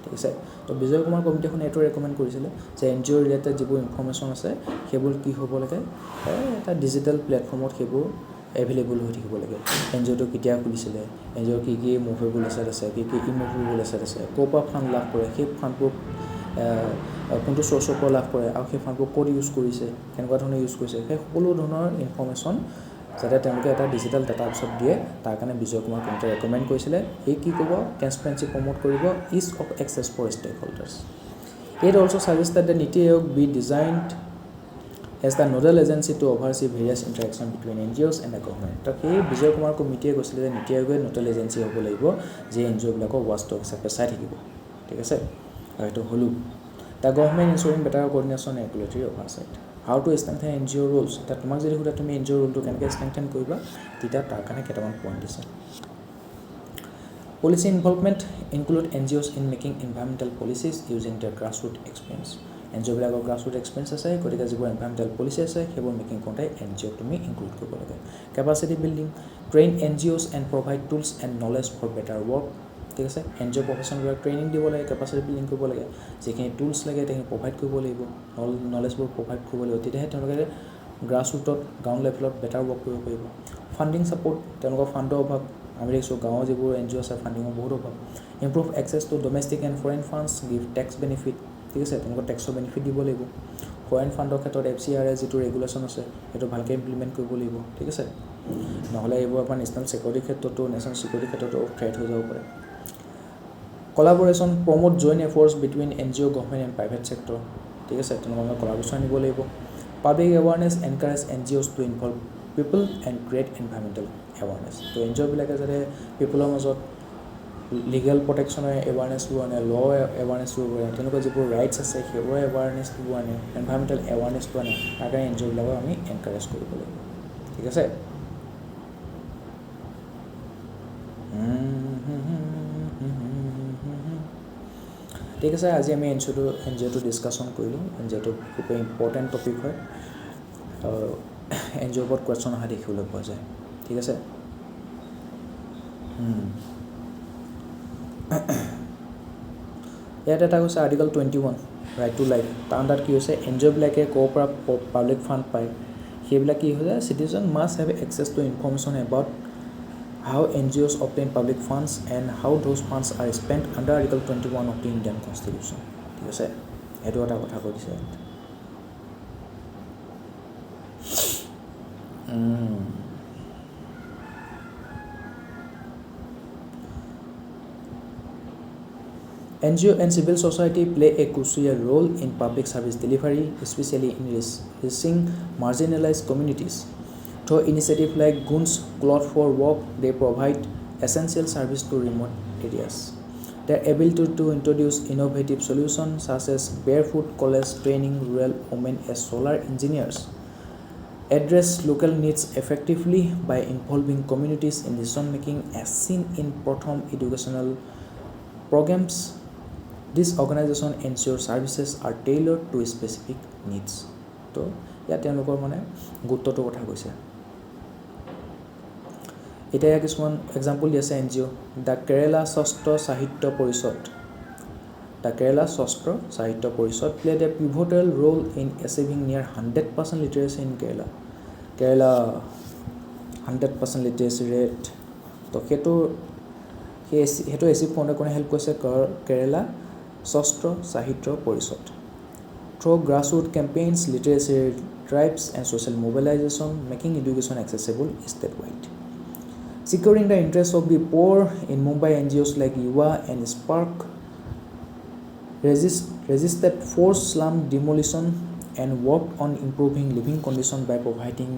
ঠিক আছে তো Vijay Kumar Committee খন এটো ৰেকমেন্ড কৰিছিল যে NGO related যিবোৰ information আছে সেইবোৰ কি হ'ব লাগে এটা ডিজিটাল প্ল্যাটফৰ্মত সেইবোৰ এভেইলেবল হৈ থাকিব লাগে NGO টো কেতিয়া খুলিছিলে NGO কি মুভেবল আছে কি ইমুভেবল আছে কোপা ফান্ড লাভ কৰে সেই ফান্ডবোৰ কোনটো সোৰ্সৰ পৰা লাভ কৰে আৰু সেই ফান্ডবোৰ কোড ইউজ কৰিছে কেনেকুৱা ধৰণে ইউজ কৰিছে সেই সকলো ধৰণৰ ইনফৰমেশন যাতে তেওঁলোকে এটা ডিজিটাল ডাটাবেছত দিয়ে তাৰ কাৰণে Vijay Kumar Committee ৰেকমেন্ড কৰিছিলে এই কি কৰিব ট্ৰান্সপাৰেন্সি প্ৰমোট কৰিব ease of access for stakeholders It also suggested that Niti Aayog be designed as the nodal agency to oversee various interaction between NGOs and the government. তো এই Vijay Kumar Committee কৈছিলে যে Niti Aayog nodal agency হ'ব লাগিব যে NGO বিলাকৰ watchdog হিচাপে চাই থাকিব ঠিক আছে আৰু এটো হলো The government ensuring better coordination and regulatory oversight. How to strengthen NGO rules? That তোমাক যদি হুটা তুমি NGO rule to কেনেকৈ strengthen কৰিবা তেতিয়া তাৰ কাৰণে কেইটামান পইণ্ট দিছে Policy involvement include NGOs in making environmental policies using their grassroots experience. NGO বিলাকৰ grassroots experience আছে গতিকে যিবোৰ environmental policy আছে সেইবোৰ মেকিং কৰোঁতে NGO তুমি ইনক্লুড কৰিব লাগে capacity building train NGOs and provide tools and knowledge for better work ঠিক আছে NGO professional ট্ৰেইনিং দিব লাগে capacity building কৰিব লাগে যিখিনি টুলছ লাগে তেখিনি প্ৰভাইড কৰিব লাগিব নলেজবোৰ প্ৰভাইড কৰিব লাগিব তেতিয়াহে তেওঁলোকে grassroots গ্ৰাউণ্ড লেভেলত বেটাৰ ৱৰ্ক কৰিব পাৰিব ফাণ্ডিং ছাপোৰ্ট তেওঁলোকৰ ফাণ্ডৰ অভাৱ আমি দেখিছোঁ গাঁৱৰ যিবোৰ NGO আছে ফাণ্ডিঙৰ বহুত অভাৱ improve access to domestic and foreign funds give tax benefit ঠিক আছে তেওঁলোকৰ টেক্সৰ বেনিফিট দিব লাগিব ফৰেইন ফাণ্ডৰ ক্ষেত্ৰত FCRA যিটো ৰেগুলেশ্যন আছে সেইটো ভালকৈ ইমপ্লিমেণ্ট কৰিব লাগিব ঠিক আছে নহ'লে এইবোৰ আমাৰ নেশ্যনেল ছিকিউৰিটিৰ ক্ষেত্ৰতো নেশ্যনেল ছিকিউৰিটিৰ ক্ষেত্ৰতো থ্ৰেট হৈ যাব পাৰে collaboration promote joint efforts between NGO government and private sector ঠিক আছে তেওঁলোকৰ collaboration আনিব লাগিব public awareness encourage NGOs to involve people and create environmental awareness তো NGO বিলাকে যাতে পিপলৰ মাজত লিগেল প্ৰটেকশ্যনৰ এৱাৰনেছবোৰ আনে ল এৱাৰনেছবোৰ আনে তেওঁলোকৰ যিবোৰ ৰাইটছ আছে সেইবোৰ এৱাৰনেছবোৰ আনে এনভাইৰমেণ্টেল এৱাৰনেছটো আনে তাৰ কাৰণে NGO বিলাকক আমি এনকাৰেজ কৰিব লাগিব ঠিক আছে ঠিক আছে আজি আমি NGOটো ডিছকাশ্যন কৰিলোঁ NGOটো খুব ইম্পৰ্টেণ্ট টপিক হয় NGOৰ ওপৰত কুৱেশ্যন অহা দেখিবলৈ পোৱা যায় ঠিক আছে ইয়াত এটা কৈছে আৰ্টিকল 21 ৰাইট টু লাইফ তাৰ আণ্ডাৰত কি হৈছে NGO বিলাকে ক'ৰ পৰা পাব্লিক ফাণ্ড পায় সেইবিলাক কি হৈছে citizen must have access to information about how NGOs obtain public funds and how those funds are spent under Article 21 of the Indian Constitution. ঠিক আছে এটো এটা কথা কৈ দিছে NGO and civil society play a crucial role in public service delivery, especially in reaching marginalized communities. Through initiatives like Guns Cloth for Work, they provide essential service to remote areas. Their ability to introduce innovative solutions such as barefoot college training rural women as solar engineers, address local needs effectively by involving communities in decision making as seen in Pratham educational programs. This organization ensures services are tailored to specific needs. So, ইয়াত তেওঁলোকৰ মানে গুৰুত্বটো কথা কৈছে এতিয়া কিছুমান example দিছে NGO the কেৰেলা শাস্ত্ৰ সাহিত্য পৰিষদ played a pivotal role in achieving near 100% literacy in Kerala 100% literacy rate তো সেইটো এচিভ কৰোঁতে কোনে হেল্প কৰিছে কেৰেলা শাস্ত্ৰ সাহিত্য পৰিষদ through grassroots campaigns literacy drives and social mobilization making education accessible statewide. Securing the interests of the poor in Mumbai, NGOs like Yuva and Spark resisted forced slum demolition and worked on improving living conditions by providing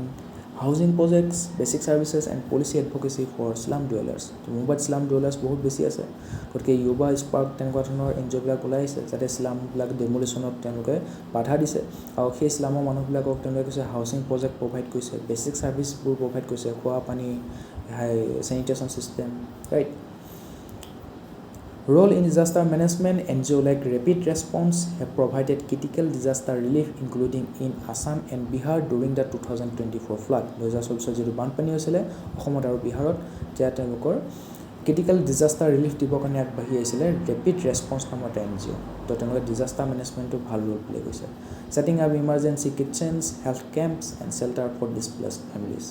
housing projects, basic services and policy advocacy for slum dwellers. So Mumbai slum dwellers বহুত বেছি আছে গতিকে Yuva Spark তেনেকুৱা ধৰণৰ NGO বিলাক ওলাইছে যাতে slam বিলাক ডেমোলিশ্যনত তেওঁলোকে বাধা দিছে আৰু সেই স্লামৰ মানুহবিলাকক তেওঁলোকে কৈছে হাউচিং প্ৰজেক্ট প্ৰভাইড কৰিছে বেছিক ছাৰ্ভিচবোৰ প্ৰভাইড কৰিছে খোৱা পানী sanitation system, right? Role in disaster management, NGO like Rapid Response have provided critical disaster relief including in Assam and Bihar during the 2024 flood. 2024 যেটো বানপানী হৈছিল অসমত আৰু বিহাৰত যেতিয়া তেওঁলোকৰ critical disaster relief দিবৰ কাৰণে আগবাঢ়ি আহিছিল Rapid Response নামৰ এটা NGO তো তেওঁলোকে disaster managementটো ভাল ৰোল প্লে কৰিছে setting up emergency kitchens, health camps and shelter for displaced families.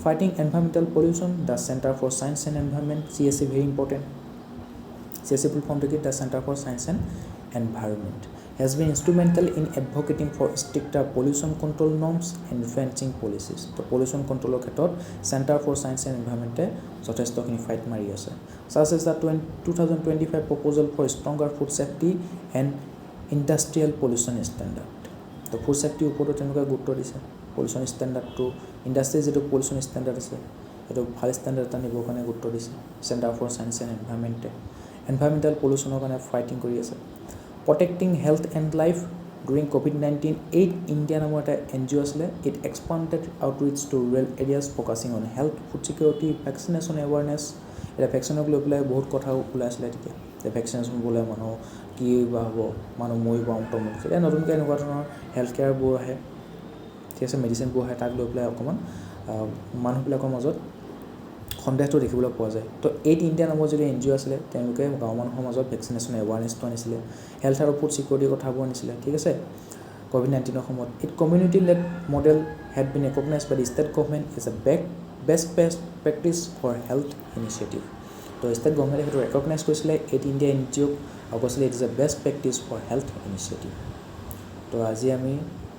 Fighting environmental pollution, the Center for Science and Environment, CSE very important. CSE full form to get the Center for Science and Environment has been instrumental in advocating for stricter pollution control norms and fencing policies. The pollution control ক্ষেত্ৰত Center for Science and Environment যথেষ্টখিনি fight মাৰি আছে such as the 2025 proposal for stronger food safety and industrial pollution standard. The food safety ওপৰত তেওঁলোকে গুৰুত্ব দিছে pollution standard to industry যেটো pollution standard আছে এটো ভাল standard এটা নিবৰ কাৰণে গুৰুত্ব দিছে Center for Science and Environment environmental pollution কাৰণে ফাইটিং কৰি আছে protecting health and life during COVID-19 8 India নামৰ এটা NGO আছিলে it expanded outreach to rural areas focusing on health food security vaccination awareness এতিয়া ভেকচিনক লৈ পেলাই বহুত কথা ওলাইছিলে তেতিয়া যে ভেকচিনেশ্যন বোলে মানুহ কি বা হ'ব মানুহ মৰিব তমুক এতিয়া নতুনকৈ এনেকুৱা ধৰণৰ হেল্থ কেয়াৰবোৰ আহে ঠিক আছে মেডিচিনবোৰ আহে তাক লৈ পেলাই অকণমান মানুহবিলাকৰ মাজত সন্দেহটো দেখিবলৈ পোৱা যায় তো এইট ইণ্ডিয়া নামৰ যদি NGO আছিলে তেওঁলোকে গাঁৱৰ মানুহৰ মাজত ভেকচিনেশ্যন এৱাৰনেছটো আনিছিলে হেল্থ আৰু ফুড ছিকিউৰিটিৰ কথাবোৰ আনিছিলে ঠিক আছে COVID-19 সময়ত it community led model had been recognise by the state government is a best practice for health initiative তো ষ্টেট গভৰ্ণমেণ্টে সেইটো ৰেকগনাইজ কৰিছিলে এইট ইণ্ডিয়া NGOক আৰু কৈছিলে it is a best practice for health initiative তো আজি আমি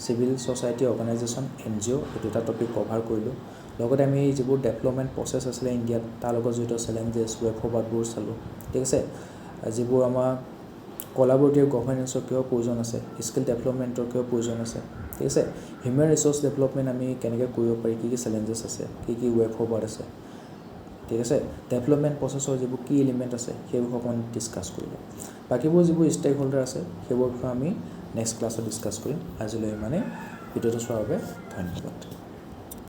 চিভিল ছ'চাইটি অৰ্গেনাইজেশ্যন NGO এই দুটা টপিক কভাৰ কৰিলোঁ লগতে আমি যিবোৰ ডেভেলপমেণ্ট প্ৰচেছ আছিলে ইণ্ডিয়াত তাৰ লগত জড়িত চেলেঞ্জেছ ৱে ফৰৱাৰ্ডবোৰ চালোঁ ঠিক আছে যিবোৰ আমাৰ কলাবৰেটিভ গভৰ্নেন্সৰ কিয় প্ৰয়োজন আছে স্কিল ডেভেলপমেণ্টৰ কিয় প্ৰয়োজন আছে ঠিক আছে হিউমেন ৰিচোৰ্চ ডেভেলপমেণ্ট আমি কেনেকৈ কৰিব পাৰি কি চেলেঞ্জেছ আছে কি ৱে ফৰৱাৰ্ড আছে ঠিক আছে ডেভেলপমেণ্ট প্ৰচেছৰ যিবোৰ কি এলিমেণ্ট আছে সেইবোৰ অকণমান ডিছকাছ কৰিলোঁ বাকীবোৰ যিবোৰ ষ্টেক হোল্ডাৰ আছে সেইবোৰ বিষয়ে আমি নেক্সট ক্লাছত ডিছকাছ কৰিম আজিলৈ মানে ভিডিঅ'টো চোৱাৰ বাবে ধন্যবাদ